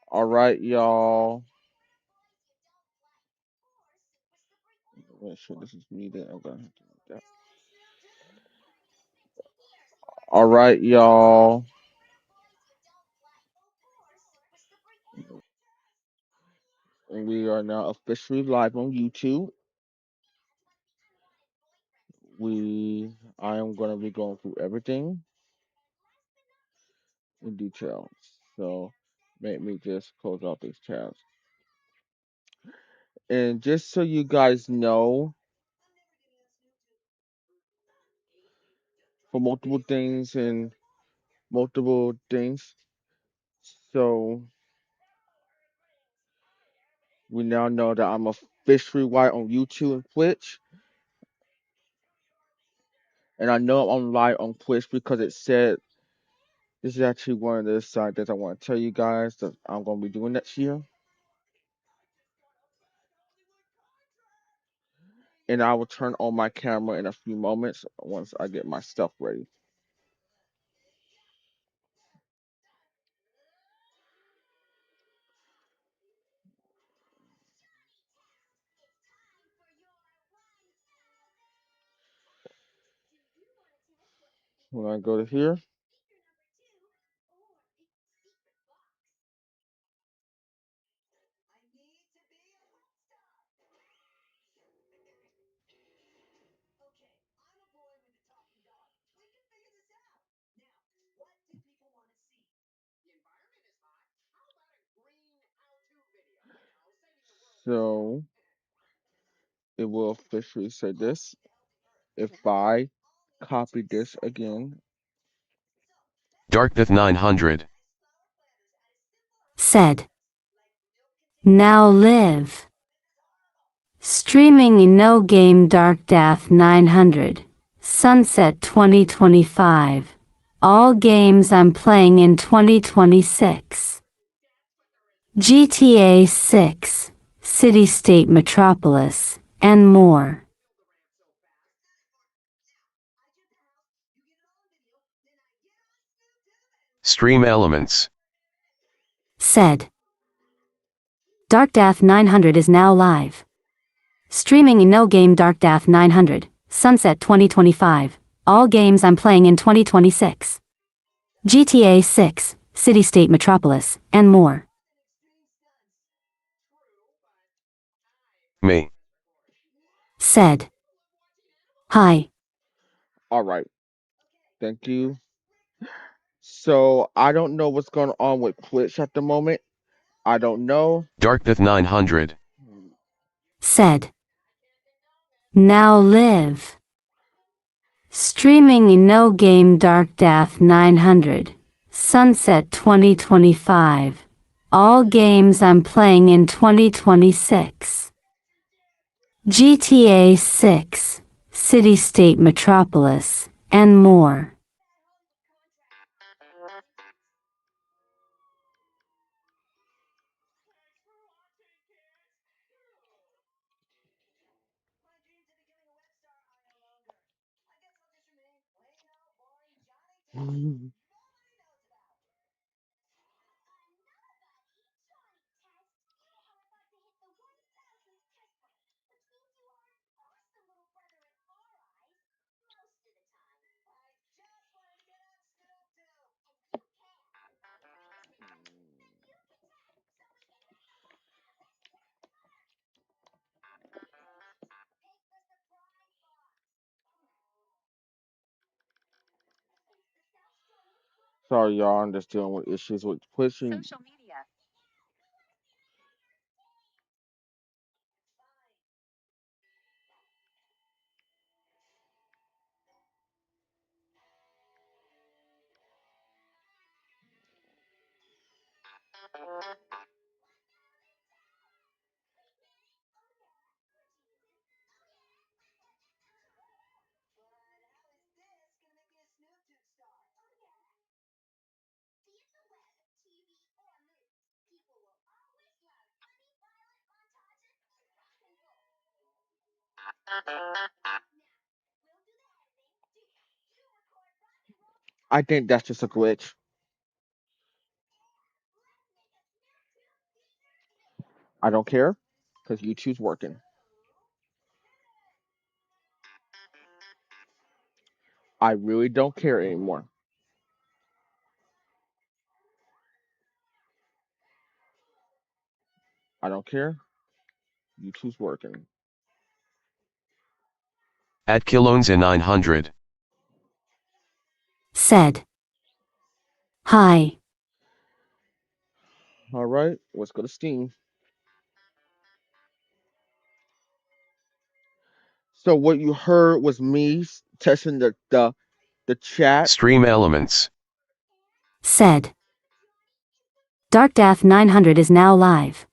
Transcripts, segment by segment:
All right, y'all. Make sure this is muted. I'm gonna have to mute that. All right, y'all. And we are now officially live on YouTube. I am gonna be going through everything in detail. So make me just close out these tabs. And just so you guys know, for multiple things. So we now know that I'm officially live on YouTube and Twitch. And I know I'm live on Twitch because it said this is actually one of the side things I want to tell you guys that I'm going to be doing next year. And I will turn on my camera in a few moments once I get my stuff ready. When I go to here, so it will officially say this. If I copy this again, Darkdath900 said, now live. Streaming no game Darkdath900. Sunset 2025. All games I'm playing in 2026. GTA 6, Citystate Metropolis, and more. Stream elements. Said. Darkdath900 is now live. Streaming no game Darkdath900. Sunset 2025. All games I'm playing in 2026. GTA 6, Citystate Metropolis, and more. Me. Said. Hi. all right. Thank you. So I don't know what's going on with Twitch at the moment. I don't know. Darkdath900 Said. Now live. Streaming no game Darkdath900. Sunset 2025. All games I'm playing in 2026. GTA 6, Citystate Metropolis, and more. Sorry, y'all. I'm just dealing with issues with Twitch. Social media. I think that's just a glitch. I don't care because YouTube's working. I really don't care anymore. I don't care. YouTube's working. At Kilonza900. Said. Hi. All right, let's go to Steam. So what you heard was me testing the chat. Stream elements. Said. Darkdath900 is now live.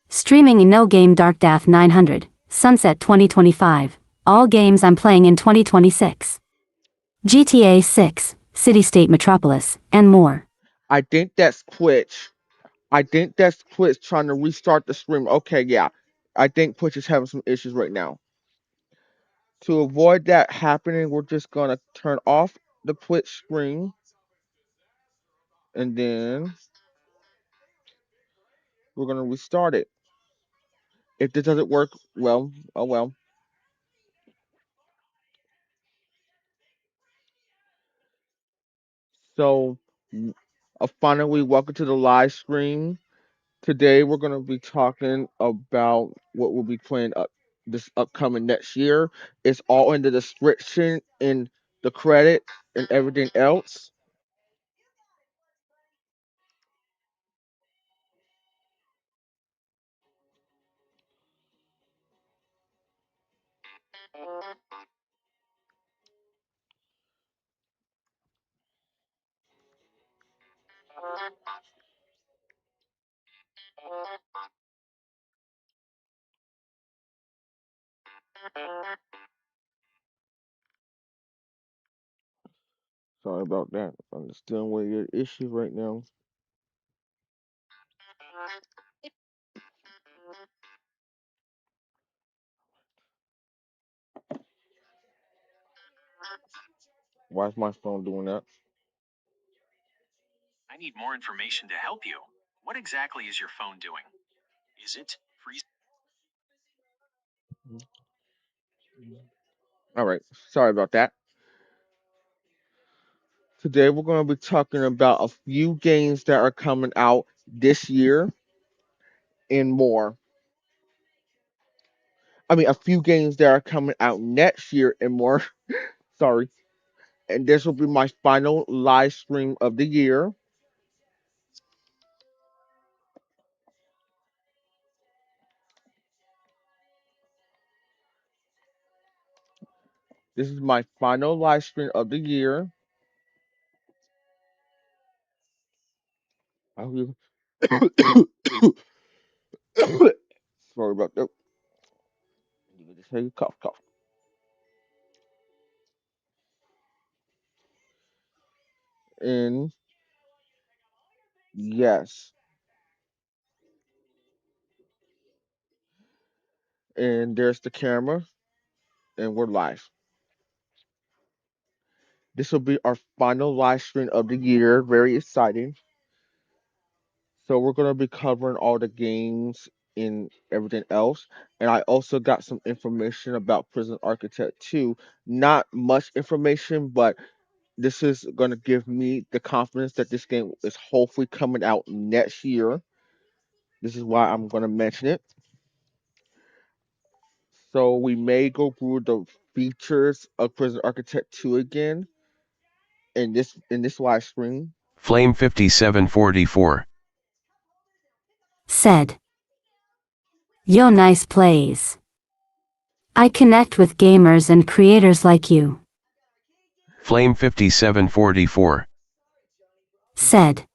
Streaming in no game Darkdath900, Sunset 2025. All games I'm playing in 2026. GTA 6, Citystate Metropolis, and more. I think that's Twitch. I think that's Twitch trying to restart the stream. Okay, yeah. I think Twitch is having some issues right now. To avoid that happening, we're just gonna turn off the Twitch screen, and then we're gonna restart it. If this doesn't work, well, oh well. So, finally, welcome to the live stream. Today, we're gonna be talking about what we'll be playing up this upcoming next year. It's all in the description, in the credit, and everything else. Sorry about that. I'm just dealing with your issues right now. Why is my phone doing that? I need more information to help you. What exactly is your phone doing? Is it freezing? All right. Sorry about that. Today we're going to be talking about a few games that are coming out this year and more. I mean, a few games that are coming out next year and more. Sorry. And this will be my final live stream of the year. This is my final live stream of the year. I will- Sorry about that. You can just say cough, cough. And yes, and there's the camera, and we're live. This will be our final live stream of the year. Very exciting. So we're gonna be covering all the games and everything else. And I also got some information about Prison Architect 2. Not much information, but this is gonna give me the confidence that this game is hopefully coming out next year. This is why I'm gonna mention it. So we may go through the features of Prison Architect 2 again in this live stream. Flame 5744. Said. Yo, nice plays. I connect with gamers and creators like you. Flame 5744. Said.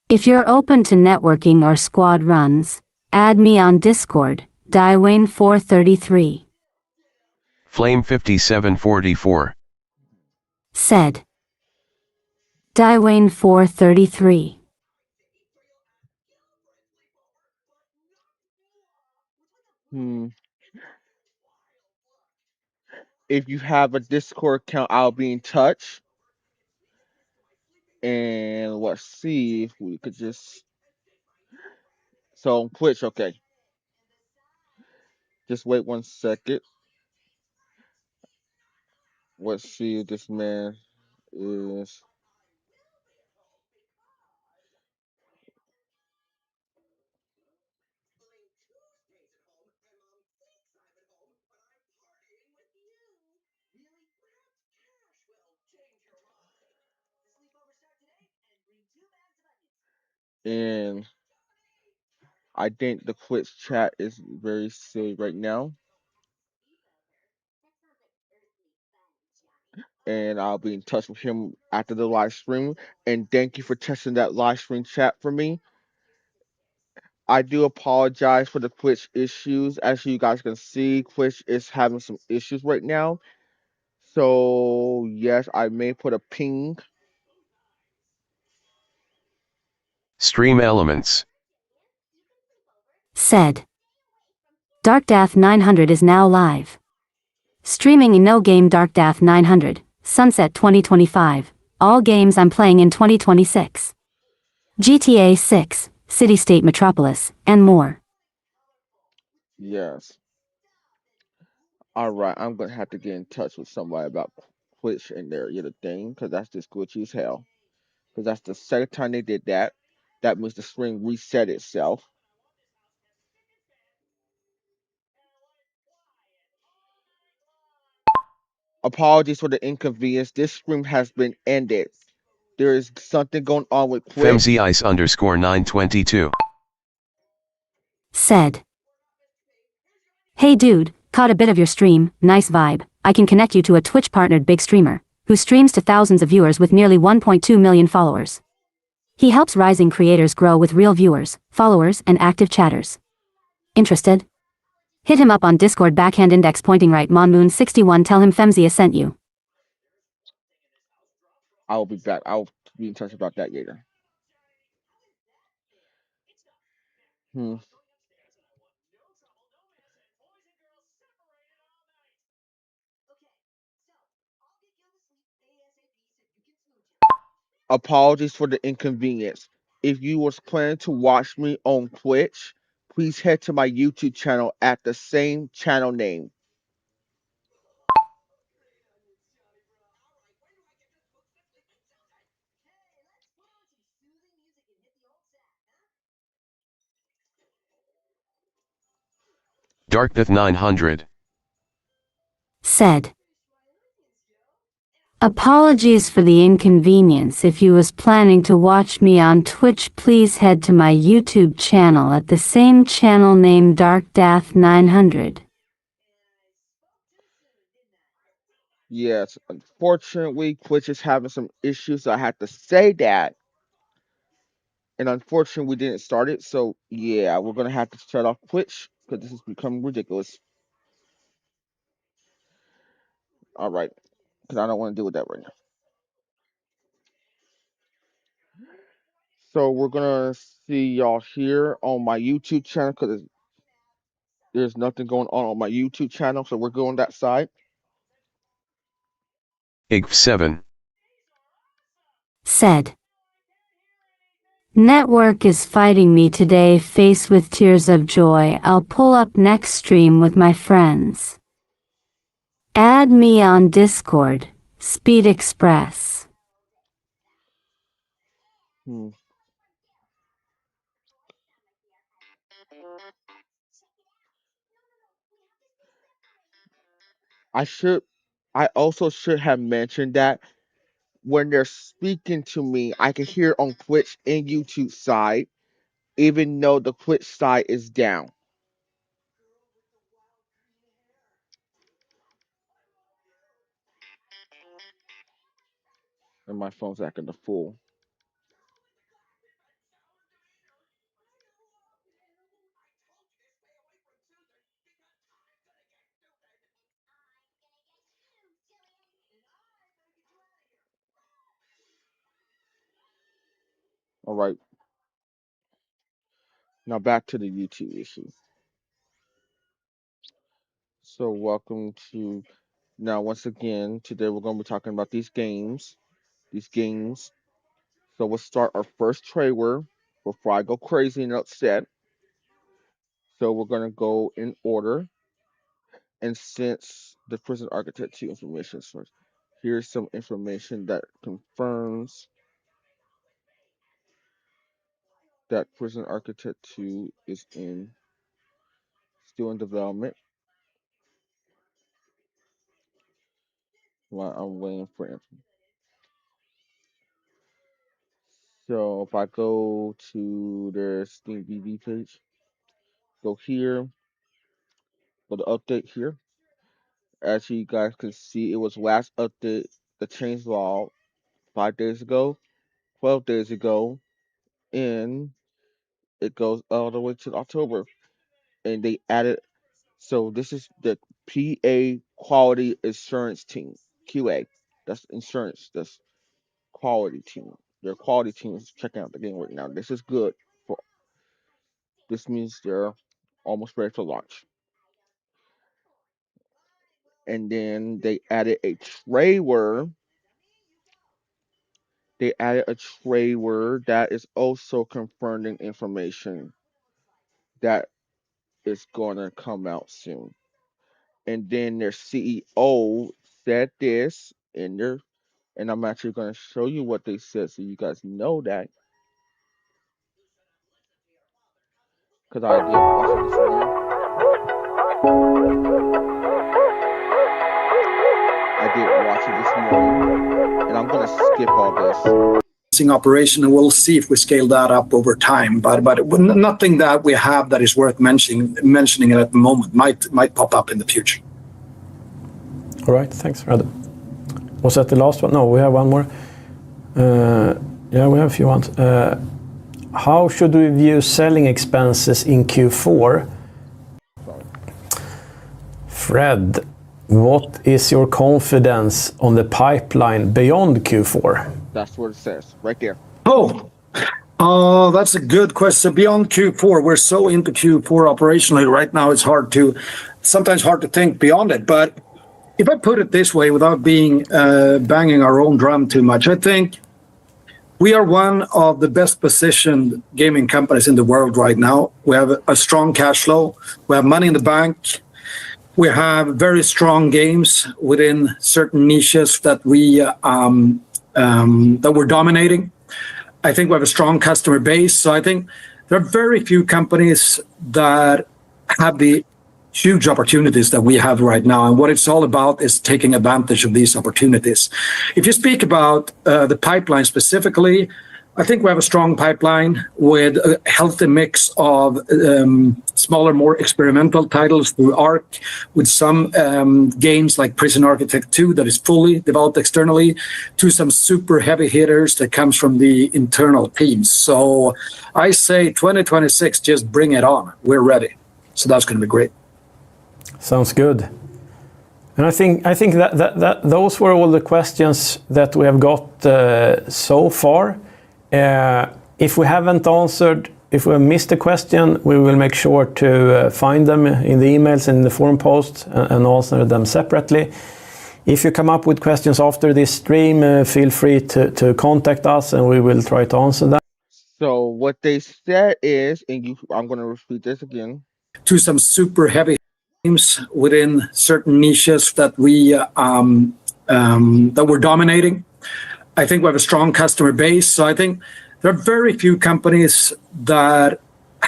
If you're open to networking or squad runs, add me on Discord, Dywayne433. Flame 5744. Said. Dywayne433. Hmm. If you have a Discord account, I'll be in touch. And let's see if we could just So on Twitch, okay. Just wait 1 second. Let's see if this man is. And I think the Twitch chat is very silly right now. And I'll be in touch with him after the live stream. And thank you for testing that live stream chat for me. I do apologize for the Twitch issues. As you guys can see, Twitch is having some issues right now. So yes, I may put a ping. Stream elements. Said. Darkdath900 is now live. Streaming in no game Darkdath900, Sunset 2025. All games I'm playing in 2026. GTA 6, Citystate Metropolis, and more. Yes. All right, I'm gonna have to get in touch with somebody about Twitch and their thing, because that's just glitchy as hell. Because that's the second time they did that. That means the stream reset itself. Apologies for the inconvenience. This stream has been ended. There is something going on with Twitch. FemziIce_922. Said. Hey dude, caught a bit of your stream, nice vibe. I can connect you to a Twitch partnered big streamer, who streams to thousands of viewers with nearly 1.2 million followers. He helps rising creators grow with real viewers, followers, and active chatters. Interested? Hit him up on Discord, backhand index pointing right, Monmoon61, tell him Femzia sent you. I will be back. I'll be in touch about that later. Hmm. Apologies for the inconvenience. If you was planning to watch me on Twitch, please head to my YouTube channel at the same channel name. Darkdath900. Said. Apologies for the inconvenience. If you was planning to watch me on Twitch, please head to my YouTube channel at the same channel name Darkdath900. Yes, unfortunately, Twitch is having some issues. So I had to say that. And unfortunately, we didn't start it. So yeah, we're gonna have to shut off Twitch because this is becoming ridiculous. All right, because I don't want to deal with that right now. So we're gonna see y'all here on my YouTube channel because there's nothing going on my YouTube channel. So we're going that side. IGF7. Said. Network is fighting me today, face with tears of joy. I'll pull up next stream with my friends. Add me on Discord, Speed Express. Hmm. I should. I also should have mentioned that when they're speaking to me, I can hear on Twitch and YouTube side, even though the Twitch side is down. And my phone's acting a fool. All right. Now back to the YouTube issue. So welcome to now once again today we're going to be talking about these games. These games. So we'll start our first trailer before I go crazy and upset. So we're gonna go in order. And since the Prison Architect 2 information source, here's some information that confirms that Prison Architect 2 is still in development while I'm waiting for info. So if I go to their Steam BB page, go here, go to update here. As you guys can see, it was last update the change law 5 days ago, 12 days ago, and it goes all the way to October. And they added, so this is the PA Quality Assurance Team, QA. That's insurance, that's quality team. Their quality team is checking out the game right now. This is good. For This means they're almost ready for launch. And then they added a trailer. They added a trailer that is also confirming information that is going to come out soon. And then their CEO said this in their, and I'm actually going to show you what they said so you guys know that, because I did watch it this morning. I did watch it this morning, and I'm going to skip all this. Operation, and we'll see if we scale that up over time. But nothing that we have that is worth mentioning at the moment. Might pop up in the future. All right, thanks, Fred. Was that the last one? No, we have one more. Yeah, we have a few ones. How should we view selling expenses in Q4? Fred, what is your confidence on the pipeline beyond Q4? That's what it says right there. Oh, that's a good question. Beyond Q4, we're so into Q4 operationally right now. It's sometimes hard to think beyond it. But if I put it this way, without being banging our own drum too much, I think we are one of the best positioned gaming companies in the world right now. We have a strong cash flow. We have money in the bank. We have very strong games within certain niches that we're dominating. I think we have a strong customer base. So I think there are very few companies that have the huge opportunities that we have right now. And what it's all about is taking advantage of these opportunities. If you speak about the pipeline specifically, I think we have a strong pipeline with a healthy mix of smaller, more experimental titles through ARC, with some games like Prison Architect 2 that is fully developed externally, to some super heavy hitters that comes from the internal teams. So I say 2026, just bring it on. We're ready. So that's going to be great. Sounds good. And I think that those were all the questions that we have got so far. If we haven't answered, if we have missed a question, we will make sure to find them in the emails and in the forum posts and answer them separately. If you come up with questions after this stream, feel free to contact us and we will try to answer them. So what they said is, and I'm going to repeat this again. To some super heavy games within certain niches that we're dominating. I think we have a strong customer base. So I think there are very few companies that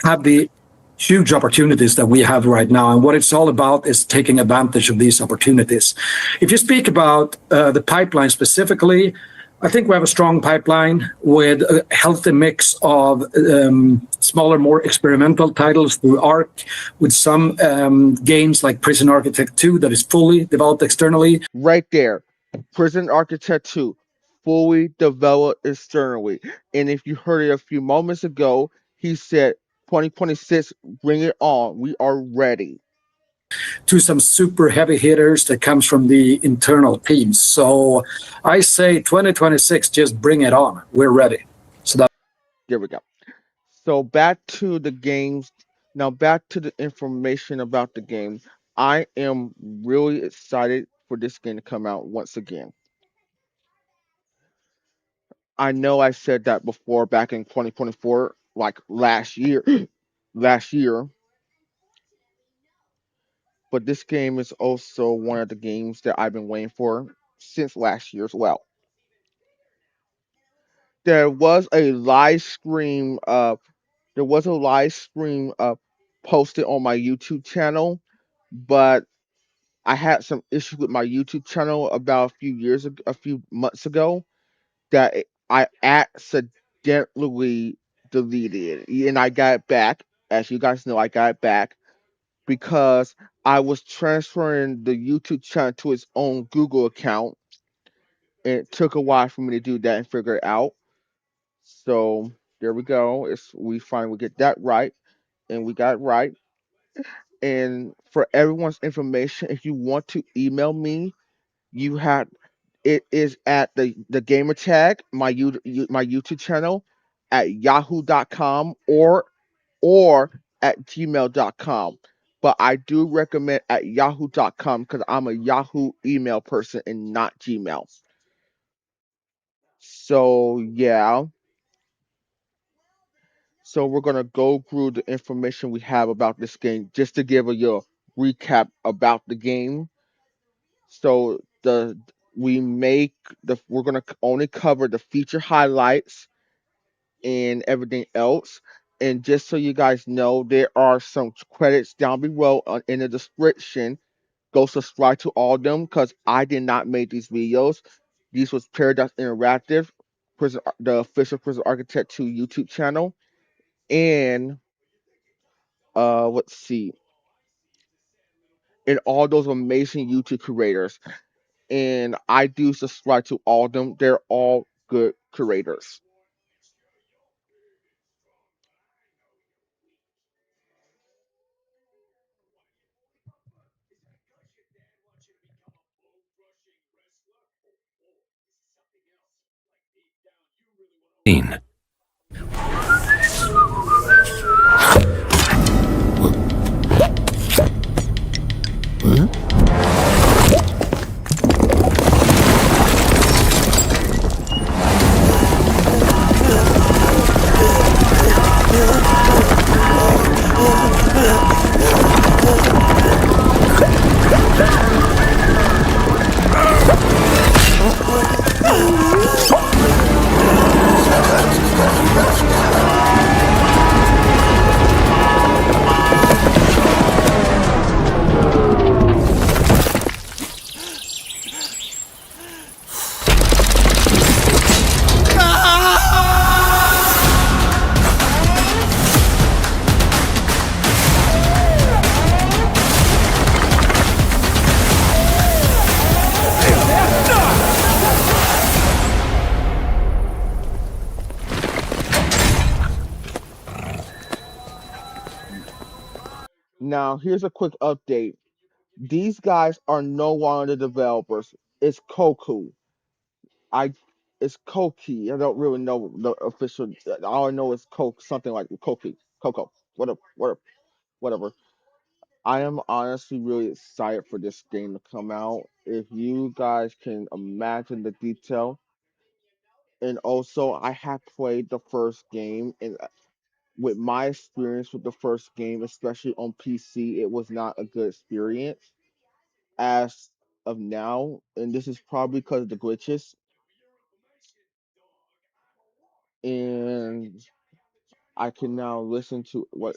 have the huge opportunities that we have right now. And what it's all about is taking advantage of these opportunities. If you speak about the pipeline specifically, I think we have a strong pipeline with a healthy mix of smaller, more experimental titles through ARC, with some games like Prison Architect 2 that is fully developed externally. Right there, Prison Architect 2, fully developed externally. And if you heard it a few moments ago, he said 2026, bring it on. We are ready. To some super heavy hitters that comes from the internal teams. So I say 2026, just bring it on. We're ready. So there we go. So back to the games. Now back to the information about the game. I am really excited for this game to come out once again. I know I said that before back in 2024, like last year. last year. but this game is also one of the games that I've been waiting for since last year as well. There was a live stream. There was a live stream posted on my YouTube channel, but I had some issues with my YouTube channel about a few months ago that I accidentally deleted it, and I got it back. As you guys know, I got it back because I was transferring the YouTube channel to its own Google account, and it took a while for me to do that and figure it out. So there we go. We finally get that right, and we got it right. And for everyone's information, if you want to email me, you have it is at the gamer tag my YouTube channel at yahoo.com or at gmail.com. But I do recommend at yahoo.com because I'm a Yahoo email person and not Gmail. So yeah. So we're gonna go through the information we have about this game just to give you a recap about the game. So we're gonna only cover the feature highlights and everything else. And just so you guys know, there are some credits down below in the description. Go subscribe to all of them because I did not make these videos. These was Paradox Interactive, the official Prison Architect 2 YouTube channel, and let's see, and all those amazing YouTube creators. And I do subscribe to all of them. They're all good creators. Now, here's a quick update. These guys are no longer the developers. It's Koku. I it's Koki. I don't really know the official. All I know is Coke, something like Koki, Coco, whatever. I am honestly really excited for this game to come out. If you guys can imagine the detail, and also I have played the first game, and with my experience with the first game, especially on PC, it was not a good experience as of now, and this is probably because of the glitches. And I can now listen to what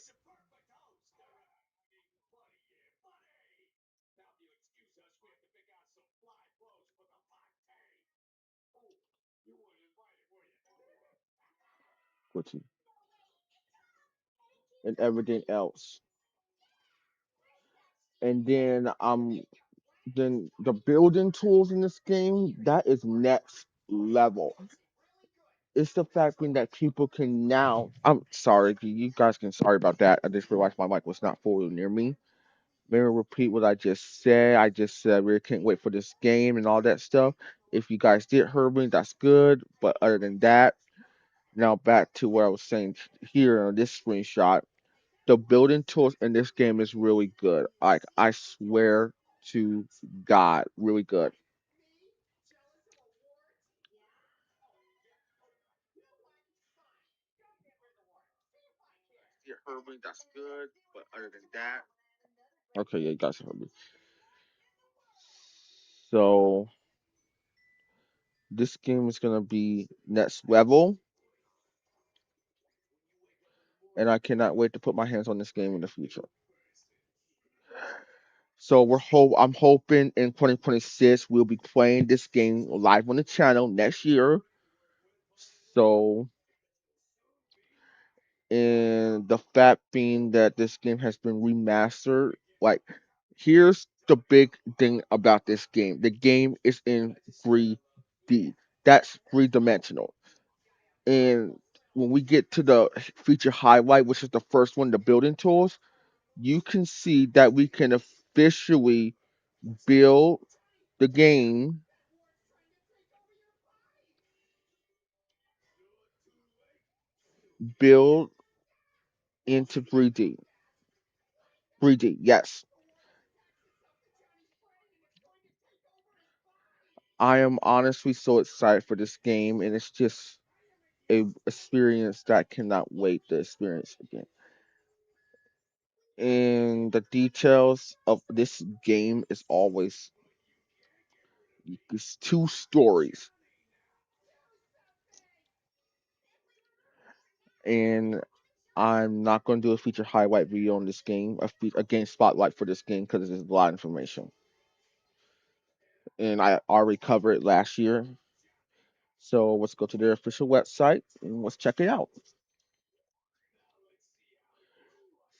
glitching and everything else. And then the building tools in this game, that is next level. It's the fact that people can now. I'm sorry, you guys can sorry about that. I just realized my mic was not fully near me. Let me repeat what I just said. I just said I really can't wait for this game and all that stuff. If you guys did hear me, that's good. But other than that, now back to what I was saying here on this screenshot. The building tools in this game is really good. Like I swear to God, really good. Yeah, Herbie, that's good. But other than that. Okay, yeah, you guys heard me. So this game is gonna be next level, and I cannot wait to put my hands on this game in the future. So I'm hoping in 2026 we'll be playing this game live on the channel next year. So, and the fact being that this game has been remastered, like, here's the big thing about this game: the game is in 3D. That's three dimensional. And when we get to the feature highlight, which is the first one, the building tools, you can see that we can officially build the game build into 3D. 3D, yes. I am honestly so excited for this game, and it's just a experience that I cannot wait to experience again. And the details of this game is always it's two stories, and I'm not going to do a feature highlight video on this game, a game spotlight for this game because there's a lot of information, and I already covered it last year. So let's go to their official website and let's check it out.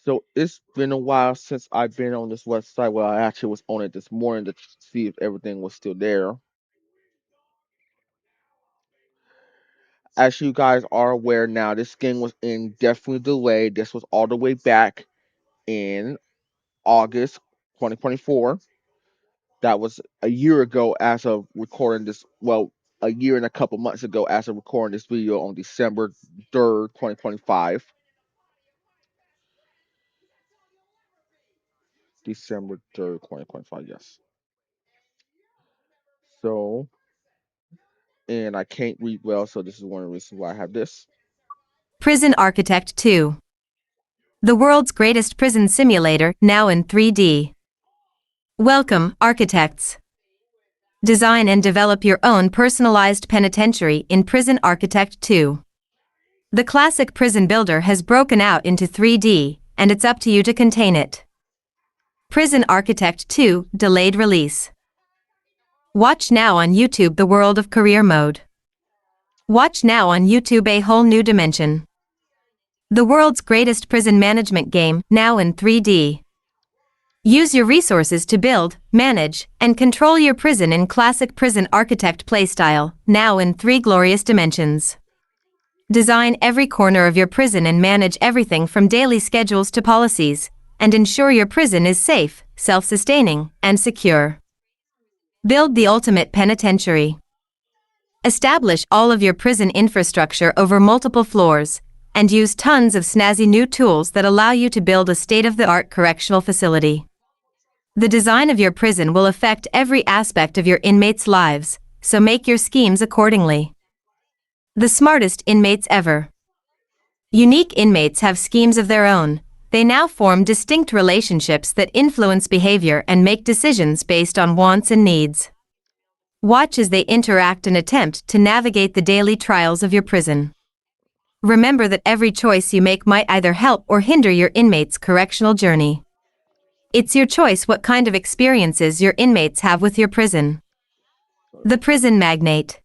So it's been a while since I've been on this website. Well, I actually was on it this morning to see if everything was still there. As you guys are aware now, this game was indefinitely delayed. This was all the way back in August 2024. That was a year ago as of recording this. Well, a year and a couple months ago as of recording this video on December 3rd, 2025. December 3rd, 2025, yes. So, and I can't read well, so this is one of the reasons why I have this. Prison Architect 2. The world's greatest prison simulator, now in 3D. Welcome, architects. Design and develop your own personalized penitentiary in Prison Architect 2. The classic prison builder has broken out into 3D, and it's up to you to contain it. Prison Architect 2, delayed release. Watch now on YouTube the world of career mode. Watch now on YouTube a whole new dimension. The world's greatest prison management game, now in 3D. Use your resources to build, manage, and control your prison in classic prison architect playstyle, now in 3 glorious dimensions. Design every corner of your prison and manage everything from daily schedules to policies, and ensure your prison is safe, self-sustaining, and secure. Build the ultimate penitentiary. Establish all of your prison infrastructure over multiple floors, and use tons of snazzy new tools that allow you to build a state-of-the-art correctional facility. The design of your prison will affect every aspect of your inmates' lives, so make your schemes accordingly. The smartest inmates ever. Unique inmates have schemes of their own. They now form distinct relationships that influence behavior and make decisions based on wants and needs. Watch as they interact and attempt to navigate the daily trials of your prison. Remember that every choice you make might either help or hinder your inmates' correctional journey. It's your choice what kind of experiences your inmates have with your prison. The Prison Magnate.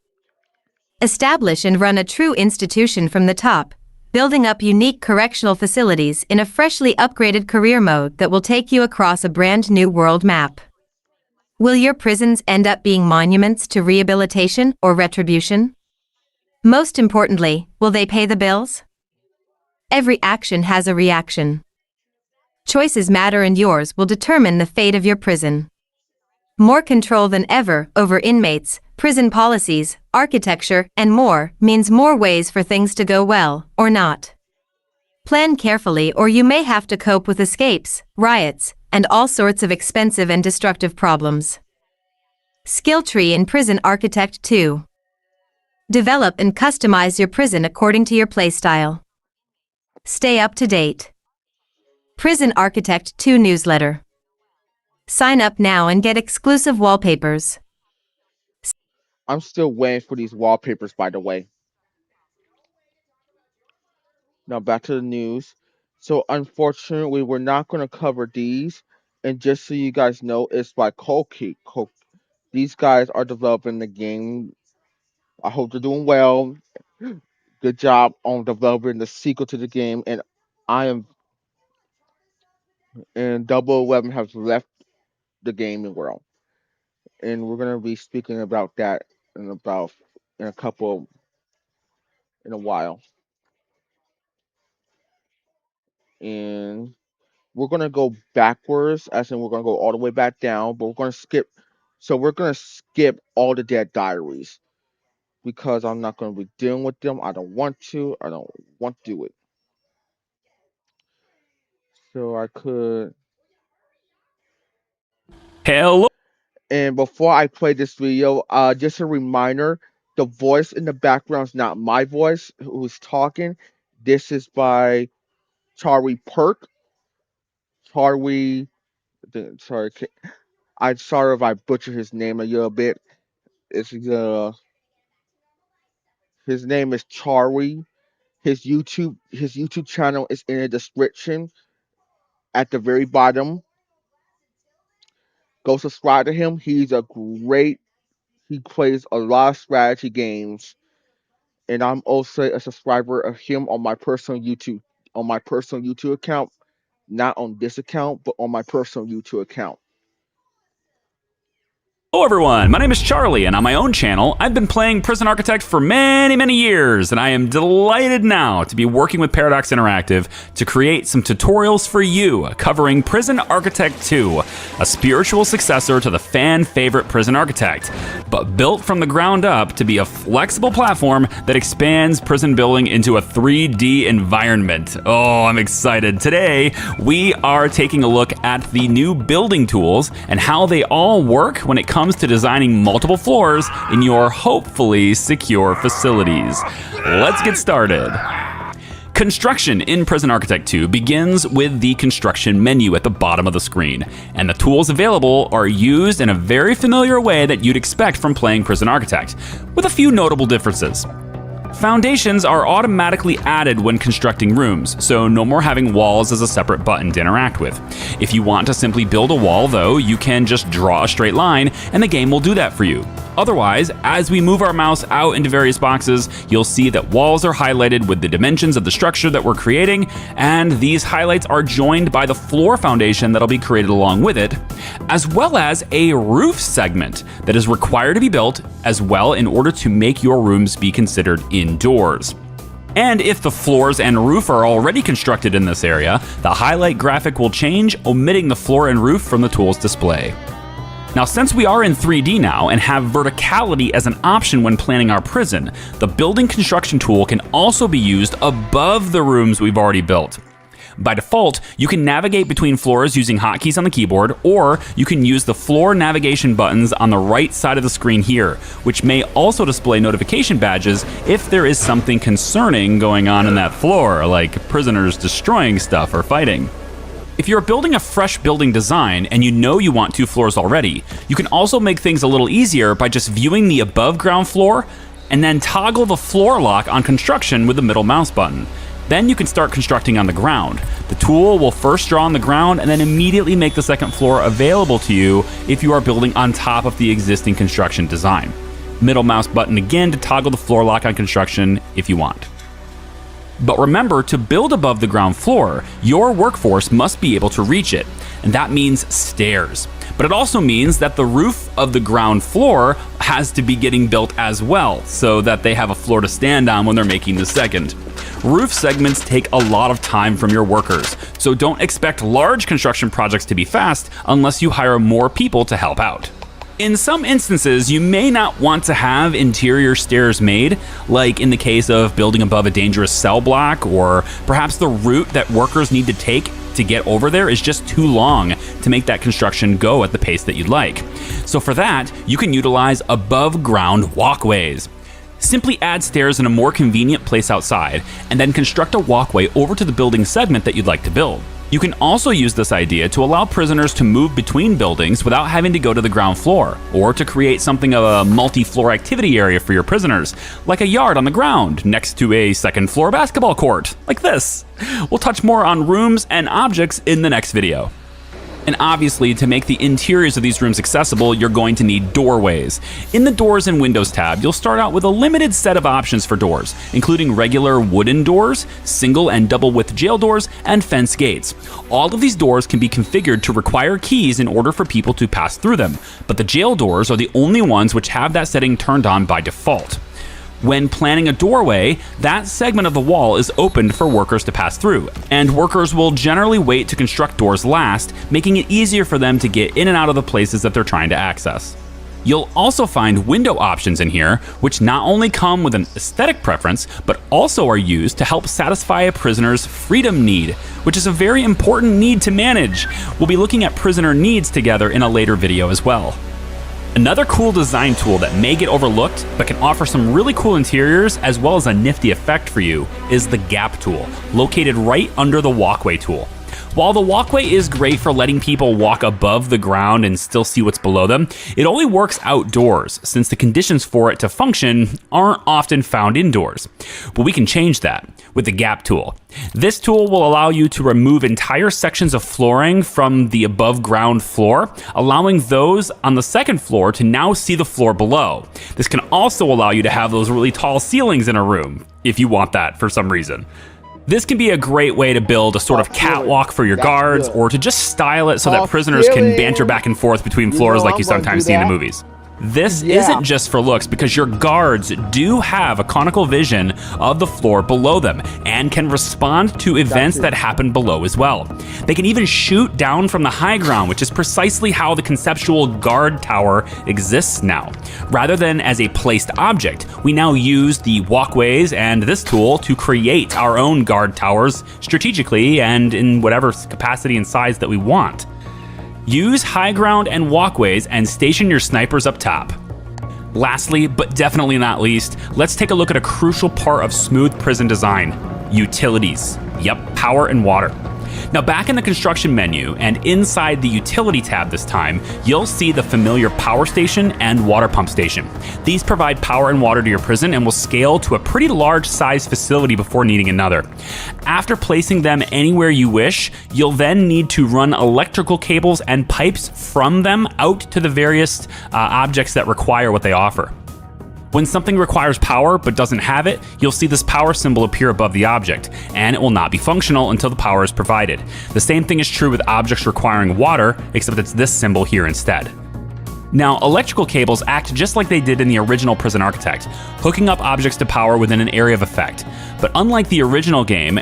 Establish and run a true institution from the top, building up unique correctional facilities in a freshly upgraded career mode that will take you across a brand new world map. Will your prisons end up being monuments to rehabilitation or retribution? Most importantly, will they pay the bills? Every action has a reaction. Choices matter and yours will determine the fate of your prison. More control than ever over inmates, prison policies, architecture, and more means more ways for things to go well, or not. Plan carefully or you may have to cope with escapes, riots, and all sorts of expensive and destructive problems. Skill Tree in Prison Architect 2. Develop and customize your prison according to your playstyle. Stay up to date. Prison Architect 2 Newsletter. Sign up now and get exclusive wallpapers. I'm still waiting for these wallpapers, by the way. Now back to the news. So unfortunately, we're not going to cover these. And just so you guys know, it's by Kolke. These guys are developing the game. I hope they're doing well. Good job on developing the sequel to the game. And I am and Double 11 has left the gaming world. And we're going to be speaking about that in a couple in a while. And we're going to go backwards, as in we're going to go all the way back down, but we're going to skip. So we're going to skip all the Dead Diaries because I'm not going to be dealing with them. I don't want to. I don't want to do it. So I could. Hello. And before I play this video, just a reminder: the voice in the background is not my voice who's talking. This is by Charlie Perk. Charlie, sorry, I'm sorry if I butcher his name a little bit. It's his name is Charlie. His YouTube channel is in the description at the very bottom. Go subscribe to him. He plays a lot of strategy games, and I'm also a subscriber of him on my personal YouTube account, not on this account, but on my personal YouTube account. Hello everyone, my name is Charlie, and on my own channel, I've been playing Prison Architect for many years, and I am delighted now to be working with Paradox Interactive to create some tutorials for you covering Prison Architect 2, a spiritual successor to the fan-favorite Prison Architect, but built from the ground up to be a flexible platform that expands prison building into a 3D environment. Oh, I'm excited. Today, we are taking a look at the new building tools and how they all work when it comes to designing multiple floors in your hopefully secure facilities. Let's get started. Construction in Prison Architect 2 begins with the construction menu at the bottom of the screen, and the tools available are used in a very familiar way that you'd expect from playing Prison Architect, with a few notable differences. Foundations are automatically added when constructing rooms, so no more having walls as a separate button to interact with. If you want to simply build a wall, though, you can just draw a straight line, and the game will do that for you. Otherwise, as we move our mouse out into various boxes, you'll see that walls are highlighted with the dimensions of the structure that we're creating, and these highlights are joined by the floor foundation that'll be created along with it, as well as a roof segment that is required to be built as well in order to make your rooms be considered indoors. And if the floors and roof are already constructed in this area, the highlight graphic will change, omitting the floor and roof from the tool's display. Now, since we are in 3D now and have verticality as an option when planning our prison, the building construction tool can also be used above the rooms we've already built. By default, you can navigate between floors using hotkeys on the keyboard, or you can use the floor navigation buttons on the right side of the screen here, which may also display notification badges if there is something concerning going on in that floor, like prisoners destroying stuff or fighting. If you're building a fresh building design and you know you want 2 floors already, you can also make things a little easier by just viewing the above ground floor and then toggle the floor lock on construction with the middle mouse button. Then you can start constructing on the ground. The tool will first draw on the ground and then immediately make the second floor available to you if you are building on top of the existing construction design. Middle mouse button again to toggle the floor lock on construction if you want. But remember, to build above the ground floor, your workforce must be able to reach it, and that means stairs. But it also means that the roof of the ground floor has to be getting built as well, so that they have a floor to stand on when they're making the second. Roof segments take a lot of time from your workers, so don't expect large construction projects to be fast unless you hire more people to help out. In some instances, you may not want to have interior stairs made, like in the case of building above a dangerous cell block, or perhaps the route that workers need to take to get over there is just too long to make that construction go at the pace that you'd like. So for that, you can utilize above ground walkways. Simply add stairs in a more convenient place outside, and then construct a walkway over to the building segment that you'd like to build. You can also use this idea to allow prisoners to move between buildings without having to go to the ground floor, or to create something of a multi-floor activity area for your prisoners, like a yard on the ground next to a second-floor basketball court, like this. We'll touch more on rooms and objects in the next video. And obviously, to make the interiors of these rooms accessible, you're going to need doorways. In the Doors and Windows tab, you'll start out with a limited set of options for doors, including regular wooden doors, single and double width jail doors, and fence gates. All of these doors can be configured to require keys in order for people to pass through them, but the jail doors are the only ones which have that setting turned on by default. When planning a doorway, that segment of the wall is opened for workers to pass through, and workers will generally wait to construct doors last, making it easier for them to get in and out of the places that they're trying to access. You'll also find window options in here, which not only come with an aesthetic preference, but also are used to help satisfy a prisoner's freedom need, which is a very important need to manage. We'll be looking at prisoner needs together in a later video as well. Another cool design tool that may get overlooked, but can offer some really cool interiors as well as a nifty effect for you, is the Gap tool, located right under the Walkway tool. While the walkway is great for letting people walk above the ground and still see what's below them, it only works outdoors, since the conditions for it to function aren't often found indoors. But we can change that with the Gap tool. This tool will allow you to remove entire sections of flooring from the above ground floor, allowing those on the second floor to now see the floor below. This can also allow you to have those really tall ceilings in a room, if you want that for some reason. This can be a great way to build a sort of catwalk for your guards, or to just style it so that prisoners can banter back and forth between floors like you sometimes see in the movies. This isn't just for looks, because your guards do have a conical vision of the floor below them and can respond to events that happen below as well. They can even shoot down from the high ground, which is precisely how the conceptual guard tower exists now. Rather than as a placed object, we now use the walkways and this tool to create our own guard towers strategically and in whatever capacity and size that we want. Use high ground and walkways and station your snipers up top. Lastly, but definitely not least, let's take a look at a crucial part of smooth prison design: utilities. Yep, power and water. Now, back in the construction menu and inside the utility tab this time, you'll see the familiar power station and water pump station. These provide power and water to your prison and will scale to a pretty large size facility before needing another. After placing them anywhere you wish, you'll then need to run electrical cables and pipes from them out to the various objects that require what they offer. When something requires power but doesn't have it, you'll see this power symbol appear above the object, and it will not be functional until the power is provided. The same thing is true with objects requiring water, except it's this symbol here instead. Now, electrical cables act just like they did in the original Prison Architect, hooking up objects to power within an area of effect. But unlike the original game,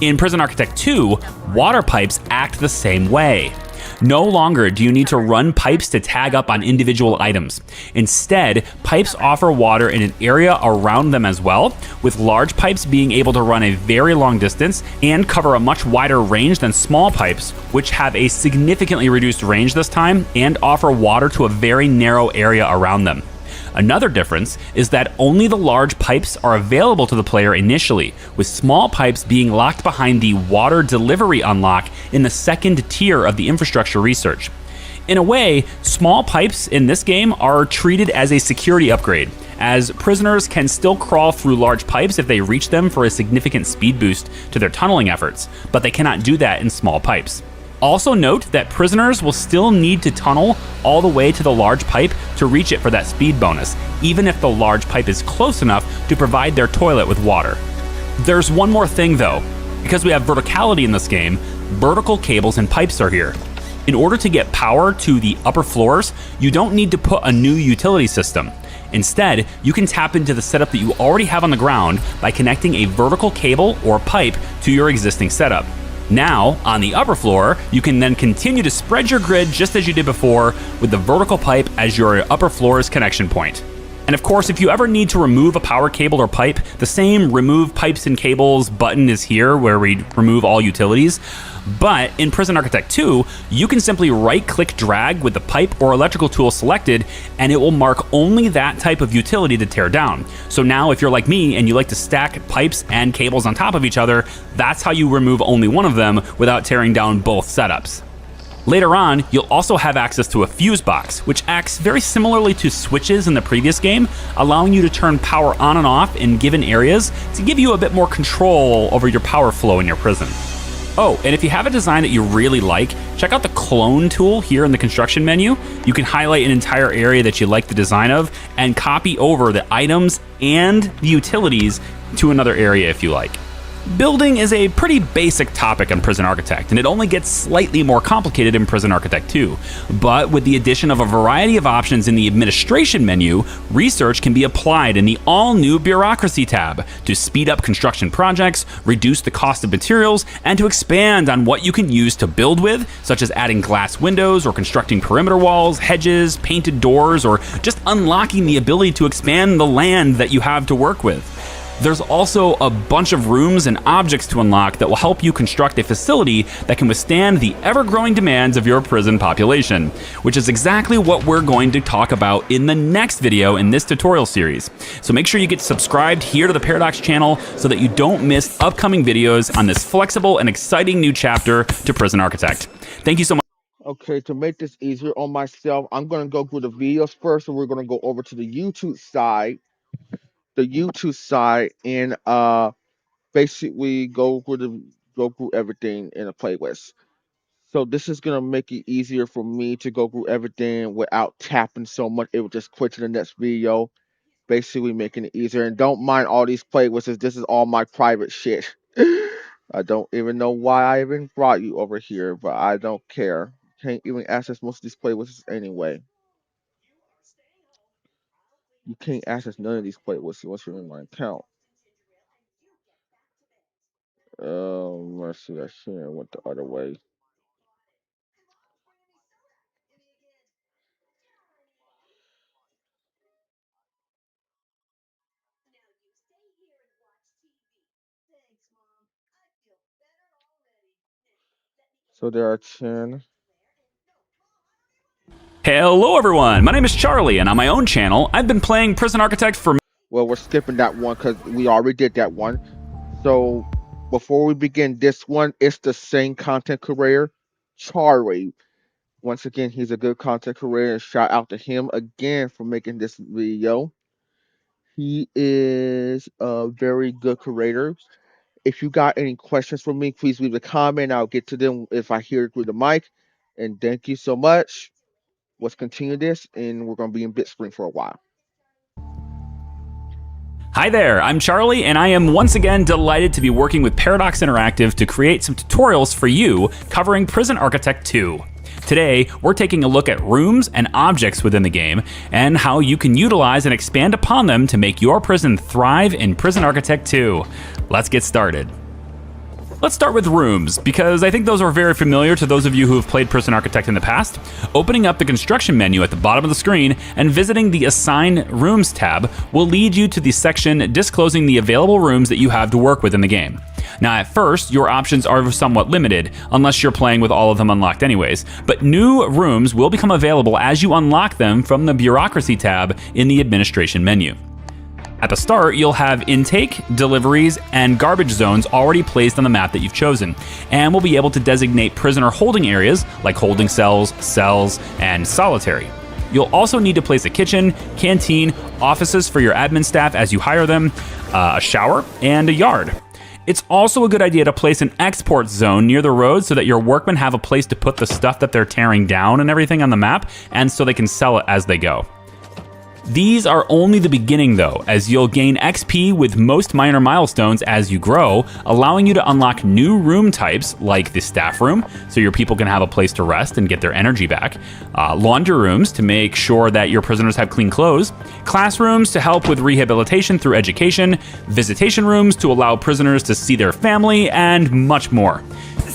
in Prison Architect 2, water pipes act the same way. No longer do you need to run pipes to tag up on individual items. Instead, pipes offer water in an area around them as well, with large pipes being able to run a very long distance and cover a much wider range than small pipes, which have a significantly reduced range this time and offer water to a very narrow area around them. Another difference is that only the large pipes are available to the player initially, with small pipes being locked behind the water delivery unlock in the second tier of the infrastructure research. In a way, small pipes in this game are treated as a security upgrade, as prisoners can still crawl through large pipes if they reach them for a significant speed boost to their tunneling efforts, but they cannot do that in small pipes. Also note that prisoners will still need to tunnel all the way to the large pipe to reach it for that speed bonus, even if the large pipe is close enough to provide their toilet with water. There's one more thing though. Because we have verticality in this game, vertical cables and pipes are here. In order to get power to the upper floors, you don't need to put a new utility system. Instead, you can tap into the setup that you already have on the ground by connecting a vertical cable or pipe to your existing setup. Now, on the upper floor, you can then continue to spread your grid just as you did before, with the vertical pipe as your upper floor's connection point. And And of course, if you ever need to remove a power cable or pipe, the same remove pipes and cables button is here where we remove all utilities. But in Prison Architect 2, you can simply right-click drag with the pipe or electrical tool selected, and it will mark only that type of utility to tear down. So now if you're like me and you like to stack pipes and cables on top of each other, that's how you remove only one of them without tearing down both setups. Later on, you'll also have access to a fuse box, which acts very similarly to switches in the previous game, allowing you to turn power on and off in given areas to give you a bit more control over your power flow in your prison. Oh, and if you have a design that you really like, check out the clone tool here in the construction menu. You can highlight an entire area that you like the design of and copy over the items and the utilities to another area if you like. Building is a pretty basic topic in Prison Architect, and it only gets slightly more complicated in Prison Architect 2. But with the addition of a variety of options in the administration menu, research can be applied in the all-new bureaucracy tab to speed up construction projects, reduce the cost of materials, and to expand on what you can use to build with, such as adding glass windows or constructing perimeter walls, hedges, painted doors, or just unlocking the ability to expand the land that you have to work with. There's also a bunch of rooms and objects to unlock that will help you construct a facility that can withstand the ever-growing demands of your prison population, which is exactly what we're going to talk about in the next video in this tutorial series. So make sure you get subscribed here to the Paradox channel so that you don't miss upcoming videos on this flexible and exciting new chapter to Prison Architect. Thank you so much. Okay, to make this easier on myself, I'm going to go through the videos first, and we're going to go over to the YouTube side. And basically go through everything in a playlist. So this is gonna make it easier for me to go through everything without tapping so much. It will just quit to the next video, basically making it easier. And don't mind all these playlists. This is all my private shit. I don't even know why I even brought you over here, but I don't care. Can't even access most of these playlists anyway. You can't access none of these playlists unless you're in my account. Mercy, I shouldn't have went the other way. So there are 10. Hello everyone, my name is Charlie, and on my own channel, I've been playing Prison Architect for... Well, we're skipping that one because we already did that one. So before we begin this one, it's the same content creator, Charlie. Once again, he's a good content creator, and shout out to him again for making this video. He is a very good creator. If you got any questions for me, please leave a comment. I'll get to them if I hear it through the mic. And thank you so much. Let's continue this, and we're going to be in Bitstream for a while. Hi there, I'm Charlie, and I am once again delighted to be working with Paradox Interactive to create some tutorials for you covering Prison Architect 2. Today, we're taking a look at rooms and objects within the game and how you can utilize and expand upon them to make your prison thrive in Prison Architect 2. Let's get started. Let's start with rooms, because I think those are very familiar to those of you who have played Prison Architect in the past. Opening up the construction menu at the bottom of the screen and visiting the Assign Rooms tab will lead you to the section disclosing the available rooms that you have to work with in the game. Now at first, your options are somewhat limited, unless you're playing with all of them unlocked anyways, but new rooms will become available as you unlock them from the Bureaucracy tab in the Administration menu. At the start, you'll have intake, deliveries, and garbage zones already placed on the map that you've chosen, and will be able to designate prisoner holding areas like holding cells, and solitary. You'll also need to place a kitchen, canteen, offices for your admin staff as you hire them, a shower, and a yard. It's also a good idea to place an export zone near the road so that your workmen have a place to put the stuff that they're tearing down and everything on the map, and so they can sell it as they go. These are only the beginning though, as you'll gain XP with most minor milestones as you grow, allowing you to unlock new room types like the staff room, so your people can have a place to rest and get their energy back, laundry rooms to make sure that your prisoners have clean clothes, classrooms to help with rehabilitation through education, visitation rooms to allow prisoners to see their family, and much more.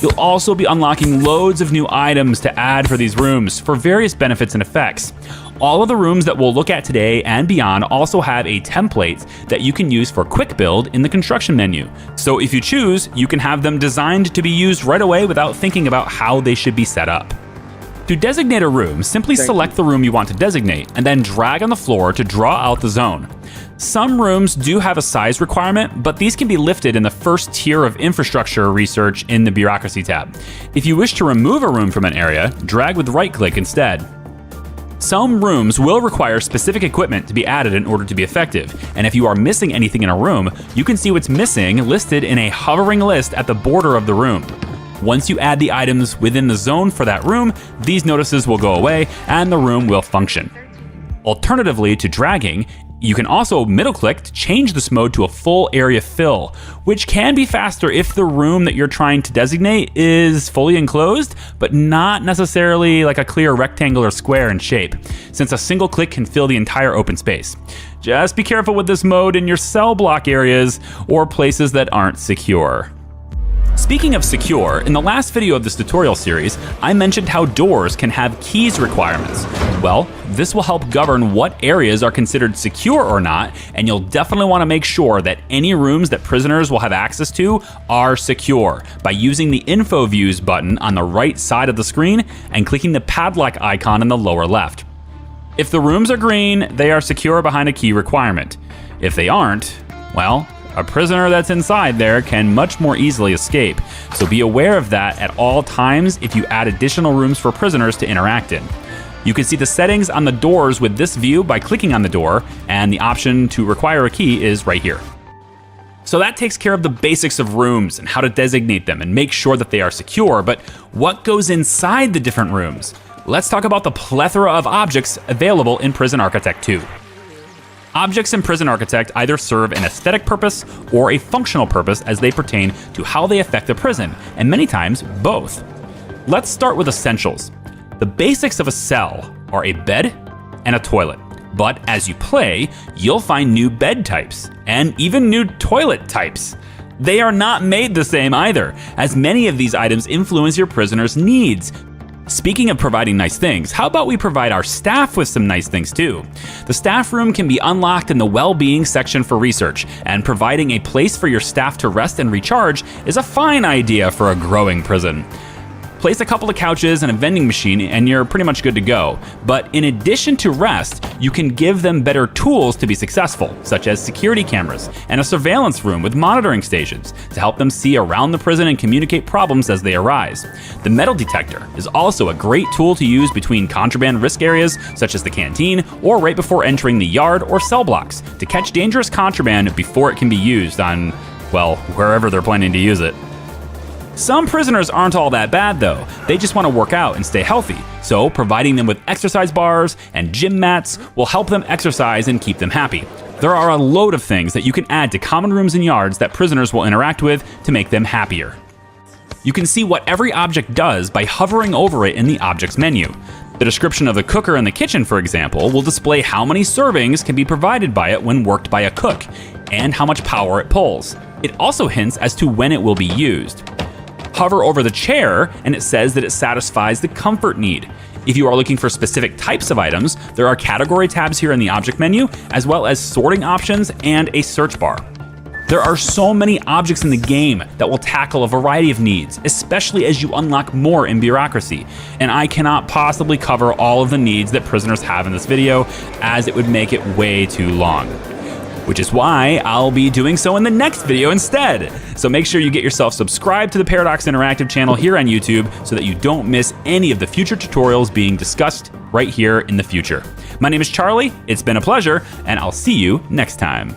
You'll also be unlocking loads of new items to add for these rooms for various benefits and effects. All of the rooms that we'll look at today and beyond also have a template that you can use for quick build in the construction menu. So if you choose, you can have them designed to be used right away without thinking about how they should be set up. To designate a room, simply select the room you want to designate and then drag on the floor to draw out the zone. Some rooms do have a size requirement, but these can be lifted in the first tier of infrastructure research in the bureaucracy tab. If you wish to remove a room from an area, drag with right-click instead. Some rooms will require specific equipment to be added in order to be effective, and if you are missing anything in a room, you can see what's missing listed in a hovering list at the border of the room. Once you add the items within the zone for that room, these notices will go away and the room will function. Alternatively to dragging, you can also middle-click to change this mode to a full area fill, which can be faster if the room that you're trying to designate is fully enclosed, but not necessarily like a clear rectangle or square in shape, since a single click can fill the entire open space. Just be careful with this mode in your cell block areas or places that aren't secure. Speaking of secure, in the last video of this tutorial series, I mentioned how doors can have keys requirements. Well, this will help govern what areas are considered secure or not, and you'll definitely want to make sure that any rooms that prisoners will have access to are secure by using the Info Views button on the right side of the screen and clicking the padlock icon in the lower left. If the rooms are green, they are secure behind a key requirement. If they aren't, well, a prisoner that's inside there can much more easily escape, so be aware of that at all times if you add additional rooms for prisoners to interact in. You can see the settings on the doors with this view by clicking on the door, and the option to require a key is right here. So that takes care of the basics of rooms and how to designate them and make sure that they are secure, but what goes inside the different rooms? Let's talk about the plethora of objects available in Prison Architect 2. Objects in Prison Architect either serve an aesthetic purpose or a functional purpose as they pertain to how they affect the prison, and many times both. Let's start with essentials. The basics of a cell are a bed and a toilet, but as you play, you'll find new bed types and even new toilet types. They are not made the same either, as many of these items influence your prisoner's needs. Speaking of providing nice things, how about we provide our staff with some nice things too? The staff room can be unlocked in the well-being section for research, and providing a place for your staff to rest and recharge is a fine idea for a growing prison. Place a couple of couches and a vending machine and you're pretty much good to go. But in addition to rest, you can give them better tools to be successful, such as security cameras and a surveillance room with monitoring stations to help them see around the prison and communicate problems as they arise. The metal detector is also a great tool to use between contraband risk areas, such as the canteen, or right before entering the yard or cell blocks to catch dangerous contraband before it can be used on, well, wherever they're planning to use it. Some prisoners aren't all that bad though. They just want to work out and stay healthy. So providing them with exercise bars and gym mats will help them exercise and keep them happy. There are a load of things that you can add to common rooms and yards that prisoners will interact with to make them happier. You can see what every object does by hovering over it in the objects menu. The description of the cooker in the kitchen, for example, will display how many servings can be provided by it when worked by a cook, and how much power it pulls. It also hints as to when it will be used. Hover over the chair and it says that it satisfies the comfort need. If you are looking for specific types of items, there are category tabs here in the object menu, as well as sorting options and a search bar. There are so many objects in the game that will tackle a variety of needs, especially as you unlock more in bureaucracy. And I cannot possibly cover all of the needs that prisoners have in this video, as it would make it way too long. Which is why I'll be doing so in the next video instead. So make sure you get yourself subscribed to the Paradox Interactive channel here on YouTube so that you don't miss any of the future tutorials being discussed right here in the future. My name is Charlie, it's been a pleasure, and I'll see you next time.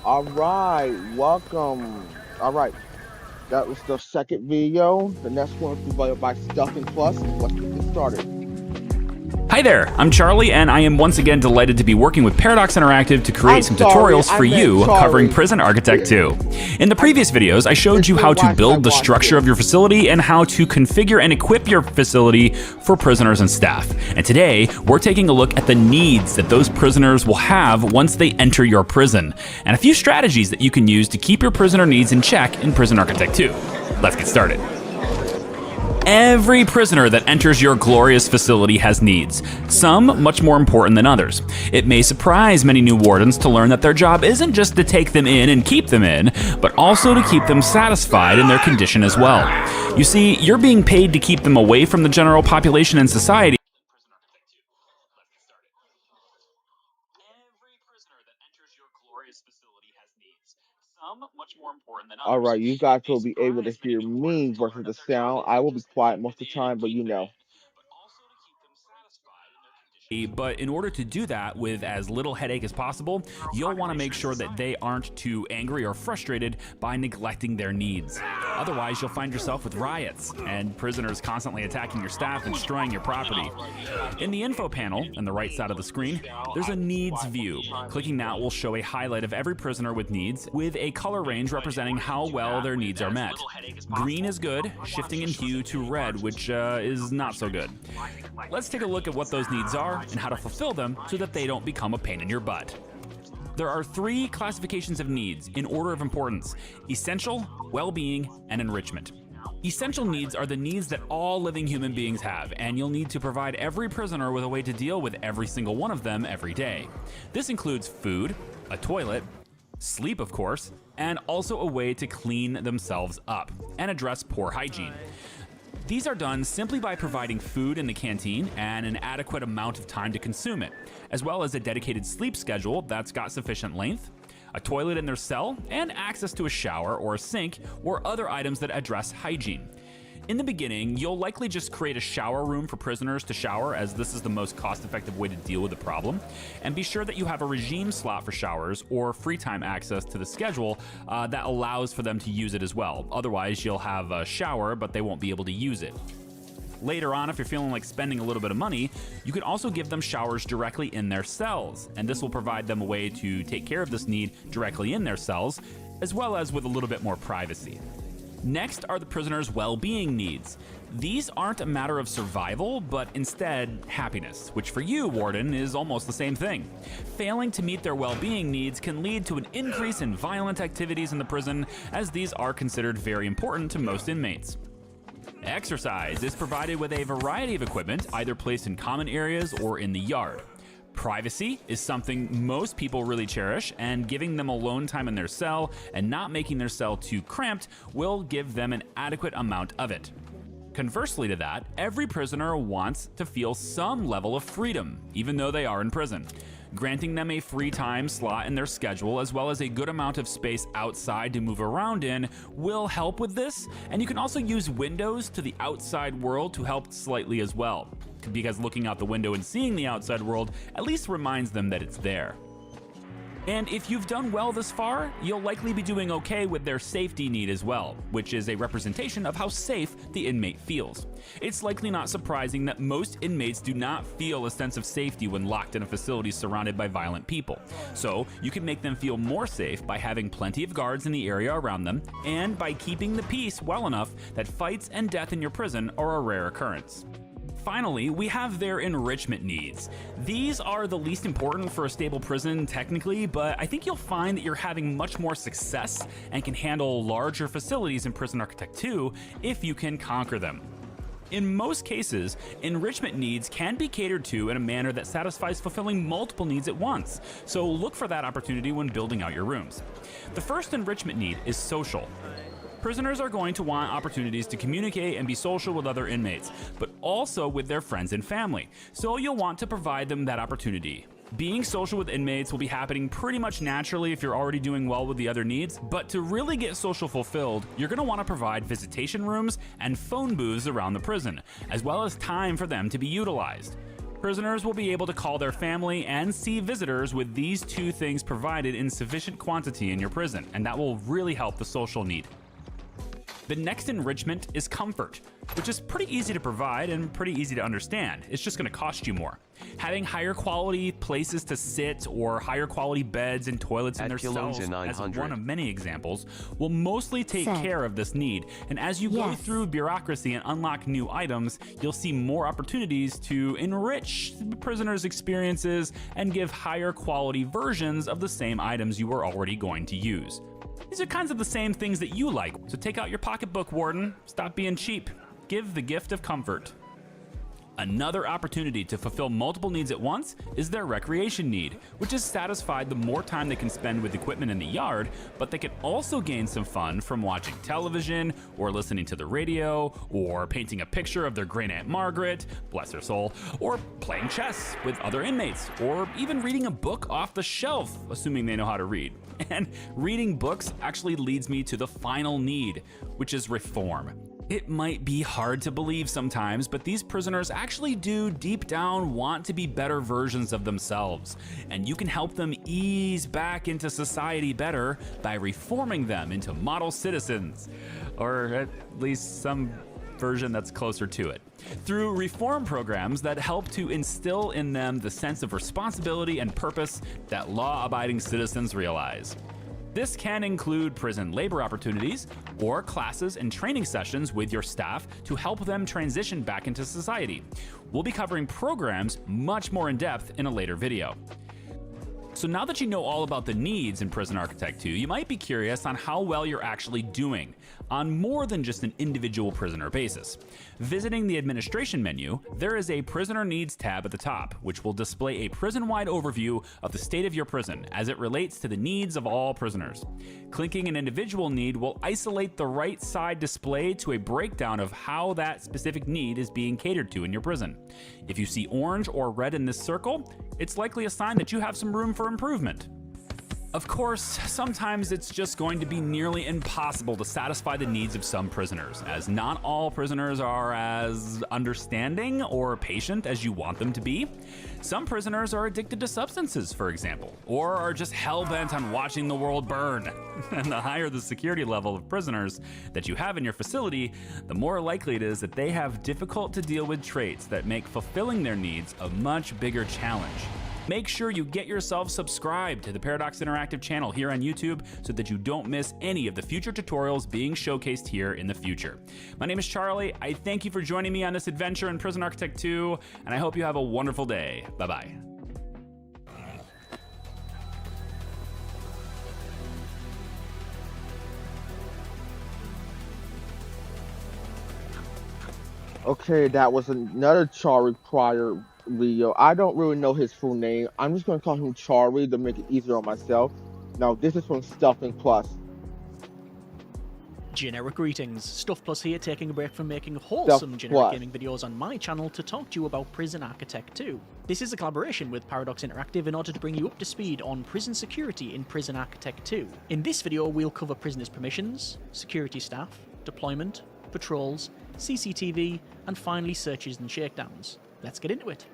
All right, welcome. All right, that was the second video. The next one will be by Stuffing Plus. Let's get this started. Hi there, I'm Charlie, and I am once again delighted to be working with Paradox Interactive to create some tutorials for you covering Prison Architect 2. In the previous videos, I showed you how to build the structure of your facility and how to configure and equip your facility for prisoners and staff. And today, we're taking a look at the needs that those prisoners will have once they enter your prison, and a few strategies that you can use to keep your prisoner needs in check in Prison Architect 2. Let's get started. Every prisoner that enters your glorious facility has needs, some much more important than others. It may surprise many new wardens to learn that their job isn't just to take them in and keep them in, but also to keep them satisfied in their condition as well. You see, you're being paid to keep them away from the general population and society. Every prisoner that enters your glorious facility has needs, some much more important than others. All right, you guys will be able to hear me versus the sound. I will be quiet most of the time, but you know. But in order to do that with as little headache as possible, you'll want to make sure that they aren't too angry or frustrated by neglecting their needs. Otherwise, you'll find yourself with riots and prisoners constantly attacking your staff and destroying your property. In the info panel on the right side of the screen, there's a needs view. Clicking that will show a highlight of every prisoner with needs, with a color range representing how well their needs are met. Green is good, shifting in hue to red, which is not so good. Let's take a look at what those needs are and how to fulfill them so that they don't become a pain in your butt. There are three classifications of needs in order of importance: essential, well-being, and enrichment. Essential needs are the needs that all living human beings have, and you'll need to provide every prisoner with a way to deal with every single one of them every day. This includes food, a toilet, sleep of course, and also a way to clean themselves up and address poor hygiene. These are done simply by providing food in the canteen and an adequate amount of time to consume it, as well as a dedicated sleep schedule that's got sufficient length, a toilet in their cell, and access to a shower or a sink or other items that address hygiene. In the beginning, you'll likely just create a shower room for prisoners to shower, as this is the most cost-effective way to deal with the problem. And be sure that you have a regime slot for showers or free time access to the schedule that allows for them to use it as well. Otherwise, you'll have a shower, but they won't be able to use it. Later on, if you're feeling like spending a little bit of money, you can also give them showers directly in their cells, and this will provide them a way to take care of this need directly in their cells, as well as with a little bit more privacy. Next are the prisoner's well-being needs. These aren't a matter of survival, but instead happiness, which for you, Warden, is almost the same thing. Failing to meet their well-being needs can lead to an increase in violent activities in the prison, as these are considered very important to most inmates. Exercise is provided with a variety of equipment, either placed in common areas or in the yard. Privacy is something most people really cherish, and giving them alone time in their cell and not making their cell too cramped will give them an adequate amount of it. Conversely to that, every prisoner wants to feel some level of freedom, even though they are in prison. Granting them a free time slot in their schedule, as well as a good amount of space outside to move around in, will help with this, and you can also use windows to the outside world to help slightly as well, because looking out the window and seeing the outside world at least reminds them that it's there. And if you've done well this far, you'll likely be doing okay with their safety need as well, which is a representation of how safe the inmate feels. It's likely not surprising that most inmates do not feel a sense of safety when locked in a facility surrounded by violent people. So you can make them feel more safe by having plenty of guards in the area around them, and by keeping the peace well enough that fights and death in your prison are a rare occurrence. Finally, we have their enrichment needs. These are the least important for a stable prison technically, but I think you'll find that you're having much more success and can handle larger facilities in Prison Architect 2 if you can conquer them. In most cases, enrichment needs can be catered to in a manner that satisfies fulfilling multiple needs at once, so look for that opportunity when building out your rooms. The first enrichment need is social. Prisoners are going to want opportunities to communicate and be social with other inmates, but also with their friends and family, so you'll want to provide them that opportunity. Being social with inmates will be happening pretty much naturally if you're already doing well with the other needs, but to really get social fulfilled, you're going to want to provide visitation rooms and phone booths around the prison, as well as time for them to be utilized. Prisoners will be able to call their family and see visitors with these two things provided in sufficient quantity in your prison, and that will really help the social need. The next enrichment is comfort, which is pretty easy to provide and pretty easy to understand. It's just going to cost you more. Having higher quality places to sit or higher quality beds and toilets in their cells, as one of many examples, will mostly take care of this need. And as you go through bureaucracy and unlock new items, you'll see more opportunities to enrich the prisoners' experiences and give higher quality versions of the same items you were already going to use. These are kinds of the same things that you like, so take out your pocketbook, Warden. Stop being cheap. Give the gift of comfort. Another opportunity to fulfill multiple needs at once is their recreation need, which is satisfied the more time they can spend with equipment in the yard, but they can also gain some fun from watching television, or listening to the radio, or painting a picture of their great Aunt Margaret, bless her soul, or playing chess with other inmates, or even reading a book off the shelf, assuming they know how to read. And reading books actually leads me to the final need, which is reform. It might be hard to believe sometimes, but these prisoners actually do deep down want to be better versions of themselves, and you can help them ease back into society better by reforming them into model citizens, or at least some version that's closer to it, through reform programs that help to instill in them the sense of responsibility and purpose that law-abiding citizens realize. This can include prison labor opportunities or classes and training sessions with your staff to help them transition back into society. We'll be covering programs much more in depth in a later video. So now that you know all about the needs in Prison Architect 2, you might be curious on how well you're actually doing on more than just an individual prisoner basis. Visiting the administration menu, there is a prisoner needs tab at the top, which will display a prison-wide overview of the state of your prison as it relates to the needs of all prisoners. Clicking an individual need will isolate the right side display to a breakdown of how that specific need is being catered to in your prison. If you see orange or red in this circle, it's likely a sign that you have some room for improvement. Of course, sometimes it's just going to be nearly impossible to satisfy the needs of some prisoners, as not all prisoners are as understanding or patient as you want them to be. Some prisoners are addicted to substances, for example, or are just hell-bent on watching the world burn. And the higher the security level of prisoners that you have in your facility, the more likely it is that they have difficult to deal with traits that make fulfilling their needs a much bigger challenge. Make sure you get yourself subscribed to the Paradox Interactive channel here on YouTube so that you don't miss any of the future tutorials being showcased here in the future. My name is Charlie. I thank you for joining me on this adventure in Prison Architect 2, and I hope you have a wonderful day. Bye-bye. Okay, that was another Charlie prior video. I don't really know his full name. I'm just going to call him Charlie to make it easier on myself. Now, this is from Stuffing Plus. Generic greetings, Stuff Plus here, taking a break from making wholesome generic gaming videos on my channel to talk to you about Prison Architect 2. This is a collaboration with Paradox Interactive in order to bring you up to speed on prison security in Prison Architect 2. In this video, we'll cover prisoners' permissions, security staff, deployment, patrols, CCTV, and finally searches and shakedowns. Let's get into it.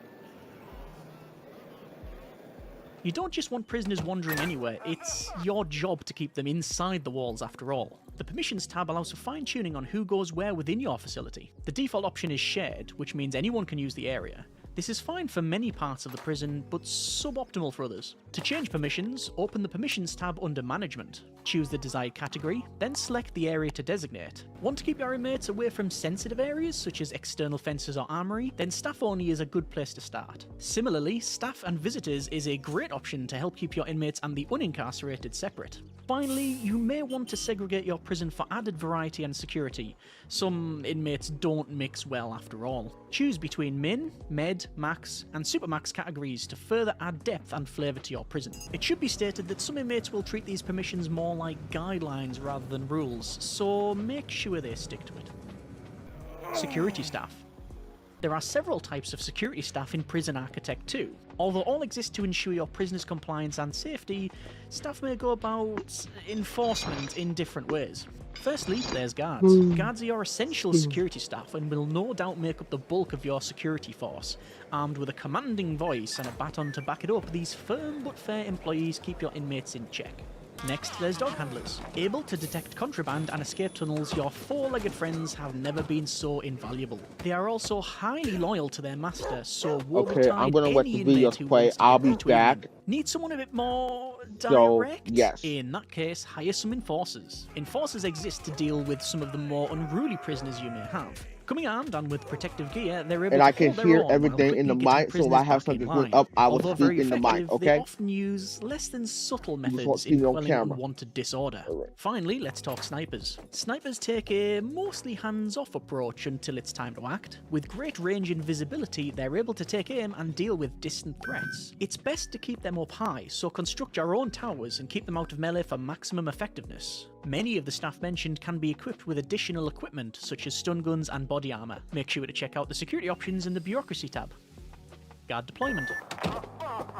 You don't just want prisoners wandering anywhere, it's your job to keep them inside the walls after all. The Permissions tab allows for fine-tuning on who goes where within your facility. The default option is Shared, which means anyone can use the area. This is fine for many parts of the prison, but suboptimal for others. To change permissions, open the Permissions tab under Management. Choose the desired category, then select the area to designate. Want to keep your inmates away from sensitive areas such as external fences or armory? Then staff only is a good place to start. Similarly, staff and visitors is a great option to help keep your inmates and the unincarcerated separate. Finally, you may want to segregate your prison for added variety and security. Some inmates don't mix well after all. Choose between Min, Med, Max, and Supermax categories to further add depth and flavour to your prison. It should be stated that some inmates will treat these permissions more like guidelines rather than rules, so make sure they stick to it. Security staff. There are several types of security staff in Prison Architect 2. Although all exist to ensure your prisoners' compliance and safety, staff may go about enforcement in different ways. Firstly, there's guards. Guards are your essential security staff and will no doubt make up the bulk of your security force. Armed with a commanding voice and a baton to back it up, these firm but fair employees keep your inmates in check. Next, there's dog handlers. Able to detect contraband and escape tunnels, your four-legged friends have never been so invaluable. They are also highly loyal to their master, so woe Okay, I'm betide gonna let any the inmate videos who play. wants to I'll get be between back. them. Need someone a bit more So, direct? yes. In that case, hire some enforcers. Enforcers exist to deal with some of the more unruly prisoners you may have. Coming armed and with protective gear, they're able And to I can hold their hear own while everything in the quickly getting mic, so if I prisoners have back something in going line. up, I will Although speak very in the mic, effective, they okay? often use less than subtle You just won't methods see me in on quelling camera. unwanted disorder. Alright. Finally, let's talk snipers. Snipers take a mostly hands-off approach until it's time to act. With great range and visibility, they're able to take aim and deal with distant threats. It's best to keep them up high, so construct your own towers and keep them out of melee for maximum effectiveness. Many of the staff mentioned can be equipped with additional equipment, such as stun guns and body armor. Make sure to check out the security options in the bureaucracy tab. Guard deployment.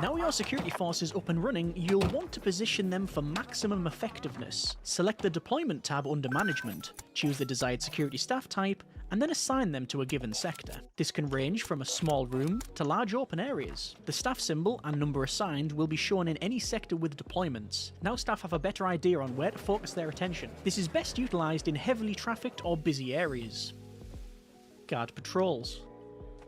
Now your security force is up and running, you'll want to position them for maximum effectiveness. Select the deployment tab under management, choose the desired security staff type, and then assign them to a given sector. This can range from a small room to large open areas. The staff symbol and number assigned will be shown in any sector with deployments. Now staff have a better idea on where to focus their attention. This is best utilised in heavily trafficked or busy areas. Guard patrols.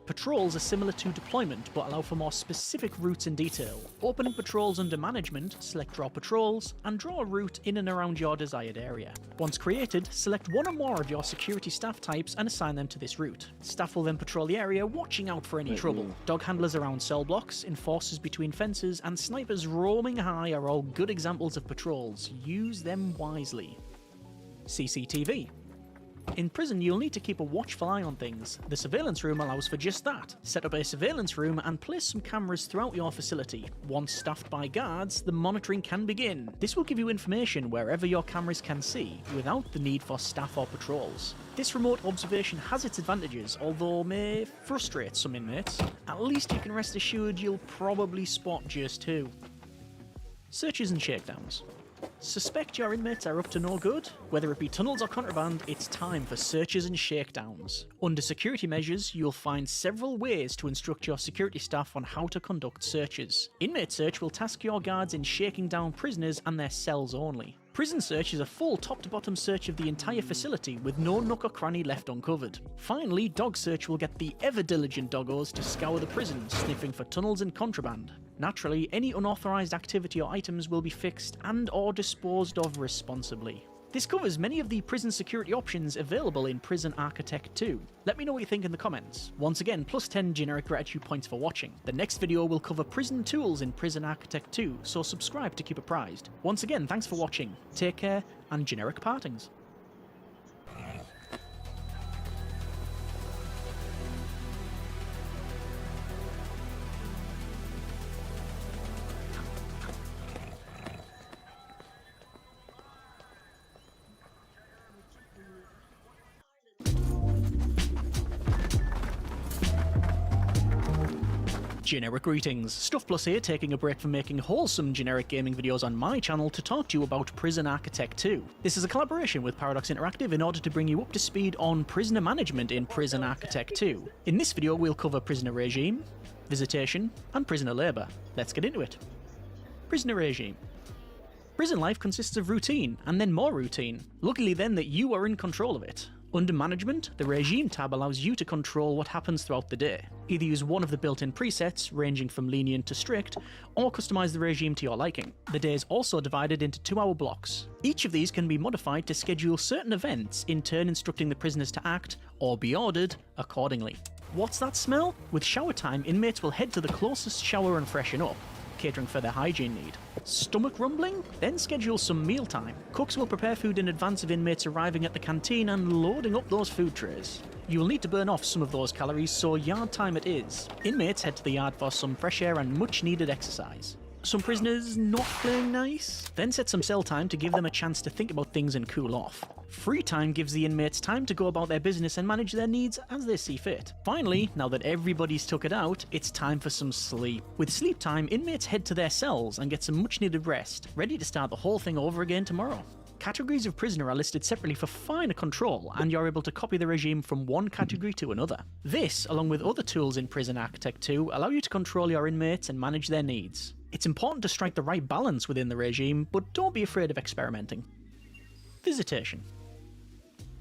Patrols are similar to deployment, but allow for more specific routes and detail. Opening patrols under management, select Draw Patrols, and draw a route in and around your desired area. Once created, select one or more of your security staff types and assign them to this route. Staff will then patrol the area, watching out for any trouble. Dog handlers around cell blocks, enforcers between fences, and snipers roaming high are all good examples of patrols. Use them wisely. CCTV. In prison, you'll need to keep a watchful eye on things. The surveillance room allows for just that. Set up a surveillance room and place some cameras throughout your facility. Once staffed by guards, the monitoring can begin. This will give you information wherever your cameras can see, without the need for staff or patrols. This remote observation has its advantages, although may frustrate some inmates. At least you can rest assured you'll probably spot just who. Searches and shakedowns. Suspect your inmates are up to no good? Whether it be tunnels or contraband, it's time for searches and shakedowns. Under security measures, you'll find several ways to instruct your security staff on how to conduct searches. Inmate search will task your guards in shaking down prisoners and their cells only. Prison search is a full top-to-bottom search of the entire facility with no nook or cranny left uncovered. Finally, dog search will get the ever-diligent doggos to scour the prison, sniffing for tunnels and contraband. Naturally, any unauthorized activity or items will be fixed and or disposed of responsibly. This covers many of the prison security options available in Prison Architect 2. Let me know what you think in the comments. Once again, plus 10 generic gratitude points for watching. The next video will cover prison tools in Prison Architect 2, so subscribe to keep apprised. Once again, thanks for watching, take care, and generic partings. Generic greetings. Stuff Plus here, taking a break from making wholesome generic gaming videos on my channel to talk to you about Prison Architect 2. This is a collaboration with Paradox Interactive in order to bring you up to speed on prisoner management in Prison Architect 2. In this video we'll cover prisoner regime, visitation, and prisoner labour. Let's get into it. Prisoner regime. Prison life consists of routine, and then more routine. Luckily then that you are in control of it. Under Management, the Regime tab allows you to control what happens throughout the day. Either use one of the built-in presets, ranging from lenient to strict, or customize the regime to your liking. The day is also divided into 2-hour blocks. Each of these can be modified to schedule certain events, in turn instructing the prisoners to act, or be ordered, accordingly. What's that smell? With shower time, inmates will head to the closest shower and freshen up, catering for their hygiene need. Stomach rumbling? Then schedule some mealtime. Cooks will prepare food in advance of inmates arriving at the canteen and loading up those food trays. You'll need to burn off some of those calories, so yard time it is. Inmates head to the yard for some fresh air and much needed exercise. Some prisoners not playing nice? Then set some cell time to give them a chance to think about things and cool off. Free time gives the inmates time to go about their business and manage their needs as they see fit. Finally, now that everybody's took it out, it's time for some sleep. With sleep time, inmates head to their cells and get some much needed rest, ready to start the whole thing over again tomorrow. Categories of prisoner are listed separately for finer control, and you're able to copy the regime from one category to another. This, along with other tools in Prison Architect 2, allow you to control your inmates and manage their needs. It's important to strike the right balance within the regime, but don't be afraid of experimenting. Visitation.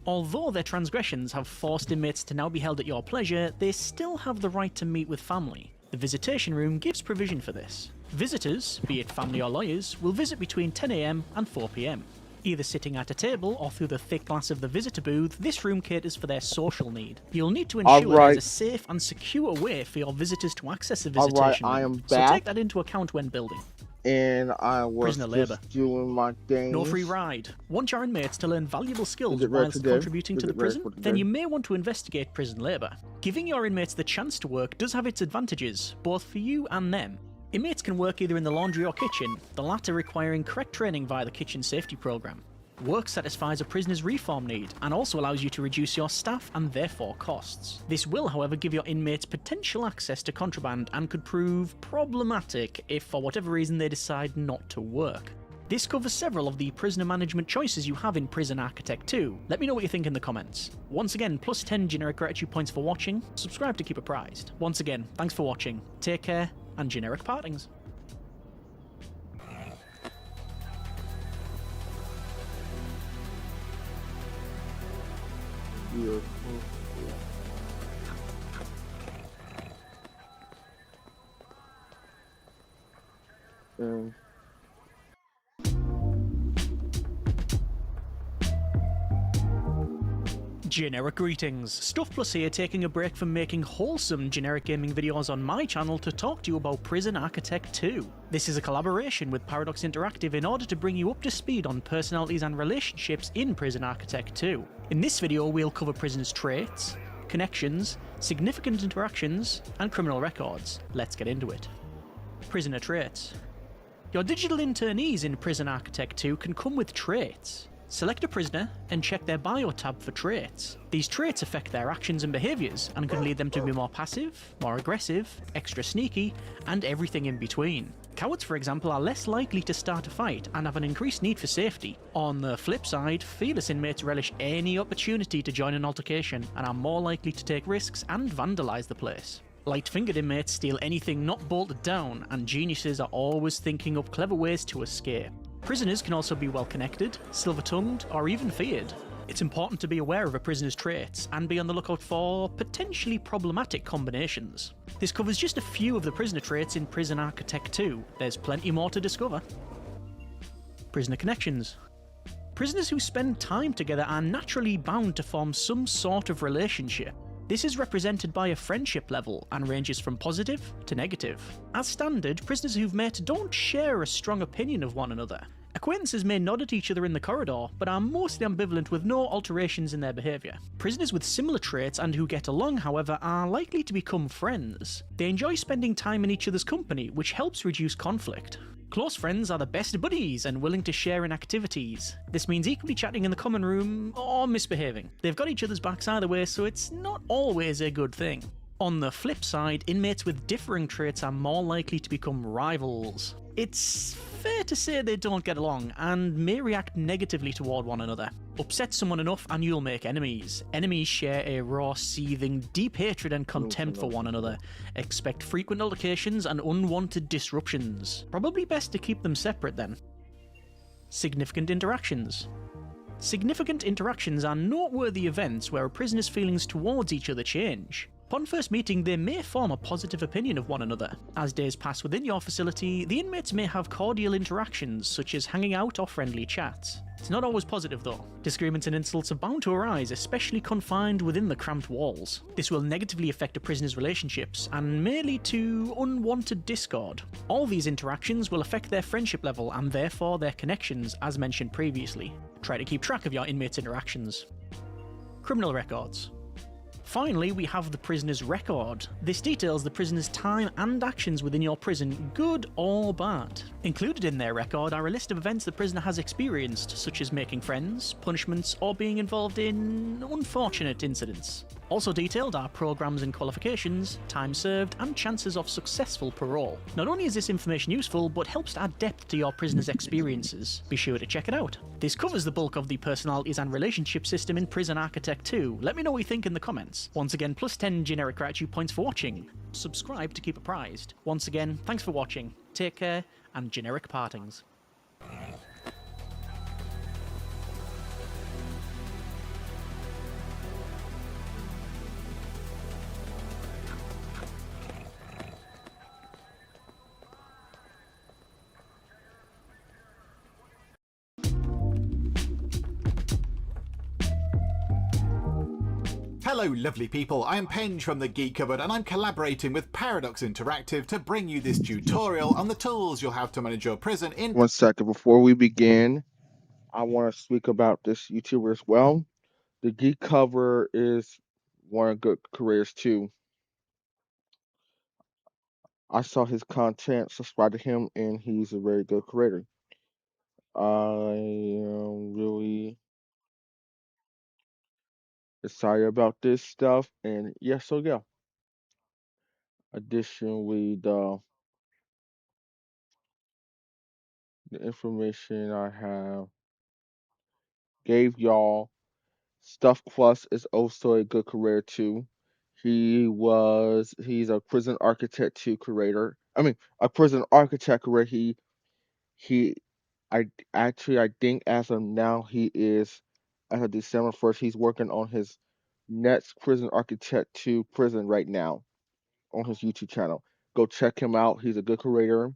Although their transgressions have forced inmates to now be held at your pleasure, they still have the right to meet with family. The visitation room gives provision for this. Visitors, be it family or lawyers, will visit between 10 AM and 4 PM. Either sitting at a table or through the thick glass of the visitor booth, this room caters for their social need. You'll need to ensure there's a safe and secure way for your visitors to access the visitation room, so take that into account when building. And I was just doing my thing. No free ride. Want your inmates to learn valuable skills whilst contributing to the prison? Then you may want to investigate prison labour. Giving your inmates the chance to work does have its advantages, both for you and them. Inmates can work either in the laundry or kitchen, the latter requiring correct training via the kitchen safety program. Work satisfies a prisoner's reform need and also allows you to reduce your staff and therefore costs. This will, however, give your inmates potential access to contraband and could prove problematic if for whatever reason they decide not to work. This covers several of the prisoner management choices you have in Prison Architect 2. Let me know what you think in the comments. Once again, plus 10 generic gratitude points for watching. Subscribe to keep apprised. Once again, thanks for watching. Take care, and generic partings. Generic greetings. Stuff Plus here, taking a break from making wholesome generic gaming videos on my channel to talk to you about Prison Architect 2. This is a collaboration with Paradox Interactive in order to bring you up to speed on personalities and relationships in Prison Architect 2. In this video we'll cover prisoners' traits, connections, significant interactions, and criminal records. Let's get into it. Prisoner traits. Your digital internees in Prison Architect 2 can come with traits. Select a prisoner and check their bio tab for traits. These traits affect their actions and behaviours and can lead them to be more passive, more aggressive, extra sneaky, and everything in between. Cowards, for example, are less likely to start a fight and have an increased need for safety. On the flip side, fearless inmates relish any opportunity to join an altercation and are more likely to take risks and vandalise the place. Light-fingered inmates steal anything not bolted down, and geniuses are always thinking up clever ways to escape. Prisoners can also be well-connected, silver-tongued, or even feared. It's important to be aware of a prisoner's traits and be on the lookout for potentially problematic combinations. This covers just a few of the prisoner traits in Prison Architect 2. There's plenty more to discover. Prisoner connections. Prisoners who spend time together are naturally bound to form some sort of relationship. This is represented by a friendship level and ranges from positive to negative. As standard, prisoners who've met don't share a strong opinion of one another. Acquaintances may nod at each other in the corridor, but are mostly ambivalent with no alterations in their behaviour. Prisoners with similar traits and who get along, however, are likely to become friends. They enjoy spending time in each other's company, which helps reduce conflict. Close friends are the best buddies and willing to share in activities. This means equally chatting in the common room or misbehaving. They've got each other's backs either way, so it's not always a good thing. On the flip side, inmates with differing traits are more likely to become rivals. It's fair to say they don't get along and may react negatively toward one another. Upset someone enough and you'll make enemies. Enemies share a raw, seething, deep hatred and contempt for one another. Expect frequent altercations and unwanted disruptions. Probably best to keep them separate then. Significant interactions. Significant interactions are noteworthy events where a prisoner's feelings towards each other change. Upon first meeting, they may form a positive opinion of one another. As days pass within your facility, the inmates may have cordial interactions, such as hanging out or friendly chats. It's not always positive though. Disagreements and insults are bound to arise, especially confined within the cramped walls. This will negatively affect a prisoner's relationships and may lead to unwanted discord. All these interactions will affect their friendship level and therefore their connections, as mentioned previously. Try to keep track of your inmates' interactions. Criminal records. Finally, we have the prisoner's record. This details the prisoner's time and actions within your prison, good or bad. Included in their record are a list of events the prisoner has experienced, such as making friends, punishments, or being involved in unfortunate incidents. Also detailed are programs and qualifications, time served, and chances of successful parole. Not only is this information useful, but helps to add depth to your prisoner's experiences. Be sure to check it out. This covers the bulk of the personalities and relationship system in Prison Architect 2. Let me know what you think in the comments. Once again, plus 10 generic gratitude points for watching. Subscribe to keep apprised. Once again, thanks for watching. Take care, and generic partings. Hello lovely people, I am Penge from the Geek Cupboard and I'm collaborating with Paradox Interactive to bring you this tutorial on the tools you'll have to manage your prison in... One second before we begin, I want to speak about this YouTuber as well. The Geek Cover is one of good careers too. I saw his content, subscribe to him, and he's a very good creator. I am really excited about this stuff, and yeah, so yeah. Additionally, the information I have gave y'all. Stuff Plus is also a good career too. He's a prison architect 2 curator. I mean, a prison architect career. I think as of now he is, as of December 1st, he's working on his next prison architect 2 prison right now on his YouTube channel. Go check him out. He's a good curator.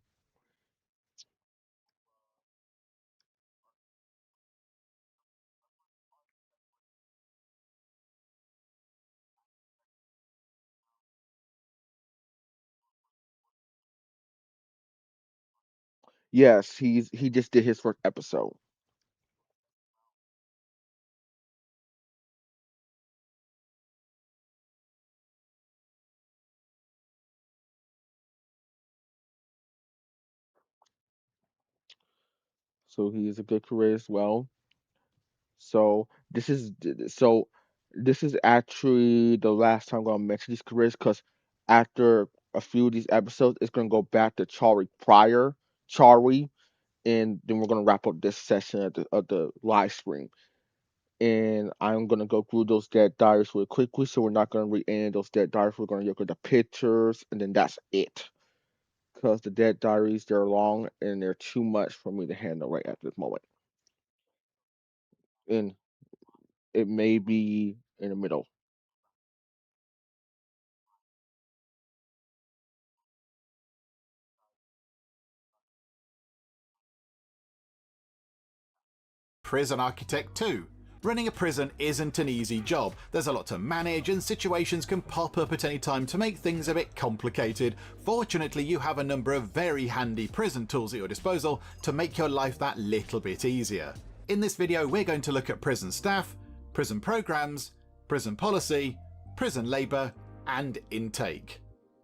Yes, he just did his first episode. So he is a good career as well. So this is actually the last time I'm gonna mention these careers because after a few of these episodes, it's gonna go back to Chari, and then we're gonna wrap up this session of the live stream. And I'm gonna go through those dead diaries really quickly, so we're not gonna read any of those dead diaries. We're gonna look at the pictures, and then that's it. Because the dead diaries, they're long and they're too much for me to handle right at this moment. And it may be in the middle. Prison Architect 2. Running a prison isn't an easy job. There's a lot to manage and situations can pop up at any time to make things a bit complicated. Fortunately, you have a number of very handy prison tools at your disposal to make your life that little bit easier. In this video, we're going to look at prison staff, prison programs, prison policy, prison labour, and intake.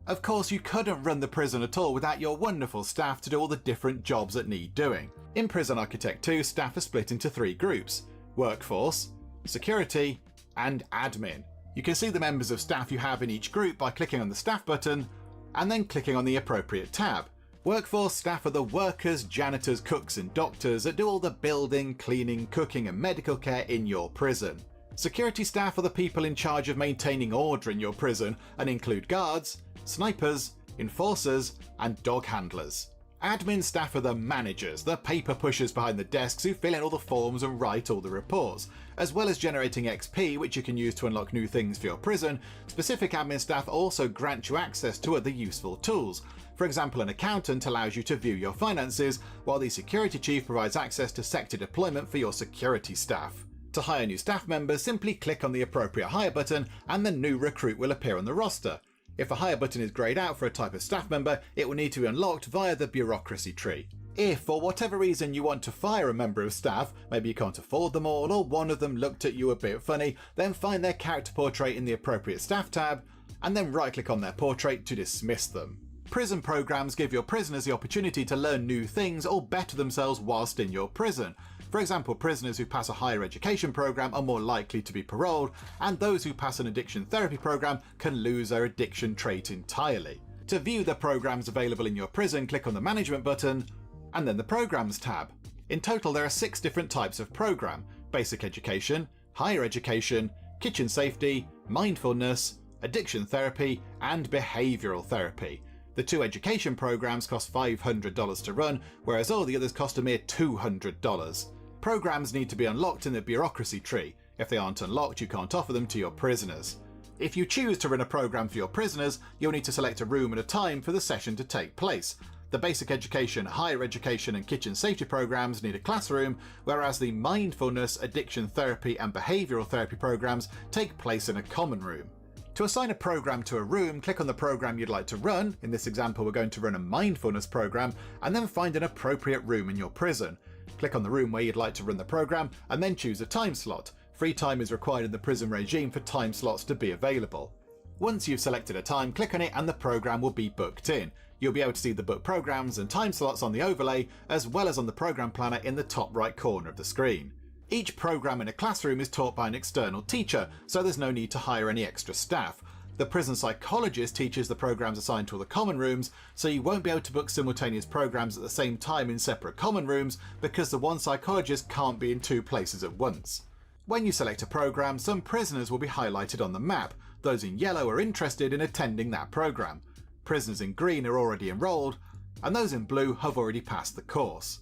Of course, you couldn't run the prison at all without your wonderful staff to do all the different jobs that need doing. In Prison Architect 2, staff are split into 3 groups: workforce, security, and admin. You can see the members of staff you have in each group by clicking on the staff button and then clicking on the appropriate tab. Workforce staff are the workers, janitors, cooks, and doctors that do all the building, cleaning, cooking, and medical care in your prison. Security staff are the people in charge of maintaining order in your prison and include guards, snipers, enforcers, and dog handlers. Admin staff are the managers, the paper pushers behind the desks who fill in all the forms and write all the reports. As well as generating XP, which you can use to unlock new things for your prison, specific admin staff also grant you access to other useful tools. For example, an accountant allows you to view your finances, while the security chief provides access to sector deployment for your security staff. To hire new staff members, simply click on the appropriate hire button and the new recruit will appear on the roster. If a hire button is greyed out for a type of staff member, it will need to be unlocked via the bureaucracy tree. If, for whatever reason, you want to fire a member of staff, maybe you can't afford them all, or one of them looked at you a bit funny, then find their character portrait in the appropriate staff tab, and then right-click on their portrait to dismiss them. Prison programs give your prisoners the opportunity to learn new things or better themselves whilst in your prison. For example, prisoners who pass a higher education program are more likely to be paroled, and those who pass an addiction therapy program can lose their addiction trait entirely. To view the programs available in your prison, click on the Management button, and then the Programs tab. In total, there are 6 different types of program: Basic Education, Higher Education, Kitchen Safety, Mindfulness, Addiction Therapy, and Behavioural Therapy. The 2 education programs cost $500 to run, whereas all the others cost a mere $200. Programs need to be unlocked in the bureaucracy tree. If they aren't unlocked, you can't offer them to your prisoners. If you choose to run a program for your prisoners, you'll need to select a room and a time for the session to take place. The Basic Education, Higher Education and Kitchen Safety programs need a classroom, whereas the Mindfulness, Addiction Therapy and Behavioural Therapy programs take place in a common room. To assign a program to a room, click on the program you'd like to run. In this example, we're going to run a mindfulness program, and then find an appropriate room in your prison. Click on the room where you'd like to run the program, and then choose a time slot. Free time is required in the prison regime for time slots to be available. Once you've selected a time, click on it and the program will be booked in. You'll be able to see the booked programs and time slots on the overlay, as well as on the program planner in the top right corner of the screen. Each program in a classroom is taught by an external teacher, so there's no need to hire any extra staff. The prison psychologist teaches the programs assigned to all the common rooms, so you won't be able to book simultaneous programs at the same time in separate common rooms because the one psychologist can't be in 2 places at once. When you select a program, some prisoners will be highlighted on the map. Those in yellow are interested in attending that program. Prisoners in green are already enrolled, and those in blue have already passed the course.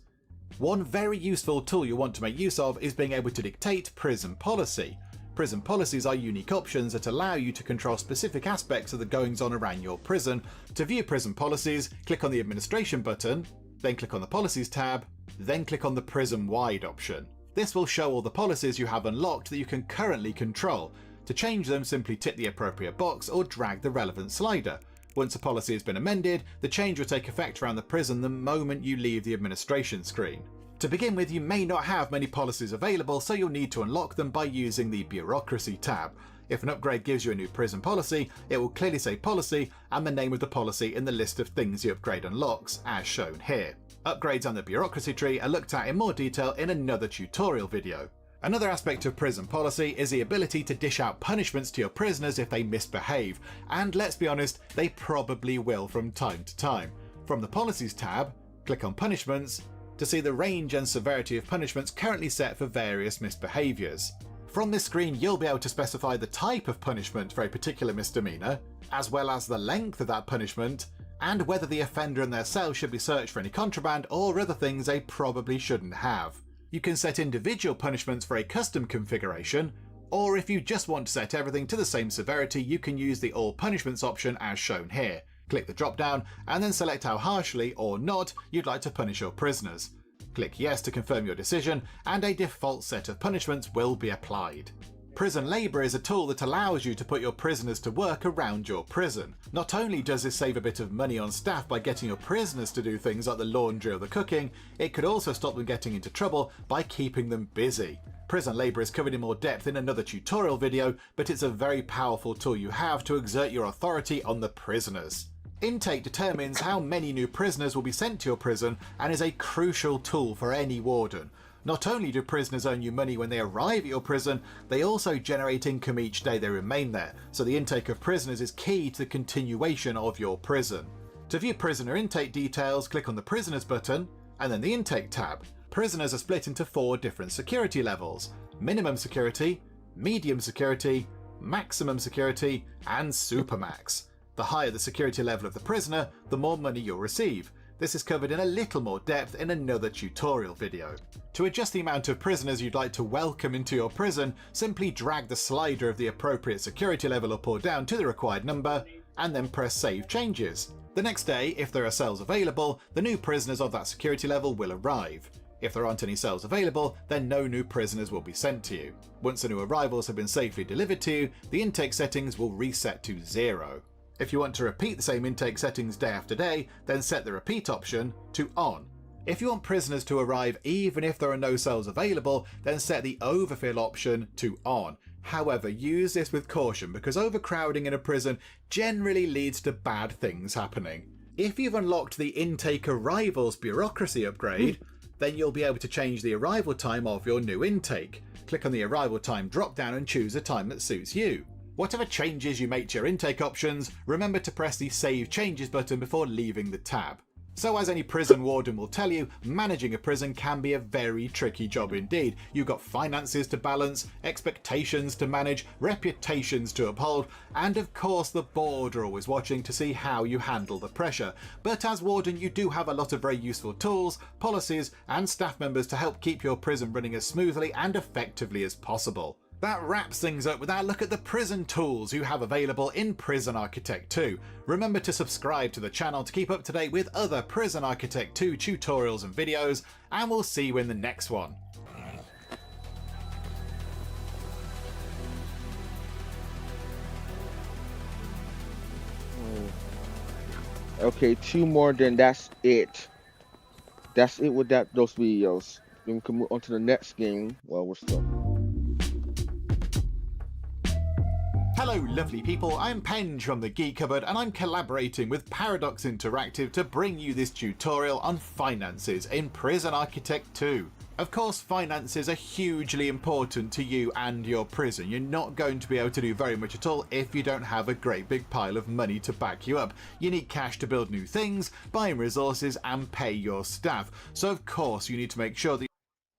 One very useful tool you want to make use of is being able to dictate prison policy. Prison policies are unique options that allow you to control specific aspects of the goings-on around your prison. To view prison policies, click on the Administration button, then click on the Policies tab, then click on the Prison-wide option. This will show all the policies you have unlocked that you can currently control. To change them, simply tick the appropriate box or drag the relevant slider. Once a policy has been amended, the change will take effect around the prison the moment you leave the administration screen. To begin with, you may not have many policies available, so you'll need to unlock them by using the Bureaucracy tab. If an upgrade gives you a new prison policy, it will clearly say Policy and the name of the policy in the list of things the upgrade unlocks, as shown here. Upgrades on the Bureaucracy tree are looked at in more detail in another tutorial video. Another aspect of prison policy is the ability to dish out punishments to your prisoners if they misbehave, and let's be honest, they probably will from time to time. From the Policies tab, click on Punishments to see the range and severity of punishments currently set for various misbehaviours. From this screen, you'll be able to specify the type of punishment for a particular misdemeanour, as well as the length of that punishment, and whether the offender and their cell should be searched for any contraband or other things they probably shouldn't have. You can set individual punishments for a custom configuration, or if you just want to set everything to the same severity, you can use the All Punishments option as shown here. Click the drop down and then select how harshly or not you'd like to punish your prisoners. Click Yes to confirm your decision, and a default set of punishments will be applied. Prison Labour is a tool that allows you to put your prisoners to work around your prison. Not only does this save a bit of money on staff by getting your prisoners to do things like the laundry or the cooking, it could also stop them getting into trouble by keeping them busy. Prison Labour is covered in more depth in another tutorial video, but it's a very powerful tool you have to exert your authority on the prisoners. Intake determines how many new prisoners will be sent to your prison and is a crucial tool for any warden. Not only do prisoners earn you money when they arrive at your prison, they also generate income each day they remain there, so the intake of prisoners is key to the continuation of your prison. To view prisoner intake details, click on the Prisoners button, and then the Intake tab. Prisoners are split into 4 different security levels: Minimum Security, Medium Security, Maximum Security, and Supermax. The higher the security level of the prisoner, the more money you'll receive. This is covered in a little more depth in another tutorial video. To adjust the amount of prisoners you'd like to welcome into your prison, simply drag the slider of the appropriate security level up or down to the required number, and then press Save Changes. The next day, if there are cells available, the new prisoners of that security level will arrive. If there aren't any cells available, then no new prisoners will be sent to you. Once the new arrivals have been safely delivered to you, the intake settings will reset to 0. If you want to repeat the same intake settings day after day, then set the repeat option to on. If you want prisoners to arrive even if there are no cells available, then set the overfill option to on. However, use this with caution because overcrowding in a prison generally leads to bad things happening. If you've unlocked the intake arrivals bureaucracy upgrade, Then you'll be able to change the arrival time of your new intake. Click on the arrival time drop down and choose a time that suits you. Whatever changes you make to your intake options, remember to press the Save Changes button before leaving the tab. So as any prison warden will tell you, managing a prison can be a very tricky job indeed. You've got finances to balance, expectations to manage, reputations to uphold, and of course the board are always watching to see how you handle the pressure. But as warden you do have a lot of very useful tools, policies, and staff members to help keep your prison running as smoothly and effectively as possible. That wraps things up with our look at the prison tools you have available in Prison Architect 2. Remember to subscribe to the channel to keep up to date with other Prison Architect 2 tutorials and videos, and we'll see you in the next one. Okay, 2 more, then that's it. That's it with those videos. Then we can move on to the next game. Well, we're still. Hello lovely people, I'm Penge from the Geek Cupboard and I'm collaborating with Paradox Interactive to bring you this tutorial on finances in Prison Architect 2. Of course, finances are hugely important to you and your prison. You're not going to be able to do very much at all if you don't have a great big pile of money to back you up. You need cash to build new things, buy resources and pay your staff. So of course you need to make sure that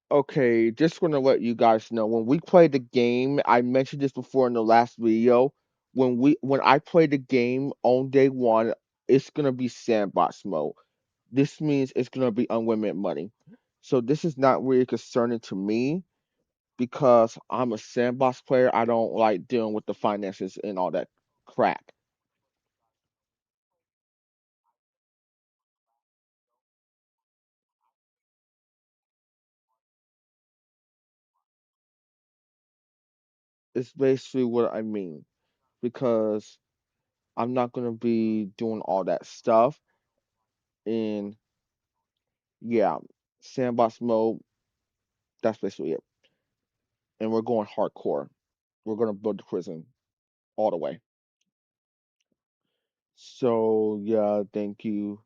Okay, just want to let you guys know, when we play the game, I mentioned this before in the last video, when I play the game on day 1, it's gonna be sandbox mode. This means it's gonna be unlimited money. So this is not really concerning to me because I'm a sandbox player. I don't like dealing with the finances and all that crap. It's basically what I mean because I'm not gonna be doing all that stuff. And yeah, sandbox mode, that's basically it. And we're going hardcore. We're gonna build the prison all the way. So yeah, thank you.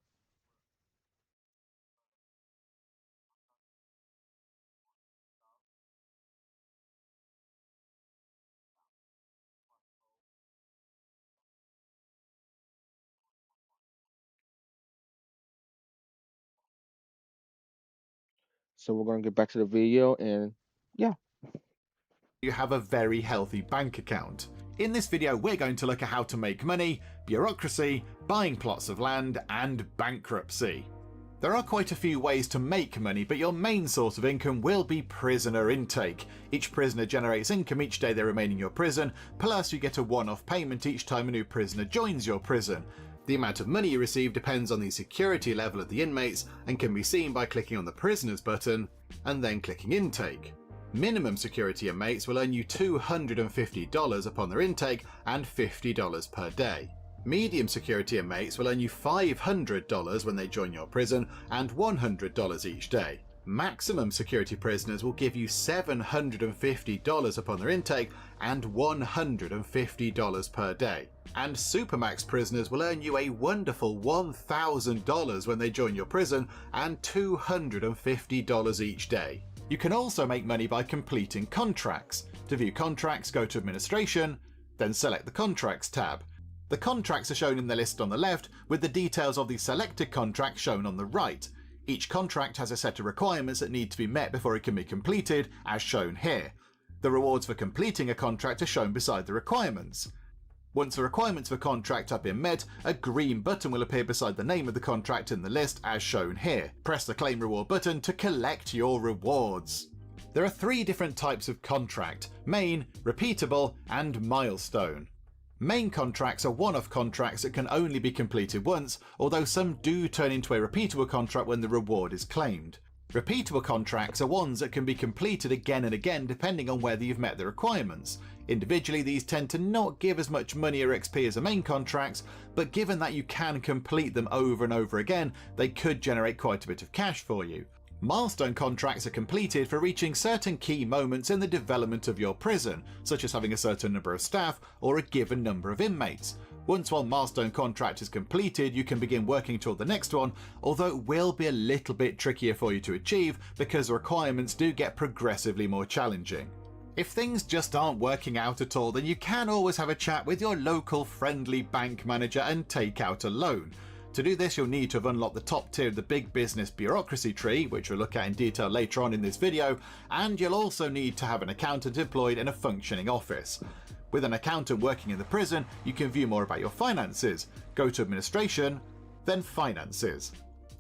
So we're gonna get back to the video and yeah. you have a very healthy bank account. In this video we're going to look at how to make money, bureaucracy, buying plots of land, and bankruptcy. There are quite a few ways to make money, but your main source of income will be prisoner intake. Each prisoner generates income each day they remain in your prison, plus you get a one-off payment each time a new prisoner joins your prison. The amount of money you receive depends on the security level of the inmates and can be seen by clicking on the prisoners button and then clicking intake. Minimum security inmates will earn you $250 upon their intake and $50 per day. Medium security inmates will earn you $500 when they join your prison and $100 each day. Maximum security prisoners will give you $750 upon their intake and $150 per day. And Supermax prisoners will earn you a wonderful $1,000 when they join your prison and $250 each day. You can also make money by completing contracts. To view contracts, go to Administration, then select the Contracts tab. The contracts are shown in the list on the left, with the details of the selected contract shown on the right. Each contract has a set of requirements that need to be met before it can be completed, as shown here. The rewards for completing a contract are shown beside the requirements. Once the requirements for contract have been met, a green button will appear beside the name of the contract in the list as shown here. Press the Claim Reward button to collect your rewards. There are 3 different types of contract: main, repeatable, and milestone. Main contracts are one-off contracts that can only be completed once, although some do turn into a repeatable contract when the reward is claimed. Repeatable contracts are ones that can be completed again and again depending on whether you've met the requirements. Individually, these tend to not give as much money or XP as the main contracts, but given that you can complete them over and over again, they could generate quite a bit of cash for you. Milestone contracts are completed for reaching certain key moments in the development of your prison, such as having a certain number of staff or a given number of inmates. Once one milestone contract is completed, you can begin working toward the next one, although it will be a little bit trickier for you to achieve because the requirements do get progressively more challenging. If things just aren't working out at all, then you can always have a chat with your local friendly bank manager and take out a loan. To do this, you'll need to have unlocked the top tier of the big business bureaucracy tree, which we'll look at in detail later on in this video, and you'll also need to have an accountant employed in a functioning office. With an accountant working in the prison, you can view more about your finances, go to administration, then finances.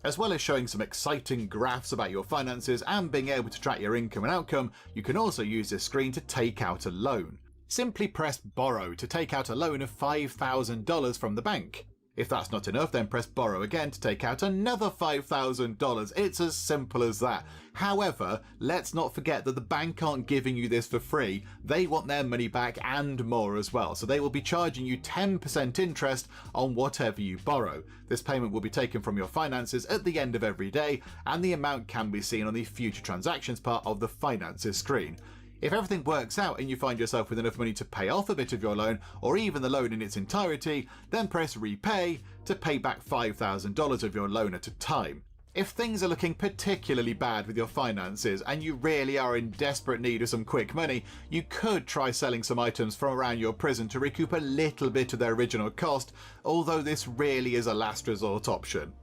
As well as showing some exciting graphs about your finances and being able to track your income and outcome, you can also use this screen to take out a loan. Simply press borrow to take out a loan of $5,000 from the bank. If that's not enough, then press borrow again to take out another $5,000. It's as simple as that. However, let's not forget that the bank aren't giving you this for free. They want their money back and more as well. So they will be charging you 10% interest on whatever you borrow. This payment will be taken from your finances at the end of every day, and the amount can be seen on the future transactions part of the finances screen. If everything works out and you find yourself with enough money to pay off a bit of your loan, or even the loan in its entirety, then press repay to pay back $5,000 of your loan at a time. If things are looking particularly bad with your finances and you really are in desperate need of some quick money, you could try selling some items from around your prison to recoup a little bit of their original cost, although this really is a last resort option.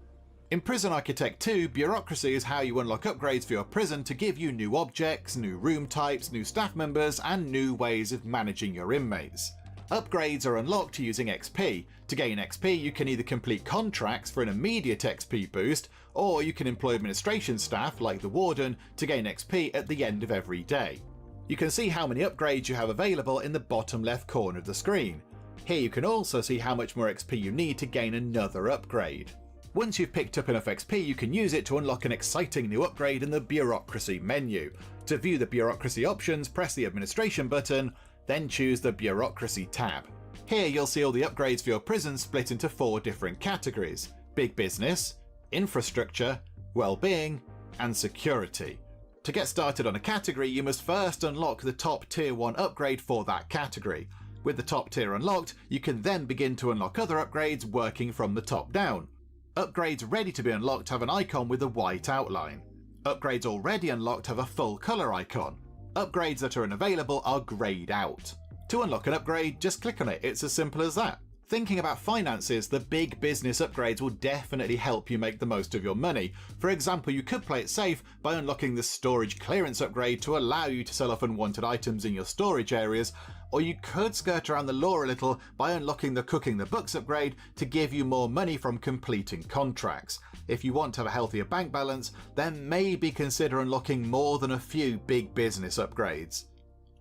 In Prison Architect 2, bureaucracy is how you unlock upgrades for your prison to give you new objects, new room types, new staff members, and new ways of managing your inmates. Upgrades are unlocked using XP. To gain XP, you can either complete contracts for an immediate XP boost, or you can employ administration staff like the warden to gain XP at the end of every day. You can see how many upgrades you have available in the bottom left corner of the screen. Here you can also see how much more XP you need to gain another upgrade. Once you've picked up enough XP, you can use it to unlock an exciting new upgrade in the bureaucracy menu. To view the bureaucracy options, press the administration button, then choose the bureaucracy tab. Here you'll see all the upgrades for your prison split into 4 different categories: big business, infrastructure, well-being, and security. To get started on a category, you must first unlock the top tier 1 upgrade for that category. With the top tier unlocked, you can then begin to unlock other upgrades working from the top down. Upgrades ready to be unlocked have an icon with a white outline. Upgrades already unlocked have a full colour icon. Upgrades that are unavailable are greyed out. To unlock an upgrade, just click on it, it's as simple as that. Thinking about finances, the big business upgrades will definitely help you make the most of your money. For example, you could play it safe by unlocking the storage clearance upgrade to allow you to sell off unwanted items in your storage areas, or you could skirt around the law a little by unlocking the cooking the books upgrade to give you more money from completing contracts. If you want to have a healthier bank balance, then maybe consider unlocking more than a few big business upgrades.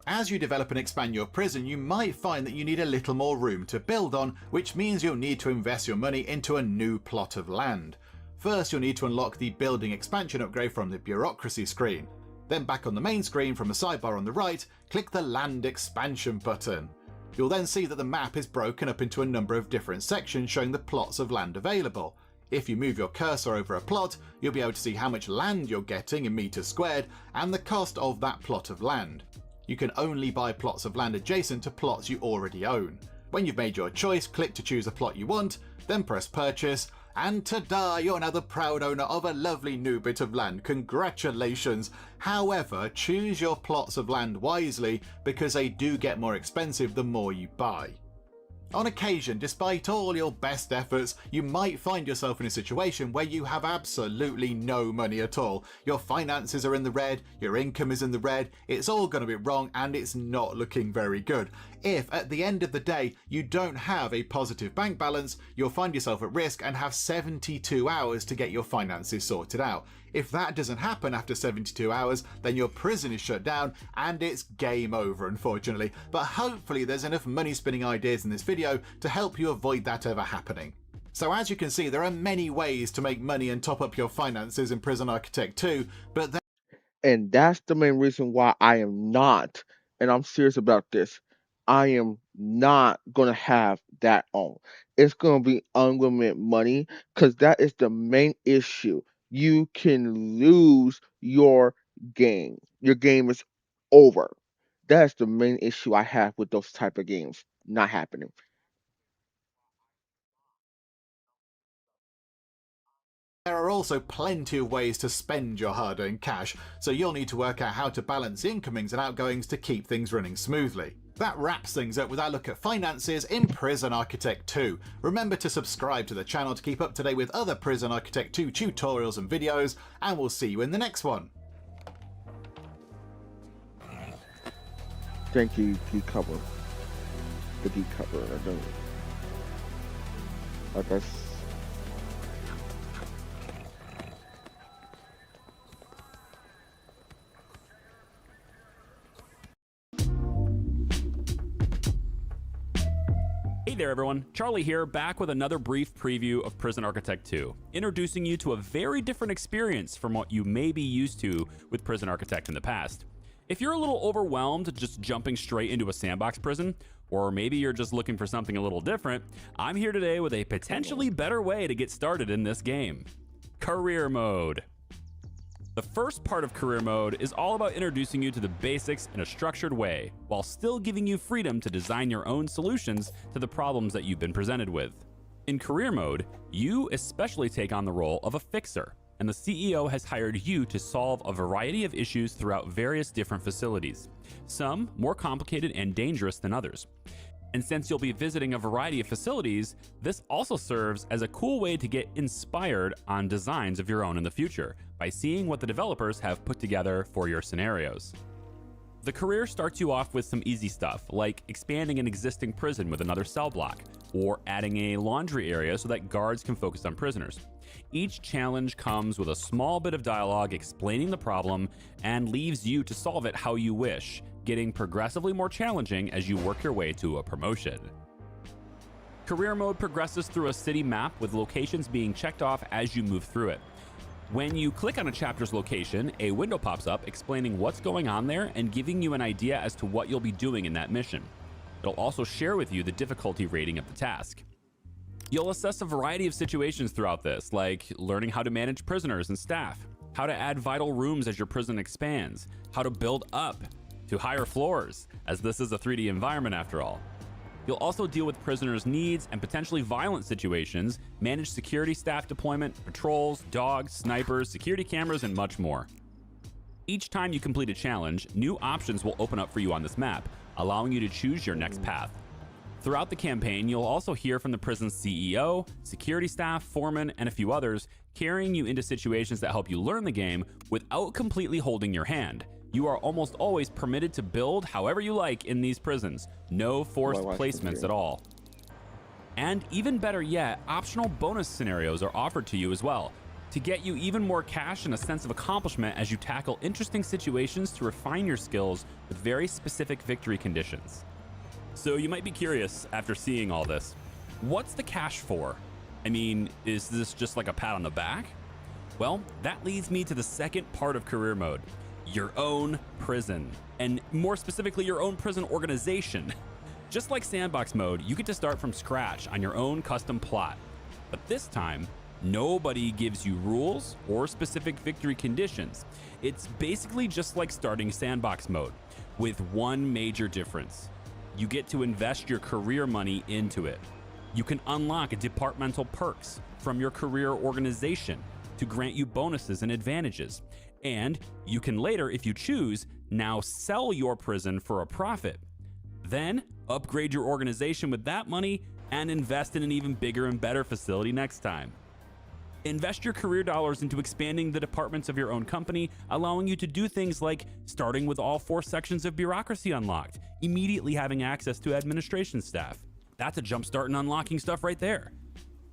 As you develop and expand your prison, you might find that you need a little more room to build on, which means you'll need to invest your money into a new plot of land. First, you'll need to unlock the building expansion upgrade from the bureaucracy screen. Then back on the main screen from the sidebar on the right, click the land expansion button. You'll then see that the map is broken up into a number of different sections showing the plots of land available. If you move your cursor over a plot, you'll be able to see how much land you're getting in meters squared and the cost of that plot of land. You can only buy plots of land adjacent to plots you already own. When you've made your choice, click to choose a plot you want, then press purchase, and ta-da, you're now the proud owner of a lovely new bit of land. Congratulations! However, choose your plots of land wisely because they do get more expensive the more you buy. On occasion, despite all your best efforts, you might find yourself in a situation where you have absolutely no money at all. Your finances are in the red, your income is in the red, it's all going to be wrong and it's not looking very good. If at the end of the day you don't have a positive bank balance, you'll find yourself at risk and have 72 hours to get your finances sorted out. If that doesn't happen after 72 hours, then your prison is shut down and it's game over, unfortunately. But hopefully there's enough money spinning ideas in this video to help you avoid that ever happening. So as you can see, there are many ways to make money and top up your finances in Prison Architect 2, but And that's the main reason why I am not, and I'm serious about this, I am not going to have that on. It's going to be unlimited money because that is the main issue. You can lose your game. Your game is over. That's the main issue I have with those type of games not happening. There are also plenty of ways to spend your hard-earned cash, so you'll need to work out how to balance incomings and outgoings to keep things running smoothly. That wraps things up with our look at finances in Prison Architect 2. Remember to subscribe to the channel to keep up to date with other Prison Architect 2 tutorials and videos, and we'll see you in the next one. Thank you, key cover. The key cover, I don't. I guess. Hey there everyone, Charlie here, back with another brief preview of Prison Architect 2, introducing you to a very different experience from what you may be used to with Prison Architect in the past. If you're a little overwhelmed just jumping straight into a sandbox prison, or maybe you're just looking for something a little different, I'm here today with a potentially better way to get started in this game. Career Mode. The first part of Career Mode is all about introducing you to the basics in a structured way, while still giving you freedom to design your own solutions to the problems that you've been presented with. In Career Mode, you especially take on the role of a fixer, and the CEO has hired you to solve a variety of issues throughout various different facilities, some more complicated and dangerous than others. And since you'll be visiting a variety of facilities, this also serves as a cool way to get inspired on designs of your own in the future by seeing what the developers have put together for your scenarios. The career starts you off with some easy stuff, like expanding an existing prison with another cell block, or adding a laundry area so that guards can focus on prisoners. Each challenge comes with a small bit of dialogue explaining the problem and leaves you to solve it how you wish, getting progressively more challenging as you work your way to a promotion. Career Mode progresses through a city map with locations being checked off as you move through it. When you click on a chapter's location, a window pops up explaining what's going on there and giving you an idea as to what you'll be doing in that mission. It'll also share with you the difficulty rating of the task. You'll assess a variety of situations throughout this, like learning how to manage prisoners and staff, how to add vital rooms as your prison expands, how to build up to higher floors, as this is a 3D environment after all. You'll also deal with prisoners' needs and potentially violent situations, manage security staff deployment, patrols, dogs, snipers, security cameras, and much more. Each time you complete a challenge, new options will open up for you on this map, allowing you to choose your next path. Throughout the campaign, you'll also hear from the prison's CEO, security staff, foreman, and a few others, carrying you into situations that help you learn the game without completely holding your hand. You are almost always permitted to build however you like in these prisons, no forced placements at all. And even better yet, optional bonus scenarios are offered to you as well, to get you even more cash and a sense of accomplishment as you tackle interesting situations to refine your skills with very specific victory conditions. So you might be curious after seeing all this, what's the cash for? I mean, is this just like a pat on the back? Well, that leads me to the second part of Career Mode, your own prison, and more specifically your own prison organization. Just like Sandbox Mode, you get to start from scratch on your own custom plot. But this time, nobody gives you rules or specific victory conditions. It's basically just like starting Sandbox Mode, with one major difference. You get to invest your career money into it. You can unlock departmental perks from your career organization to grant you bonuses and advantages. And you can later, if you choose, now sell your prison for a profit. Then upgrade your organization with that money and invest in an even bigger and better facility next time. Invest your career dollars into expanding the departments of your own company, allowing you to do things like starting with all 4 sections of bureaucracy unlocked, immediately having access to administration staff. That's a jump start in unlocking stuff right there.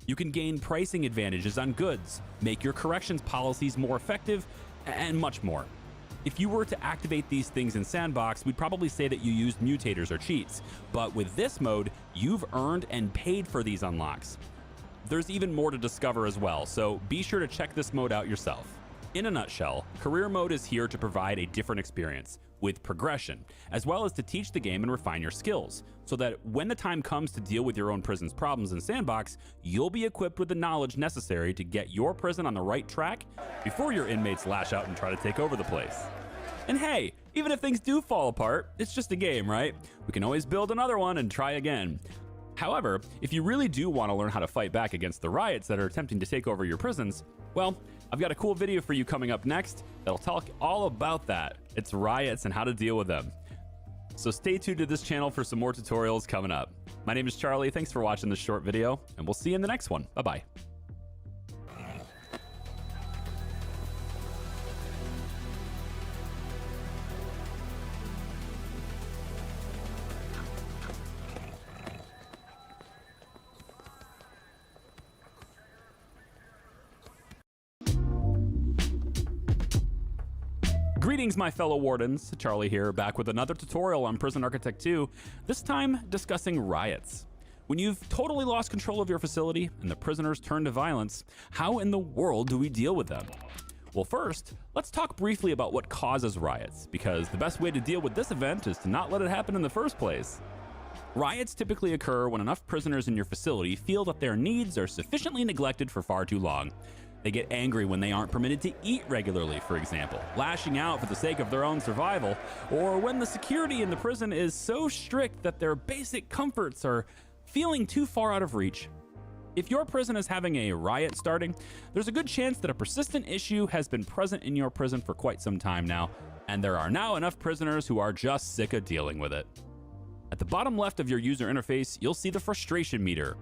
You can gain pricing advantages on goods, make your corrections policies more effective, and much more. If you were to activate these things in Sandbox, we'd probably say that you used mutators or cheats, but with this mode, you've earned and paid for these unlocks. There's even more to discover as well, so be sure to check this mode out yourself. In a nutshell, Career Mode is here to provide a different experience, with progression, as well as to teach the game and refine your skills, so that when the time comes to deal with your own prison's problems in Sandbox, you'll be equipped with the knowledge necessary to get your prison on the right track before your inmates lash out and try to take over the place. And hey, even if things do fall apart, it's just a game, right? We can always build another one and try again. However, if you really do want to learn how to fight back against the riots that are attempting to take over your prisons, well, I've got a cool video for you coming up next that'll talk all about that. It's riots and how to deal with them. So stay tuned to this channel for some more tutorials coming up. My name is Charlie, thanks for watching this short video, and we'll see you in the next one. Bye-bye. Greetings, my fellow wardens. Charlie here, back with another tutorial on Prison Architect 2, this time discussing riots. When you've totally lost control of your facility and the prisoners turn to violence, how in the world do we deal with them? Well, first, let's talk briefly about what causes riots, because the best way to deal with this event is to not let it happen in the first place. Riots typically occur when enough prisoners in your facility feel that their needs are sufficiently neglected for far too long. They get angry when they aren't permitted to eat regularly, for example, lashing out for the sake of their own survival, or when the security in the prison is so strict that their basic comforts are feeling too far out of reach. If your prison is having a riot starting, there's a good chance that a persistent issue has been present in your prison for quite some time now, and there are now enough prisoners who are just sick of dealing with it. At the bottom left of your user interface, you'll see the frustration meter.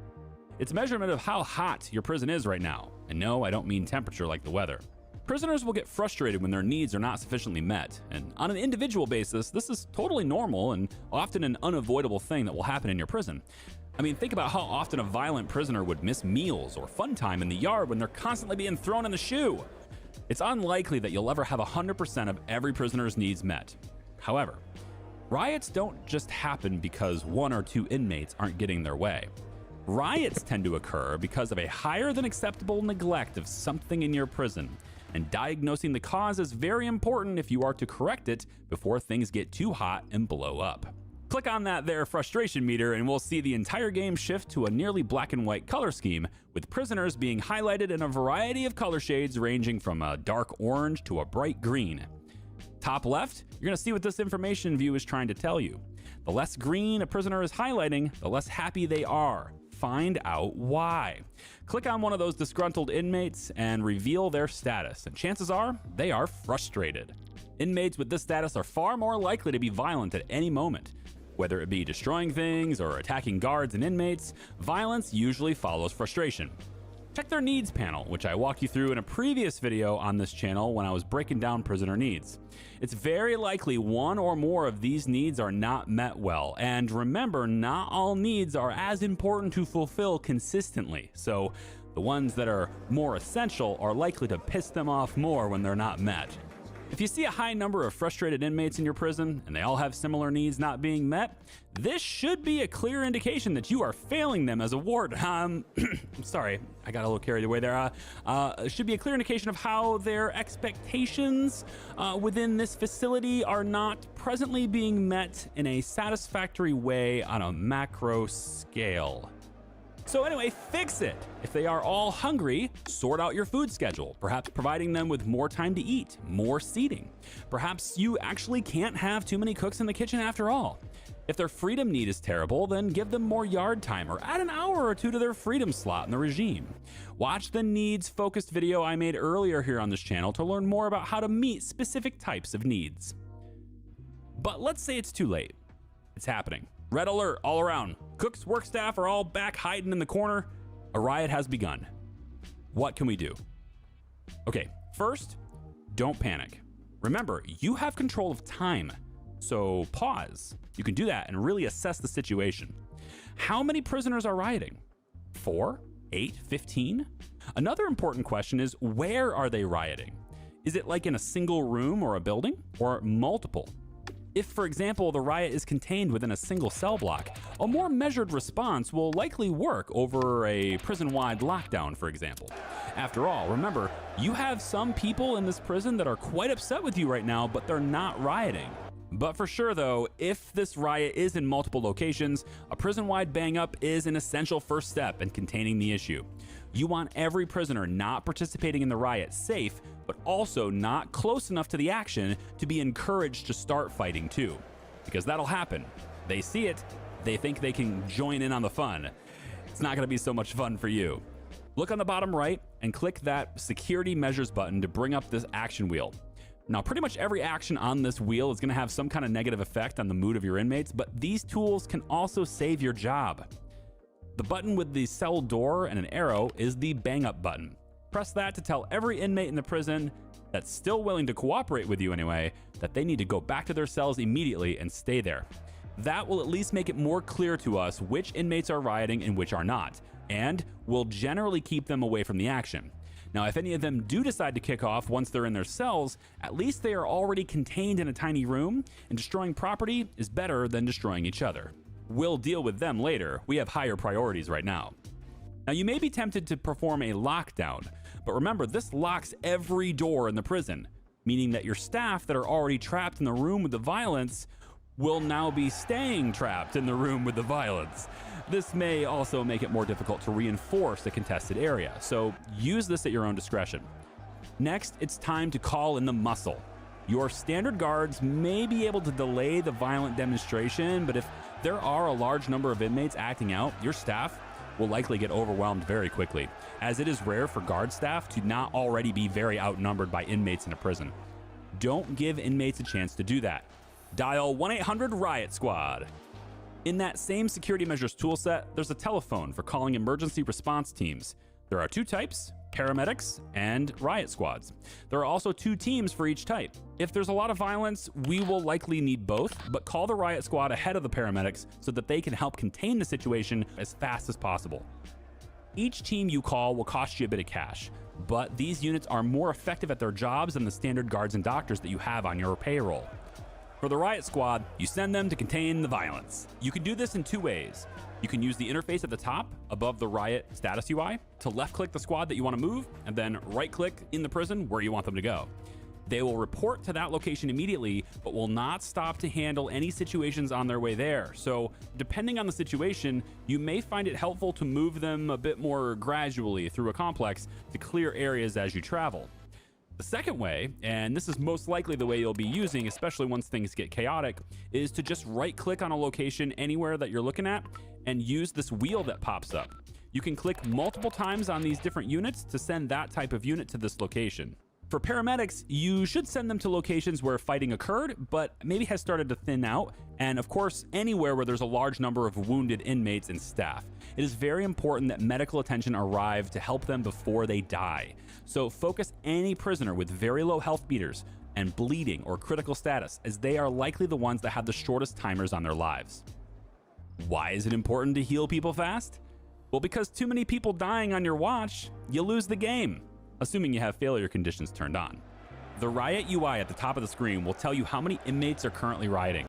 It's a measurement of how hot your prison is right now. And no, I don't mean temperature like the weather. Prisoners will get frustrated when their needs are not sufficiently met, and on an individual basis, this is totally normal and often an unavoidable thing that will happen in your prison. I mean, think about how often a violent prisoner would miss meals or fun time in the yard when they're constantly being thrown in the shoe. It's unlikely that you'll ever have 100% of every prisoner's needs met. However, riots don't just happen because one or two inmates aren't getting their way. Riots tend to occur because of a higher than acceptable neglect of something in your prison, and diagnosing the cause is very important if you are to correct it before things get too hot and blow up. Click on that there frustration meter and we'll see the entire game shift to a nearly black and white color scheme, with prisoners being highlighted in a variety of color shades ranging from a dark orange to a bright green. Top left, you're going to see what this information view is trying to tell you. The less green a prisoner is highlighting, the less happy they are. Find out why. Click on one of those disgruntled inmates and reveal their status, and chances are they are frustrated. Inmates with this status are far more likely to be violent at any moment. Whether it be destroying things or attacking guards and inmates, violence usually follows frustration. Check their needs panel, which I walked you through in a previous video on this channel when I was breaking down prisoner needs. It's very likely one or more of these needs are not met well, and remember, not all needs are as important to fulfill consistently, so the ones that are more essential are likely to piss them off more when they're not met. If you see a high number of frustrated inmates in your prison and they all have similar needs not being met, this should be a clear indication that you are failing them as a ward. I'm sorry, I got a little carried away there. It should be a clear indication of how their expectations within this facility are not presently being met in a satisfactory way on a macro scale. So anyway, fix it. If they are all hungry, sort out your food schedule, perhaps providing them with more time to eat, more seating. Perhaps you actually can't have too many cooks in the kitchen after all. If their freedom need is terrible, then give them more yard time or add an hour or two to their freedom slot in the regime. Watch the needs-focused video I made earlier here on this channel to learn more about how to meet specific types of needs. But let's say it's too late. It's happening. Red alert all around. Cooks, work staff are all back hiding in the corner. A riot has begun. What can we do? Okay, first, don't panic. Remember, you have control of time, so pause. You can do that and really assess the situation. How many prisoners are rioting? 4? 8? 15? Another important question is, where are they rioting? Is it like in a single room or a building, or multiple? If, for example, the riot is contained within a single cell block, a more measured response will likely work over a prison-wide lockdown, for example. After all, remember, you have some people in this prison that are quite upset with you right now, but they're not rioting. But for sure though, if this riot is in multiple locations, a prison-wide bang-up is an essential first step in containing the issue. You want every prisoner not participating in the riot safe, but also not close enough to the action to be encouraged to start fighting too. Because that'll happen. They see it, They think they can join in on the fun. It's not going to be so much fun for you. Look on the bottom right and click that security measures button to bring up this action wheel. Now, pretty much every action on this wheel is going to have some kind of negative effect on the mood of your inmates, but these tools can also save your job. The button with the cell door and an arrow is the bang up button. Press that to tell every inmate in the prison that's still willing to cooperate with you anyway, that they need to go back to their cells immediately and stay there. That will at least make it more clear to us which inmates are rioting and which are not, and will generally keep them away from the action. Now, if any of them do decide to kick off once they're in their cells, at least they are already contained in a tiny room, and destroying property is better than destroying each other. We'll deal with them later. We have higher priorities right now. Now, you may be tempted to perform a lockdown, but remember, this locks every door in the prison, meaning that your staff that are already trapped in the room with the violence will now be staying trapped in the room with the violence. This may also make it more difficult to reinforce a contested area, so use this at your own discretion. Next, it's time to call in the muscle. Your standard guards may be able to delay the violent demonstration, but if there are a large number of inmates acting out, your staff will likely get overwhelmed very quickly, as it is rare for guard staff to not already be very outnumbered by inmates in a prison. Don't give inmates a chance to do that. Dial 1-800-RIOT SQUAD. In that same security measures toolset, there's a telephone for calling emergency response teams. There are two types, paramedics and riot squads. There are also two teams for each type. If there's a lot of violence, we will likely need both, but call the riot squad ahead of the paramedics so that they can help contain the situation as fast as possible. Each team you call will cost you a bit of cash, but these units are more effective at their jobs than the standard guards and doctors that you have on your payroll. For the riot squad, you send them to contain the violence. You can do this in two ways. You can use the interface at the top above the riot status UI to left-click the squad that you want to move and then right-click in the prison where you want them to go. They will report to that location immediately, but will not stop to handle any situations on their way there. So depending on the situation, you may find it helpful to move them a bit more gradually through a complex to clear areas as you travel. The second way, and this is most likely the way you'll be using, especially once things get chaotic, is to just right-click on a location anywhere that you're looking at and use this wheel that pops up. You can click multiple times on these different units to send that type of unit to this location. For paramedics, you should send them to locations where fighting occurred, but maybe has started to thin out, and of course, anywhere where there's a large number of wounded inmates and staff. It is very important that medical attention arrive to help them before they die. So focus any prisoner with very low health meters and bleeding or critical status, as they are likely the ones that have the shortest timers on their lives. Why is it important to heal people fast? Well, because too many people dying on your watch, you lose the game, assuming you have failure conditions turned on. The riot UI at the top of the screen will tell you how many inmates are currently rioting.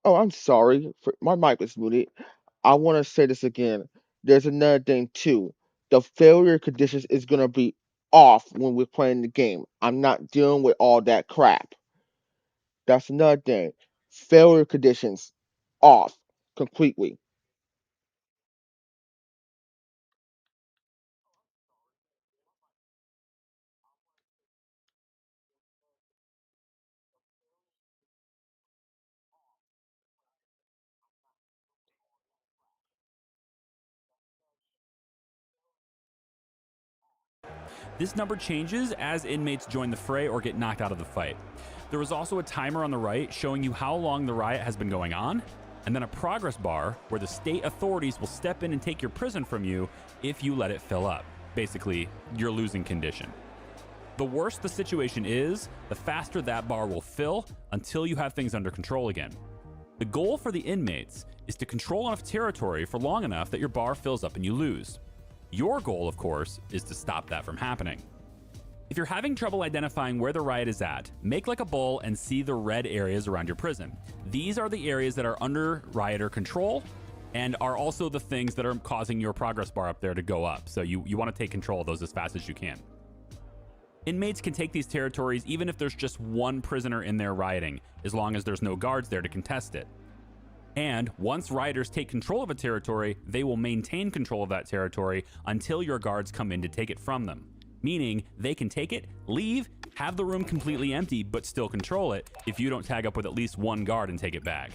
Oh, I'm sorry. My mic was muted. I want to say this again. There's another thing too. The failure conditions is gonna be off when we're playing the game. I'm not dealing with all that crap. That's another thing. Failure conditions off completely. This number changes as inmates join the fray or get knocked out of the fight. There is also a timer on the right showing you how long the riot has been going on, and then a progress bar where the state authorities will step in and take your prison from you if you let it fill up. Basically, your losing condition. The worse the situation is, the faster that bar will fill until you have things under control again. The goal for the inmates is to control enough territory for long enough that your bar fills up and you lose. Your goal, of course, is to stop that from happening. If you're having trouble identifying where the riot is at, make like a bull and see the red areas around your prison. These are the areas that are under rioter control and are also the things that are causing your progress bar up there to go up. So you want to take control of those as fast as you can. Inmates can take these territories even if there's just one prisoner in there rioting, as long as there's no guards there to contest it. And once rioters take control of a territory, they will maintain control of that territory until your guards come in to take it from them. Meaning they can take it, leave, have the room completely empty, but still control it if you don't tag up with at least one guard and take it back.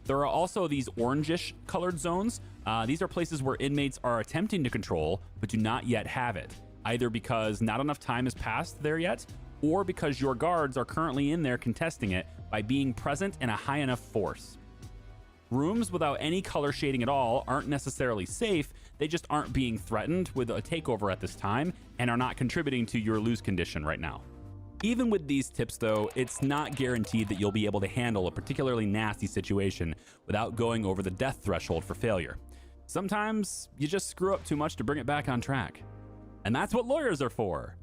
There are also these orangish colored zones. These are places where inmates are attempting to control, but do not yet have it, either because not enough time has passed there yet, or because your guards are currently in there contesting it by being present in a high enough force. Rooms without any color shading at all aren't necessarily safe, they just aren't being threatened with a takeover at this time and are not contributing to your lose condition right now. Even with these tips though, it's not guaranteed that you'll be able to handle a particularly nasty situation without going over the death threshold for failure. Sometimes you just screw up too much to bring it back on track. And that's what lawyers are for.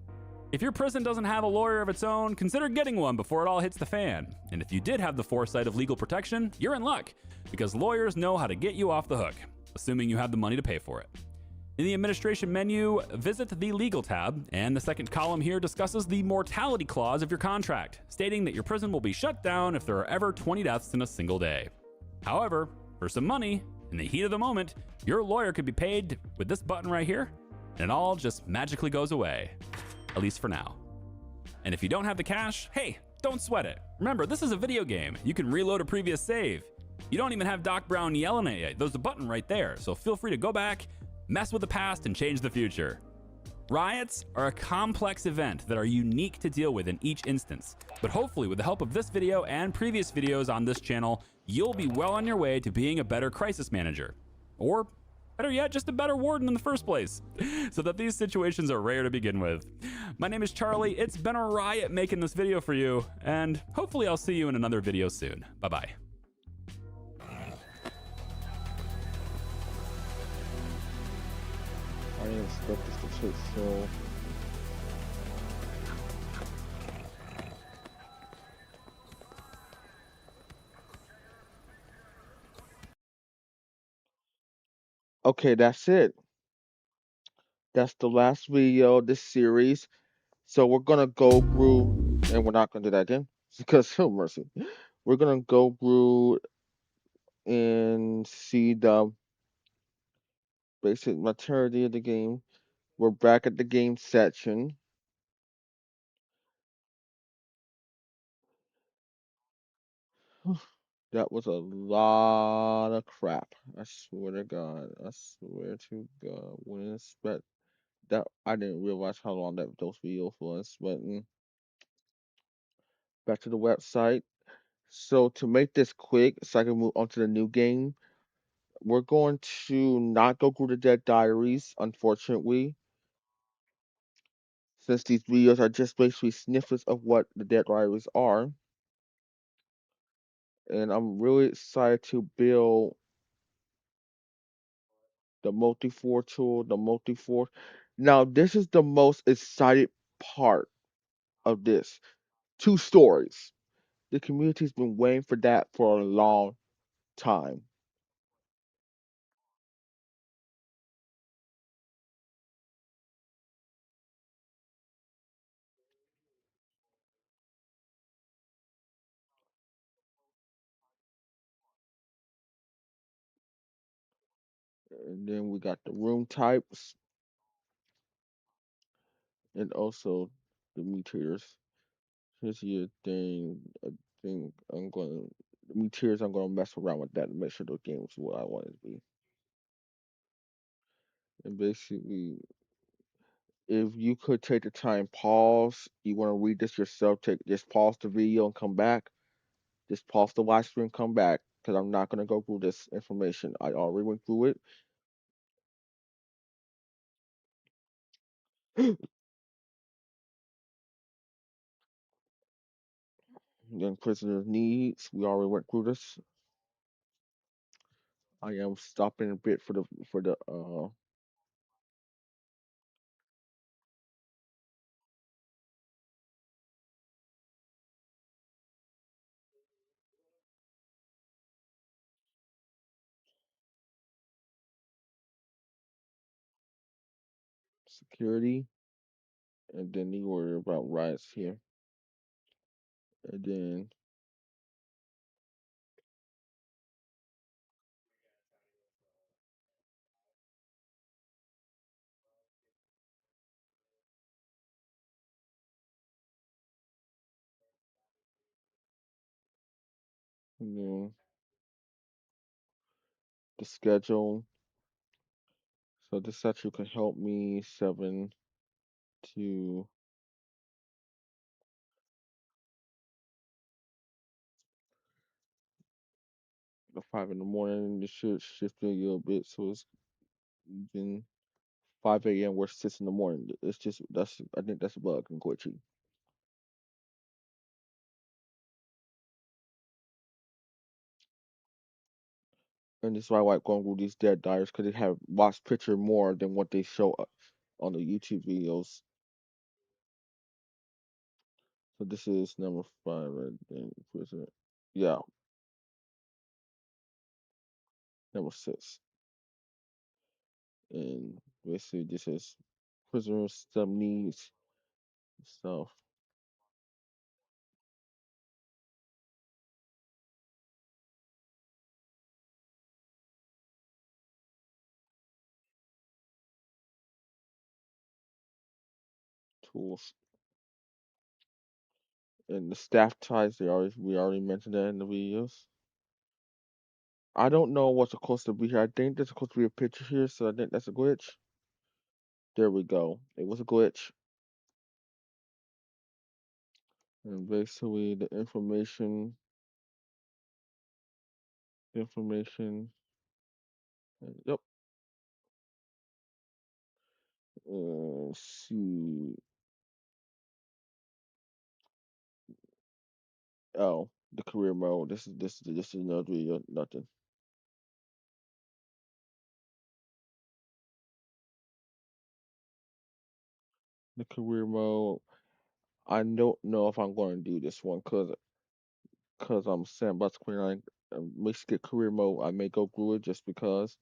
If your prison doesn't have a lawyer of its own, consider getting one before it all hits the fan. And if you did have the foresight of legal protection, you're in luck, because lawyers know how to get you off the hook, assuming you have the money to pay for it. In the administration menu, visit the legal tab, and the second column here discusses the mortality clause of your contract, stating that your prison will be shut down if there are ever 20 deaths in a single day. However, for some money, in the heat of the moment, your lawyer could be paid with this button right here, and it all just magically goes away. At least for now. And if you don't have the cash, hey, don't sweat it. Remember, this is a video game. You can reload a previous save. You don't even have Doc Brown yelling at you. There's a button right there, so feel free to go back, mess with the past, and change the future. Riots are a complex event that are unique to deal with in each instance, but hopefully with the help of this video and previous videos on this channel, you'll be well on your way to being a better crisis manager. Or better yet, just a better warden in the first place, so that these situations are rare to begin with. My name is Charlie, it's been a riot making this video for you, and hopefully I'll see you in another video soon. Bye-bye. I didn't expect this to take so. Okay, that's it. That's the last video of this series. So we're gonna go through, and we're not gonna do that again because oh mercy. We're gonna go through and see the basic maturity of the game. We're back at the game section. That was a lot of crap. I swear to God. I swear to God. Wouldn't expect that. I didn't realize how long those videos was. But back to the website. So to make this quick, so I can move on to the new game, we're going to not go through the Dead Diaries, unfortunately, since these videos are just basically snippets of what the Dead Diaries are. And I'm really excited to build the multi-4 tool, the multi-4. Now, this is the most excited part of this. 2 stories. The community's been waiting for that for a long time. And then we got the room types and also the mutators. Here's your thing. I think the mutators, I'm gonna mess around with that and make sure the game is what I want it to be. And basically, if you could take the time, pause. You want to read this yourself? Just pause the video and come back. Just pause the live stream, come back, because I'm not gonna go through this information. I already went through it. Then prisoner needs. We already went through this. I am stopping a bit for the security, and then you worry about riots here, and then And then the schedule. So this actually can help me 7 to 5 in the morning. This should shift it a little bit, so it's even 5 a.m. where 6 in the morning. It's just I think that's a bug and glitchy. And this is why I like going through these dead diaries because they have watch picture more than what they show on the YouTube videos. So this is number 5 right then. President. Yeah, number 6. And basically this is prisoners some needs stuff. Tools. And the staff ties we already mentioned that in the videos. I don't know what's supposed to be here. I think there's supposed to be a picture here, so I think that's a glitch. There we go. It was a glitch. And basically the information. Yep. Let's see. Oh, the career mode. This is another video. Nothing. The career mode. I don't know if I'm going to do this one because I'm sandbox 29. May skip career mode. I may go through it just because.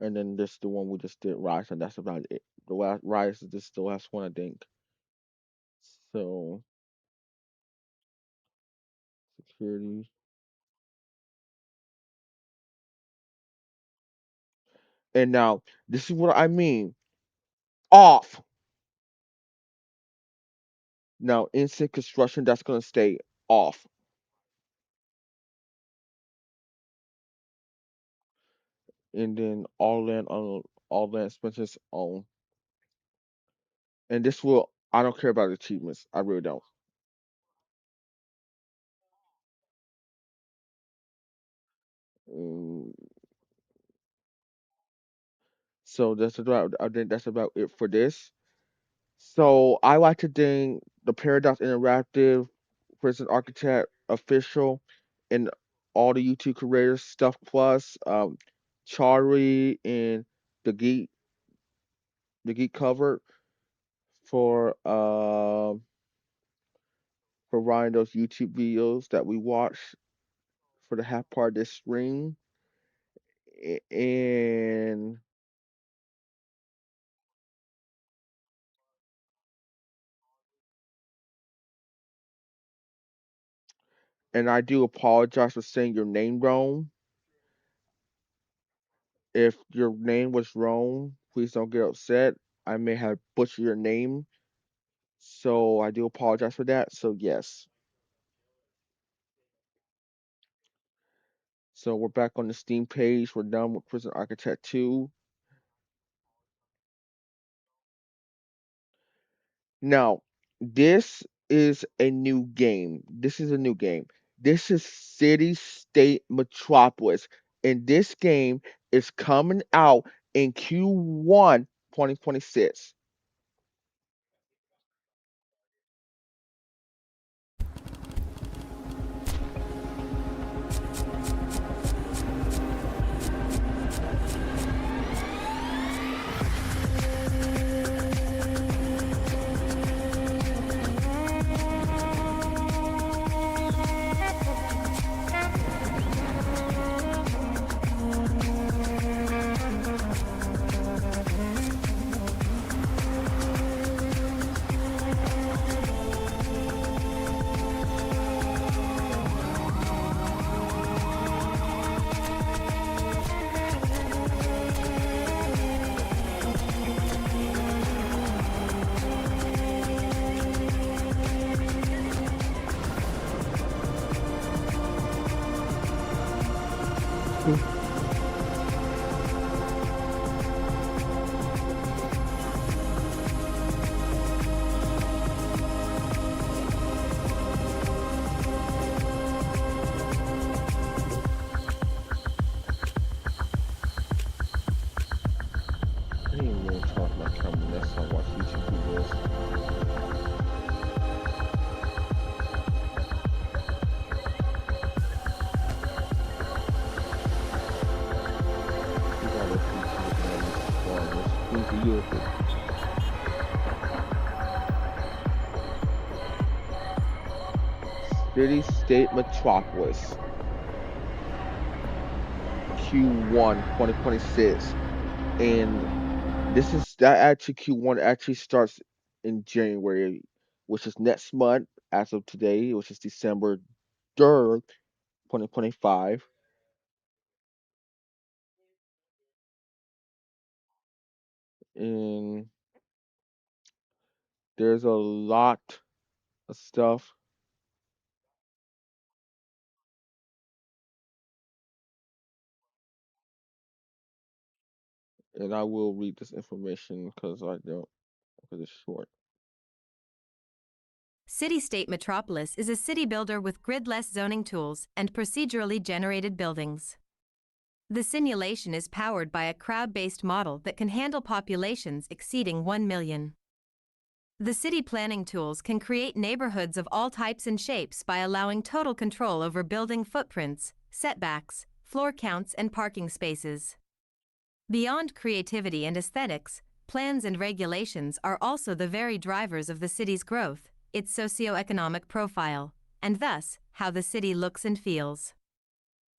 And then this the one we just did Rise, and that's about it. The last Rise is just the last one I think. So security. And now this is what I mean. Off. Now instant construction that's gonna stay off. And then all land expenses on. And this will I don't care about achievements. I really don't. Mm, so I think that's about it for this. So I like to think the Paradox Interactive, Prison Architect official, and all the YouTube creators stuff plus Charlie and the geek cover for providing those YouTube videos that we watch for the half part of this stream. And I do apologize for saying your name wrong. If your name was wrong, please don't get upset. I may have butchered your name, so I do apologize for that. So yes. So we're back on the Steam page. We're done with Prison Architect 2. Now, this is a new game. This is a new game. This is Citystate Metropolis. And this game is coming out in Q1 2026. Citystate Metropolis Q1 2026. And this is that actually Q1 actually starts in January, which is next month as of today, which is December 3rd, 2025. And there's a lot of stuff, and I will read this information because I don't, because it's short. Citystate Metropolis is a city builder with grid-less zoning tools and procedurally generated buildings. The simulation is powered by a crowd-based model that can handle populations exceeding 1 million. The city planning tools can create neighborhoods of all types and shapes by allowing total control over building footprints, setbacks, floor counts, and parking spaces. Beyond creativity and aesthetics, plans and regulations are also the very drivers of the city's growth, its socioeconomic profile, and thus, how the city looks and feels.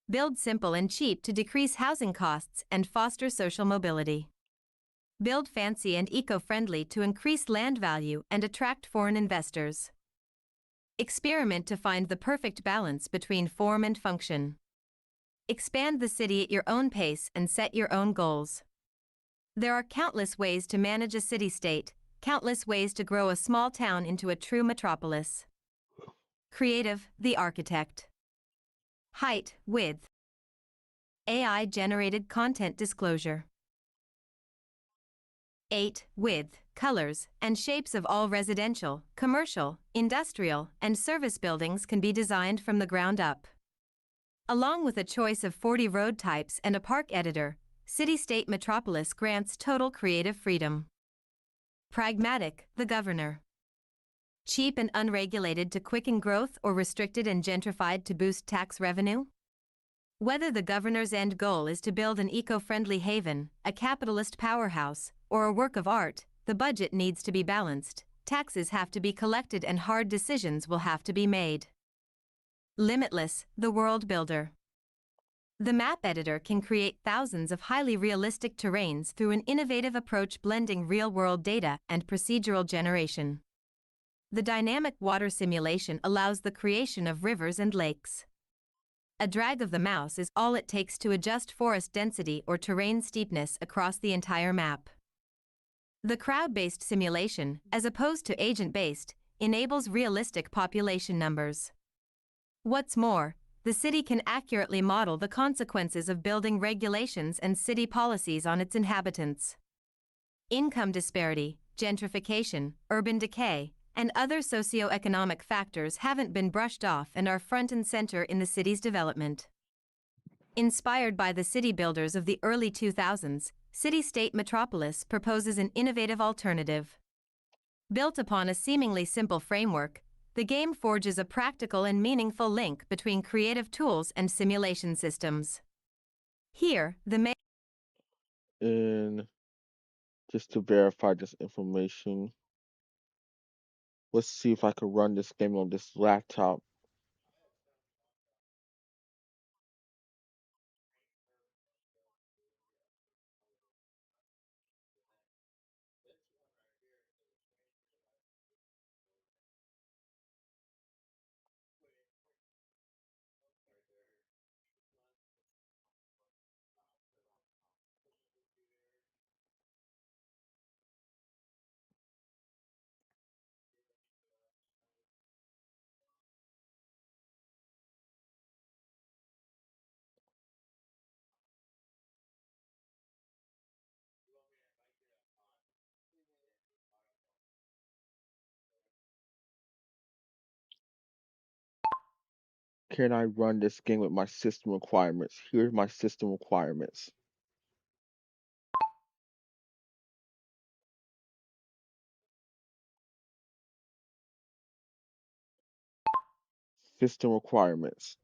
Build simple and cheap to decrease housing costs and foster social mobility. Build fancy and eco-friendly to increase land value and attract foreign investors. Experiment to find the perfect balance between form and function. Expand the city at your own pace and set your own goals. There are countless ways to manage a city-state, countless ways to grow a small town into a true metropolis. Creative, the architect. Height, width. AI-generated content disclosure. 8. Width, colors, and shapes of all residential, commercial, industrial, and service buildings can be designed from the ground up. Along with a choice of 40 road types and a park editor, Citystate Metropolis grants total creative freedom. Pragmatic, the governor. Cheap and unregulated to quicken growth or restricted and gentrified to boost tax revenue? Whether the governor's end goal is to build an eco-friendly haven, a capitalist powerhouse, or a work of art, the budget needs to be balanced, taxes have to be collected, and hard decisions will have to be made. Limitless, the world builder. The map editor can create thousands of highly realistic terrains through an innovative approach blending real-world data and procedural generation. The dynamic water simulation allows the creation of rivers and lakes. A drag of the mouse is all it takes to adjust forest density or terrain steepness across the entire map. The crowd-based simulation, as opposed to agent-based, enables realistic population numbers. What's more, the city can accurately model the consequences of building regulations and city policies on its inhabitants. Income disparity, gentrification, urban decay, and other socioeconomic factors haven't been brushed off and are front and center in the city's development. Inspired by the city builders of the early 2000s, Citystate Metropolis proposes an innovative alternative. Built upon a seemingly simple framework, the game forges a practical and meaningful link between creative tools and simulation systems. Here, And just to verify this information, let's see if I can run this game on this laptop. Can I run this game with my system requirements? Here's my system requirements. System requirements.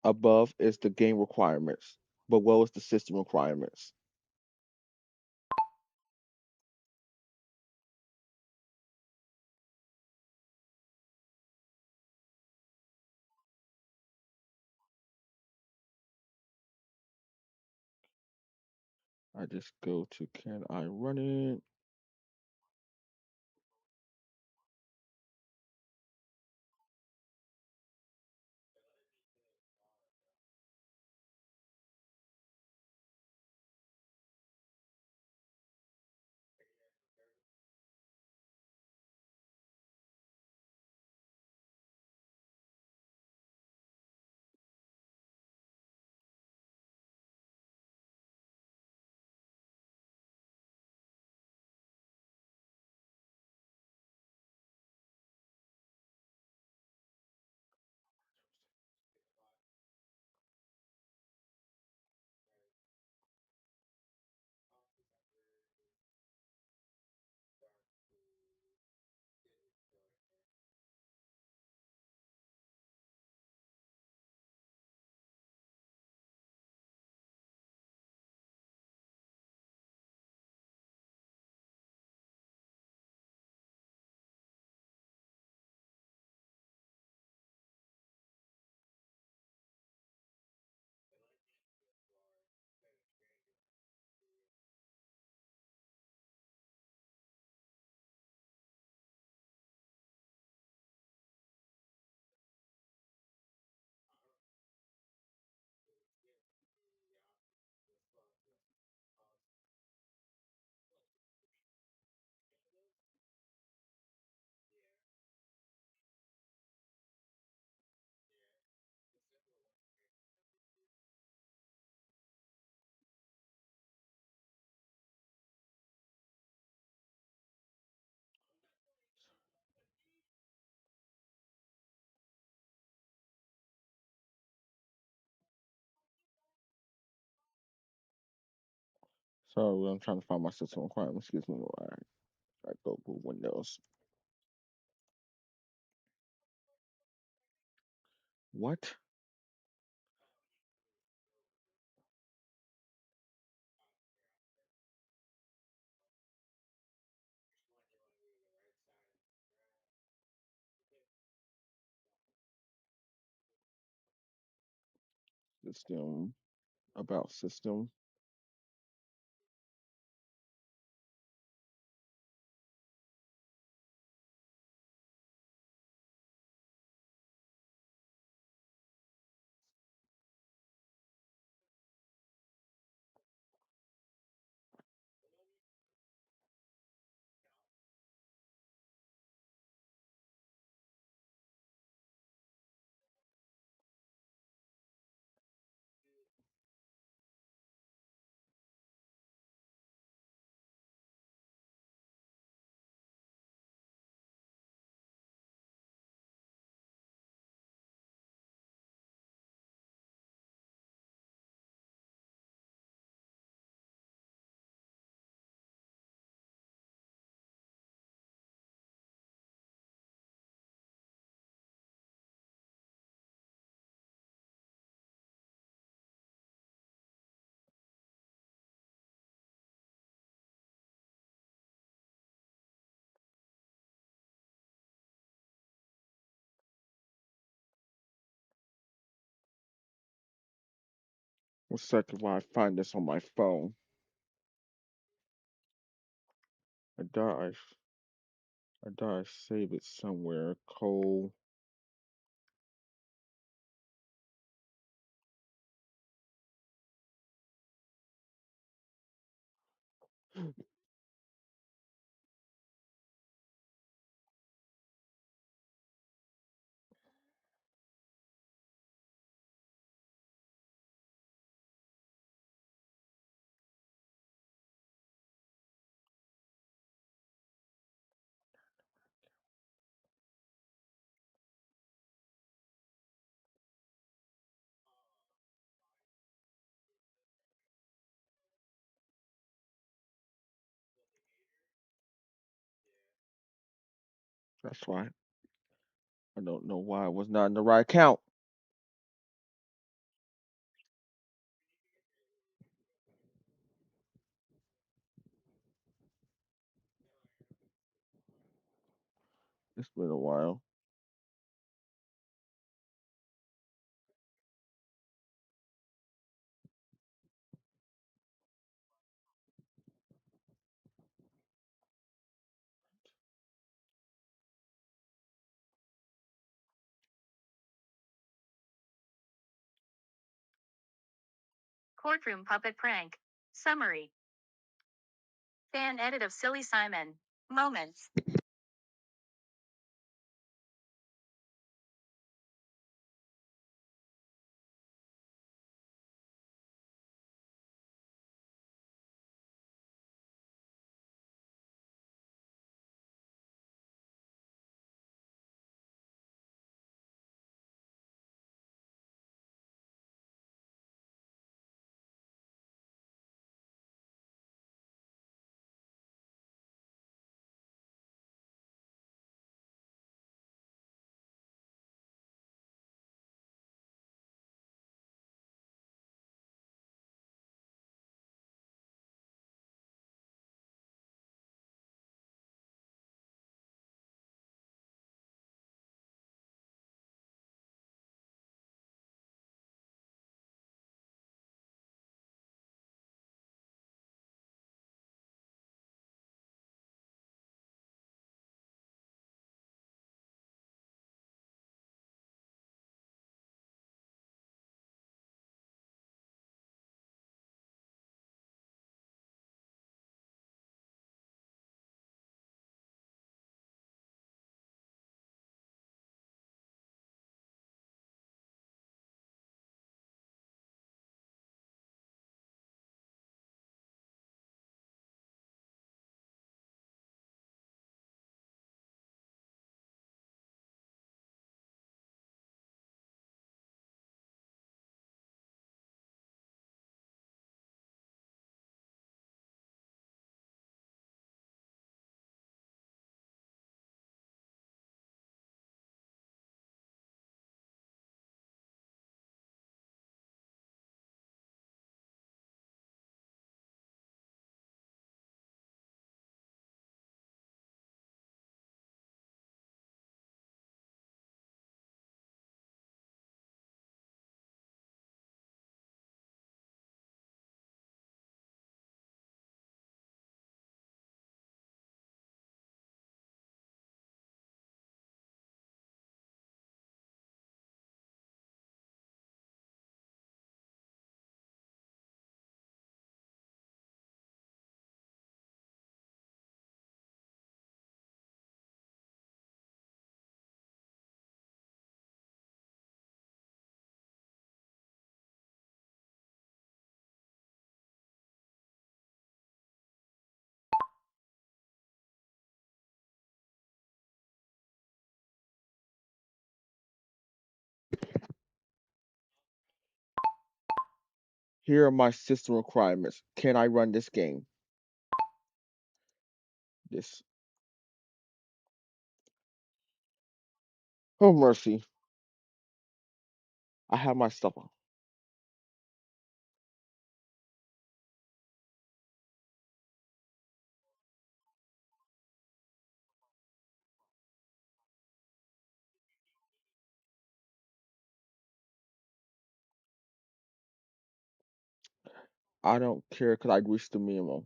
Above is the game requirements. Below is the system requirements. I just go to can I run it? Sorry, I'm trying to find my system requirements. Excuse me while I go to Windows. What? System. About system. One second while I find this on my phone. I thought I saved it somewhere. Cole. That's why. I don't know why I was not in the right account. It's been a while. Courtroom puppet prank. Summary. Fan edit of Silly Simon. Moments. Here are my system requirements. Can I run this game? This. Oh, mercy. I have my stuff on. I don't care because I reached the minimum.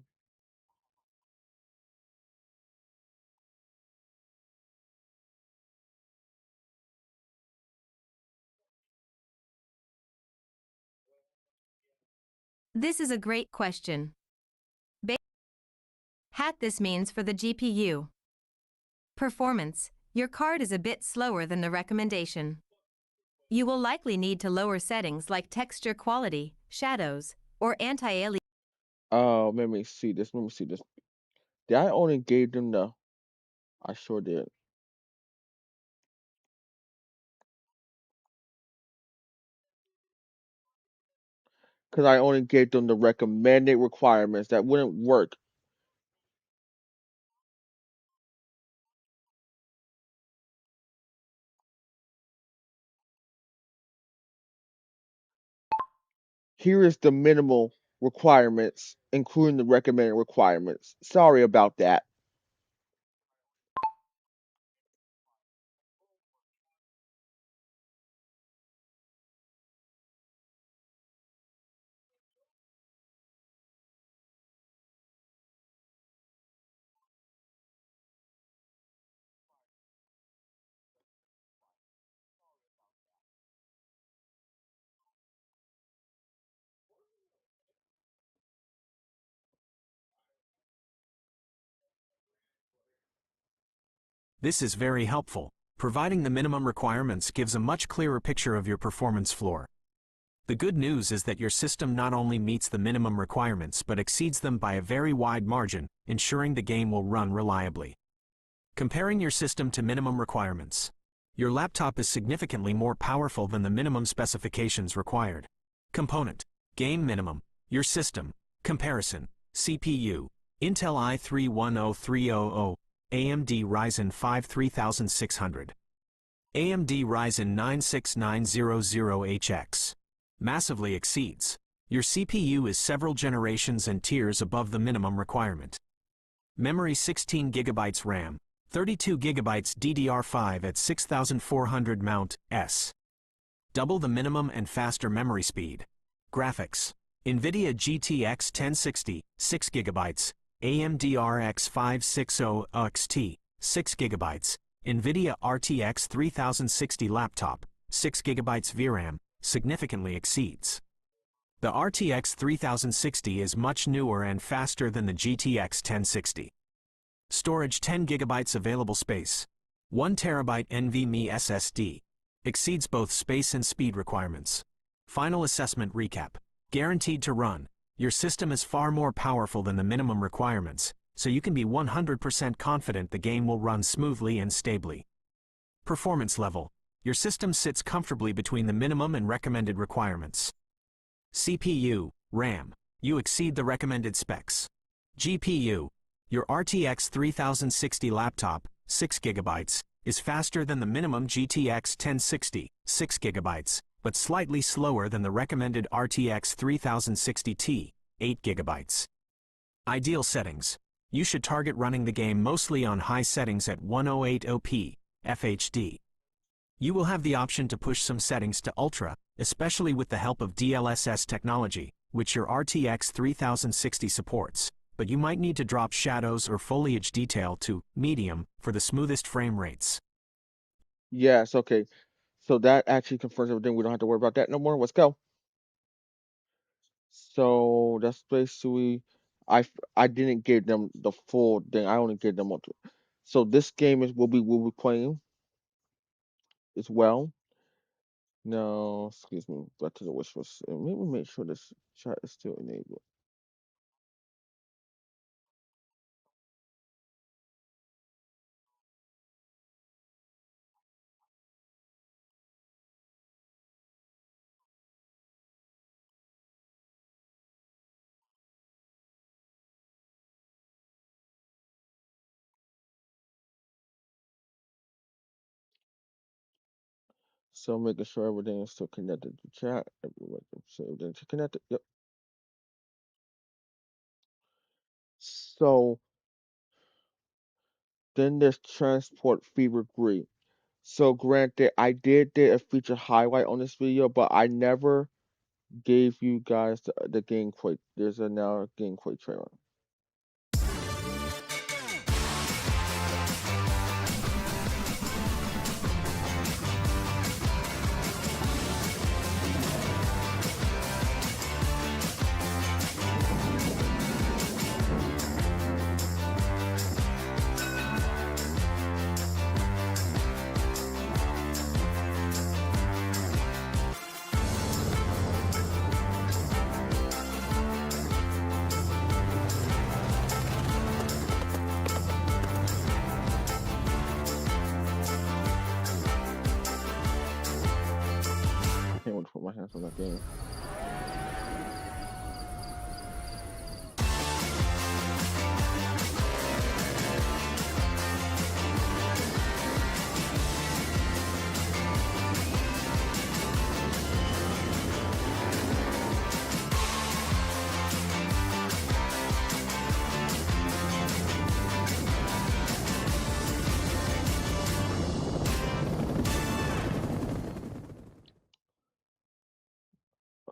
This is a great question. Hat this means for the GPU. Performance. Your card is a bit slower than the recommendation. You will likely need to lower settings like texture quality, shadows, or anti-aliasing. Oh, let me see this. Let me see this. Did I only gave them the? I sure did. Because I only gave them the recommended requirements. That wouldn't work. Here is the minimal requirements, including the recommended requirements. Sorry about that. This is very helpful. Providing the minimum requirements gives a much clearer picture of your performance floor. The good news is that your system not only meets the minimum requirements but exceeds them by a very wide margin, ensuring the game will run reliably. Comparing your system to minimum requirements. Your laptop is significantly more powerful than the minimum specifications required. Component. Game minimum. Your system. Comparison. CPU. Intel i3-10300. AMD Ryzen 5 3600. AMD Ryzen 96900HX. Massively exceeds. Your CPU is several generations and tiers above the minimum requirement. Memory 16GB RAM. 32GB DDR5 at 6400 mount s. Double the minimum and faster memory speed. Graphics. NVIDIA GTX 1060, 6GB. AMD RX 560 XT, 6GB. NVIDIA RTX 3060 laptop, 6GB VRAM, significantly exceeds. The RTX 3060 is much newer and faster than the GTX 1060. Storage 10GB available space. 1TB NVMe SSD. Exceeds both space and speed requirements. Final assessment recap. Guaranteed to run. Your system is far more powerful than the minimum requirements, so you can be 100% confident the game will run smoothly and stably. Performance level. Your system sits comfortably between the minimum and recommended requirements. CPU, RAM. You exceed the recommended specs. GPU. Your RTX 3060 laptop, 6GB, is faster than the minimum GTX 1060, 6GB, but slightly slower than the recommended RTX 3060 Ti, 8GB. Ideal settings. You should target running the game mostly on high settings at 1080p, FHD. You will have the option to push some settings to Ultra, especially with the help of DLSS technology, which your RTX 3060 supports, but you might need to drop shadows or foliage detail to medium for the smoothest frame rates. Yes, okay. So that actually confirms everything. We don't have to worry about that no more. Let's go. So that's basically, I didn't give them the full thing. I only gave them one. So this game is will be playing as well. Now, excuse me, back to the wish list. And let me make sure this chat is still enabled. So making sure everything is still connected to chat. Everything's connected. Yep. So then there's Transport Fever 3. So granted, I did a feature highlight on this video, but I never gave you guys the gameplay. There's a now gameplay trailer. I can't wait to put my hands on that game.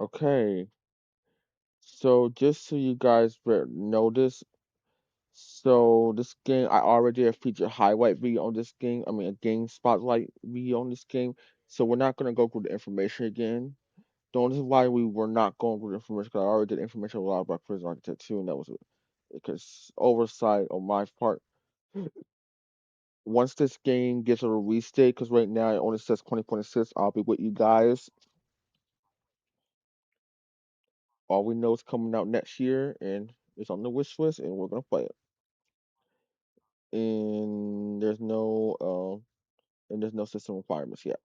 Okay. So just so you guys know this, so this game I already did a feature highlight video on this game. I mean a game spotlight video on this game. So we're not gonna go through the information again. The only reason why we were not going through the information because I already did information a lot about Prison Architect 2, and that was because oversight on my part. once this game gets a release date, because right now it only says 2026, I'll be with you guys. All we know is coming out next year, and it's on the wish list, and we're gonna play it. And there's no system requirements yet.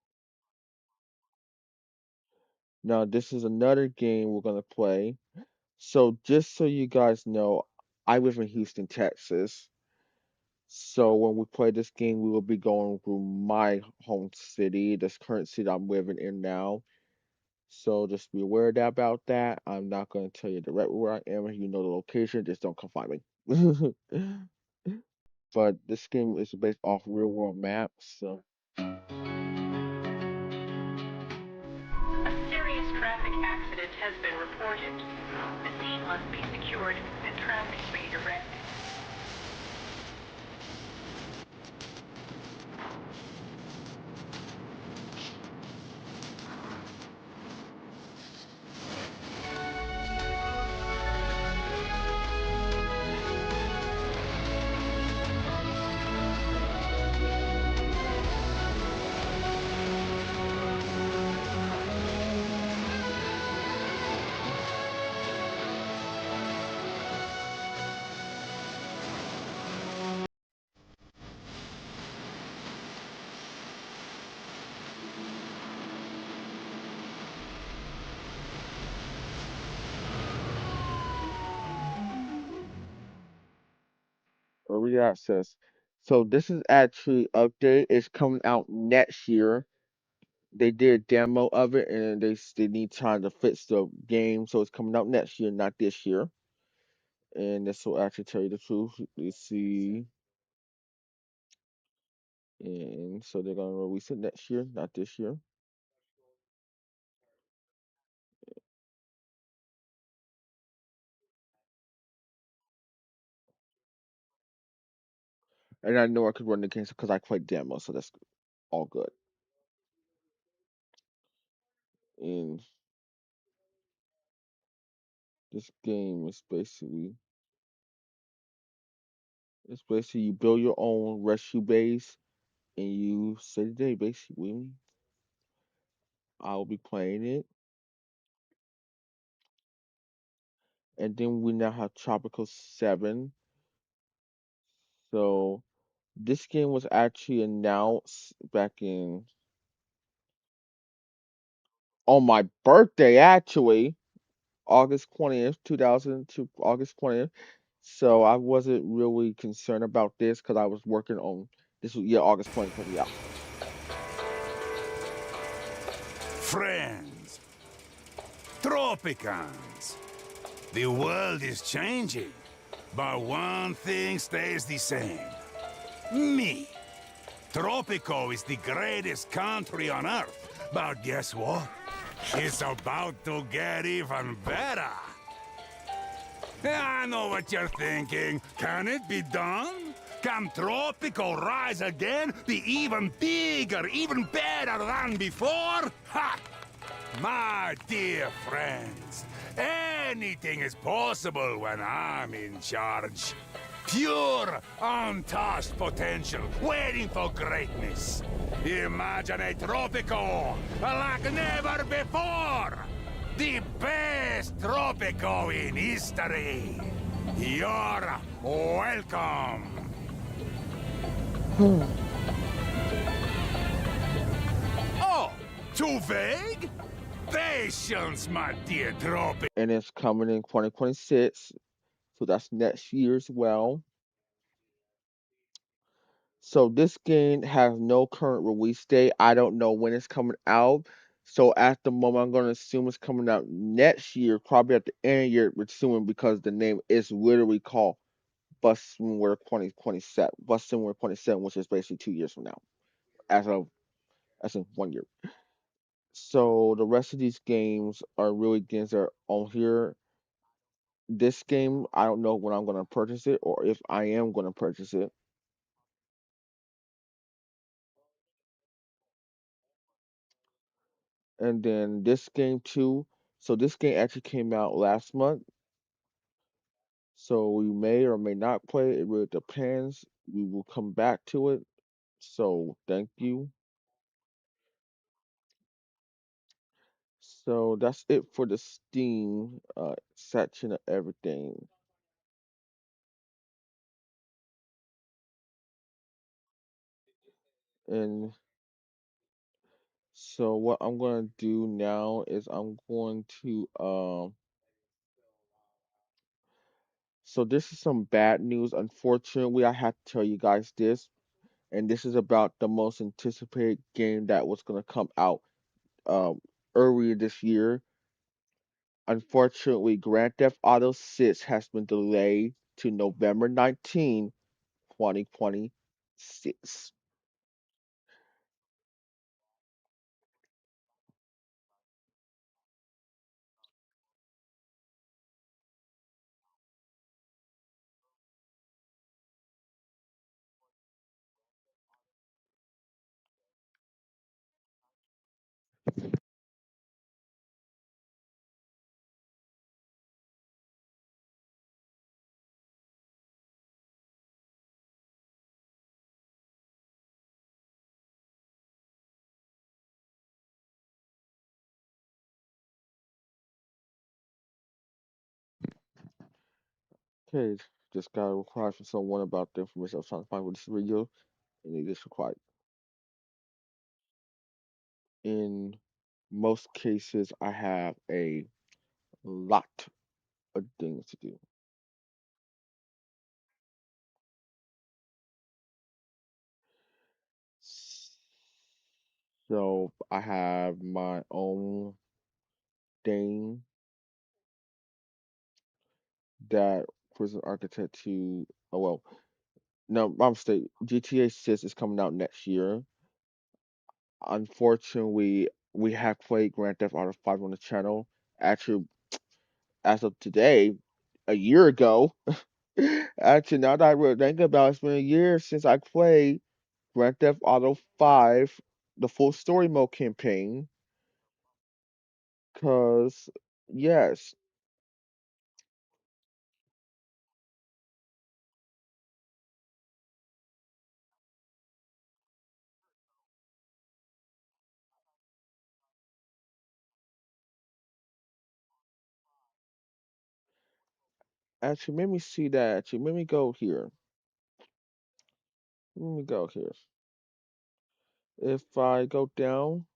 Now this is another game we're gonna play. So just so you guys know, I live in Houston, Texas. So when we play this game, we will be going through my home city, this current city I'm living in now. So just be aware about that. I'm not going to tell you directly where I am. If you know the location, just don't come find me. But this game is based off real world maps. So A serious traffic accident has been reported. The scene must be secured and traffic redirected. early access. So this is actually update. It's coming out next year. They did a demo of it, and they need time to fix the game, so it's coming out next year, not this year. And this will actually tell you the truth. You see, and so they're gonna release it next year, not this year. And I know I could run the games because I played demo, so that's all good. And this game is basically you build your own rescue base and you save the day basically. I will be playing it. And then we now have Tropico 7. So this game was actually announced back in on my birthday actually, August 20th, 2002, August 20th. So I wasn't really concerned about this because I was working on this was August 20th, yeah. Friends, Tropicans, the world is changing, but one thing stays the same. Me. Tropico is the greatest country on Earth, but guess what? It's about to get even better. I know what you're thinking. Can it be done? Can Tropico rise again? Be even bigger, even better than before? Ha! My dear friends, anything is possible when I'm in charge. Pure, untouched potential, waiting for greatness. Imagine a Tropico like never before. The best Tropico in history. You're welcome. Oh, too vague? Patience, my dear Tropico. And it's coming in 2026. So that's next year as well. So this game has no current release date. I don't know when it's coming out. So at the moment, I'm going to assume it's coming out next year, probably at the end of the year, assuming because the name is literally called Busware 2027, Busware 27, which is basically 2 years from now, as in 1 year. So the rest of these games are really games that are on here. This game, I don't know when I'm going to purchase it or if I am going to purchase it. And then this game too. So this game actually came out last month. So we may or may not play it. It really depends. We will come back to it. So thank you. So that's it for the Steam section of everything. And so what I'm gonna do now is I'm going to so this is some bad news. Unfortunately, I have to tell you guys this, and this is about the most anticipated game that was gonna come out um earlier this year. Unfortunately, Grand Theft Auto 6 has been delayed to November 19, 2026. Okay, just got a reply from someone about the information I was trying to find with this video, and it is required. In most cases, I have a lot of things to do. So I have my own thing that Prison Architect 2, oh well, no, my mistake. GTA 6 is coming out next year. Unfortunately, we have played Grand Theft Auto 5 on the channel. Actually, as of today, a year ago. Actually, now that I really think about it, it's been a year since I played Grand Theft Auto 5, the full story mode campaign. Cause yes, actually, let me see that. Actually, let me go here. Let me go here. If I go down,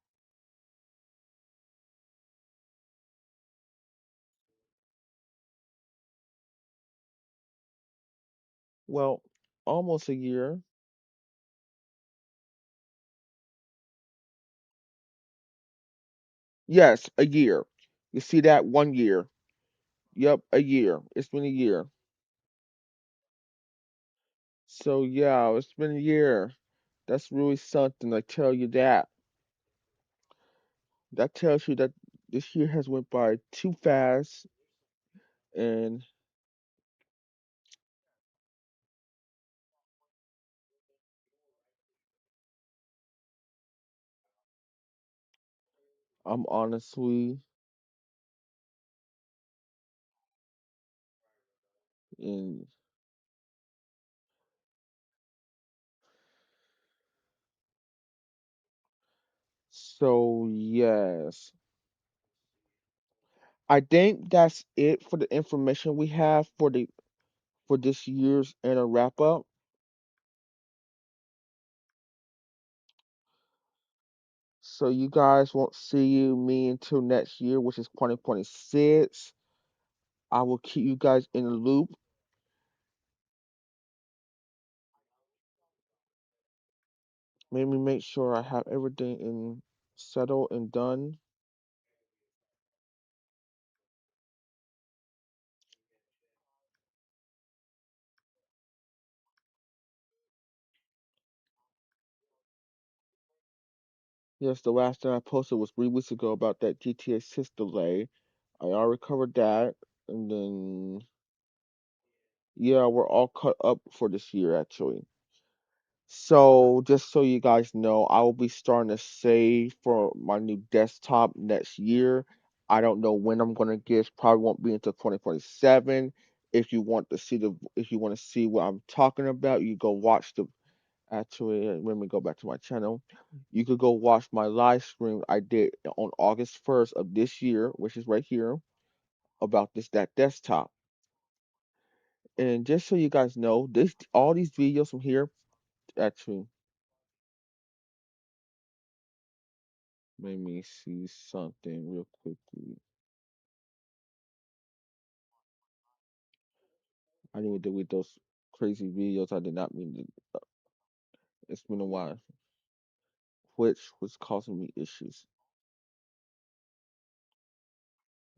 well, almost a year. Yes, a year. You see that? 1 year. Yep, a year. It's been a year. So yeah, it's been a year. That's really something. I tell you that. That tells you that this year has went by too fast, and I'm honestly in. So yes, I think that's it for the information we have for this year's and a wrap up. So you guys won't see me until next year, which is 2026. I will keep you guys in the loop. Maybe make sure I have everything in settled and done. Yes, the last thing I posted was 3 weeks ago about that GTA 6 delay. I already covered that, and then yeah, we're all caught up for this year actually. So just so you guys know, I will be starting to save for my new desktop next year. I don't know when I'm gonna get. It probably won't be until 2027. If you want to see what I'm talking about, you go watch the Actually, let me go back to my channel. You could go watch my live stream I did on August 1st of this year, which is right here, about that desktop. And just so you guys know, all these videos from here, actually, let me see something real quickly. I need to delete those crazy videos. I did not mean to. It's been a while, which was causing me issues.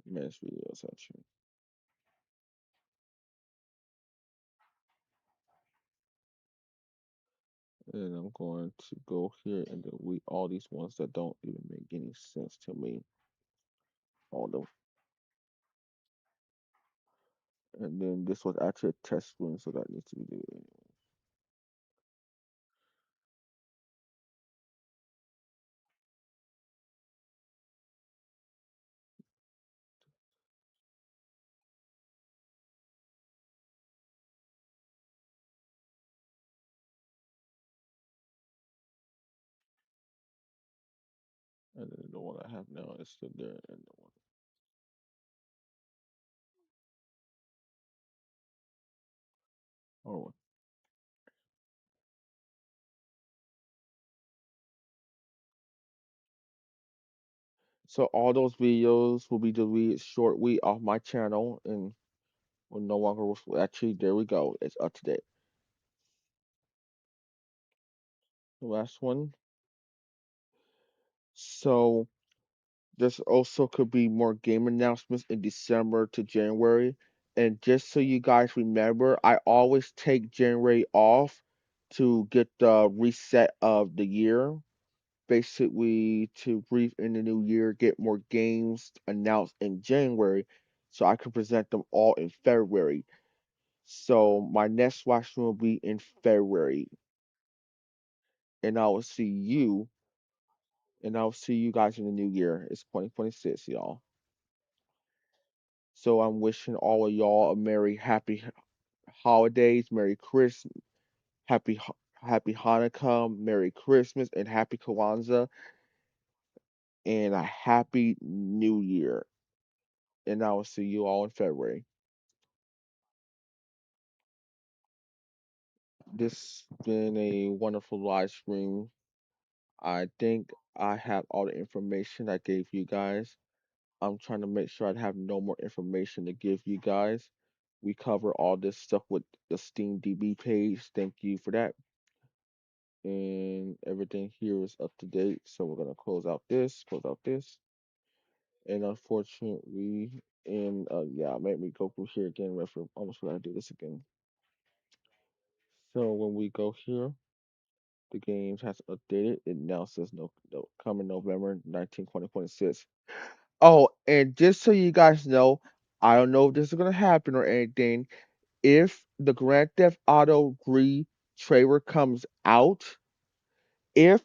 Manage videos, actually. And I'm going to go here and delete all these ones that don't even make any sense to me. All them. And then this was actually a test screen, so that needs to be deleted. And then the one I have now is still there, and the one. Oh, so all those videos will be deleted shortly off my channel and will no longer actually there we go. It's up to date. The last one. So there's also could be more game announcements in December to January. And just so you guys remember, I always take January off to get the reset of the year. Basically to breathe in the new year, get more games announced in January so I can present them all in February. So my next live stream will be in February. And I will see you guys in the new year. It's 2026, y'all. So I'm wishing all of y'all a merry happy holidays, Merry Christmas, happy Hanukkah, Merry Christmas, and Happy Kwanzaa, and a happy New Year. And I will see you all in February. This has been a wonderful live stream. I think I have all the information I gave you guys. I'm trying to make sure I have no more information to give you guys. We cover all this stuff with the Steam DB page. Thank you for that. And everything here is up to date. So we're gonna close out this. And unfortunately, yeah, make me go through here again. Almost forgot to do this again. So when we go here, the game has updated. It now says no coming November 19, 2026. Oh, and just so you guys know, I don't know if this is gonna happen or anything. If the Grand Theft Auto 3 trailer comes out, if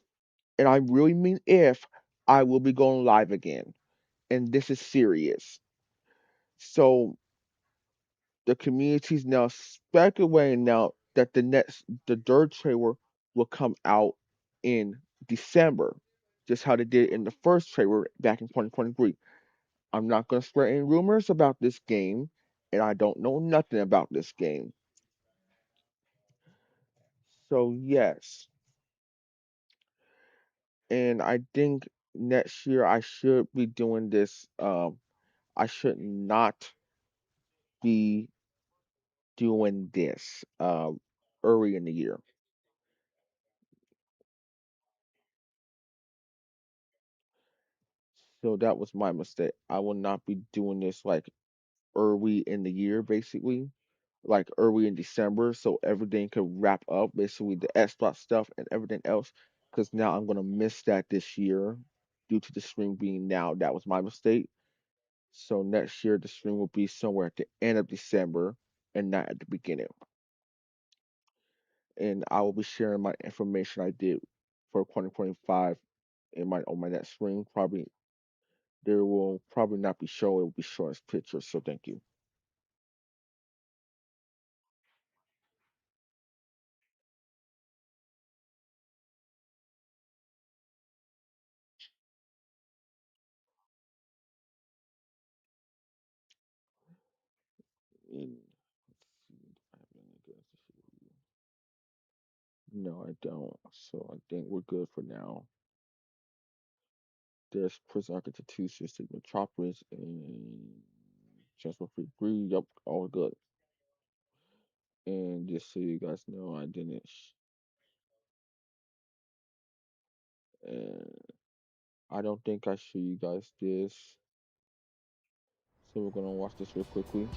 and I really mean if, I will be going live again. And this is serious. So the community's now speculating now that the third trailer will come out in December, just how they did in the first trailer back in 2023. I'm not gonna spread any rumors about this game, and I don't know nothing about this game. So yes, and I think next year I should be doing this. I should not be doing this early in the year. So that was my mistake. I will not be doing this like early in the year, basically, like early in December, so everything could wrap up, basically the Xbox stuff and everything else. Because now I'm gonna miss that this year due to the stream being now. That was my mistake. So next year the stream will be somewhere at the end of December and not at the beginning. And I will be sharing my information I did for 2025 in my on my next stream. Probably there will probably not be show. It will be showing as pictures. So thank you. And let's see if I have any guns to show you. No, I don't. So I think we're good for now. There's Prison Architect 2, Citystate Metropolis, and Just for Free 3. Yep, all good. And just so you guys know, I didn't. And I don't think I show you guys this. So we're gonna watch this real quickly.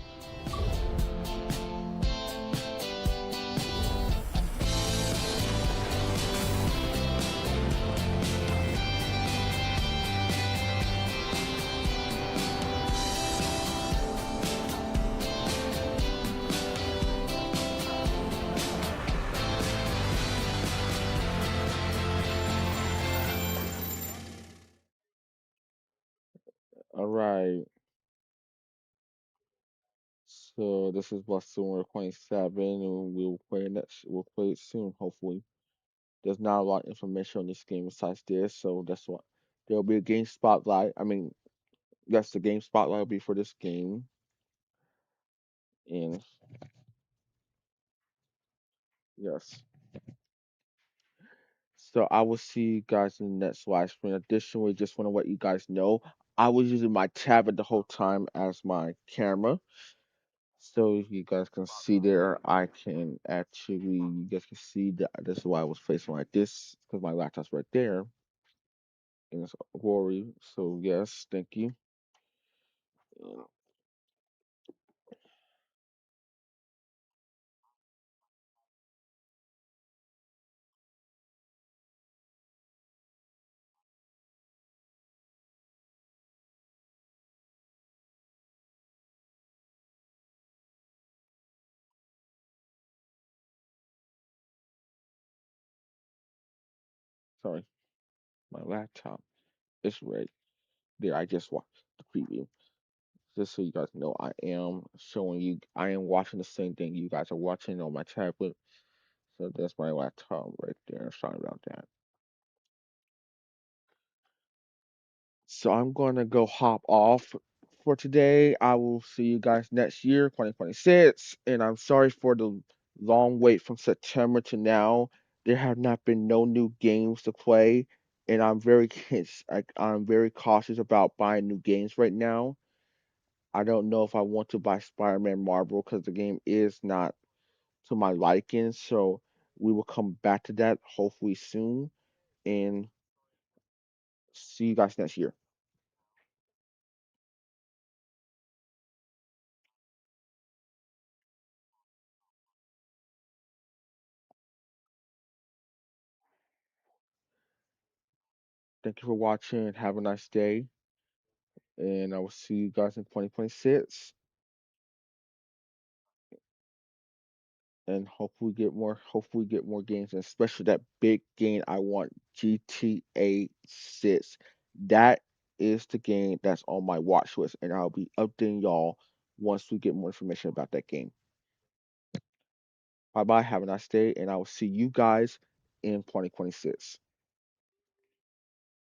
All right. So this is Barcelona 27, and we'll play next. We'll play it soon, hopefully. There's not a lot of information on this game besides this, so that's what there'll be a game spotlight. I mean, yes, the game spotlight will be for this game, and yes. So I will see you guys in the next live stream. Additionally, just want to let you guys know I was using my tablet the whole time as my camera. So you guys can see there, I can actually, you guys can see that this is why I was facing like this, because my laptop's right there. And it's Rory. So yes, thank you. And, sorry, my laptop is right there. I just watched the preview. Just so you guys know, I am showing you, I am watching the same thing you guys are watching on my tablet. So that's my laptop right there. Sorry about that. So I'm gonna go hop off for today. I will see you guys next year, 2026. And I'm sorry for the long wait from September to now. There have not been no new games to play, and I'm very cautious about buying new games right now. I don't know if I want to buy Spider-Man Marvel because the game is not to my liking. So we will come back to that hopefully soon, and see you guys next year. Thank you for watching. Have a nice day, and I will see you guys in 2026. And hopefully get more games, and especially that big game I want, GTA 6. That is the game that's on my watch list, and I'll be updating y'all once we get more information about that game. Bye bye, have a nice day, and I will see you guys in 2026.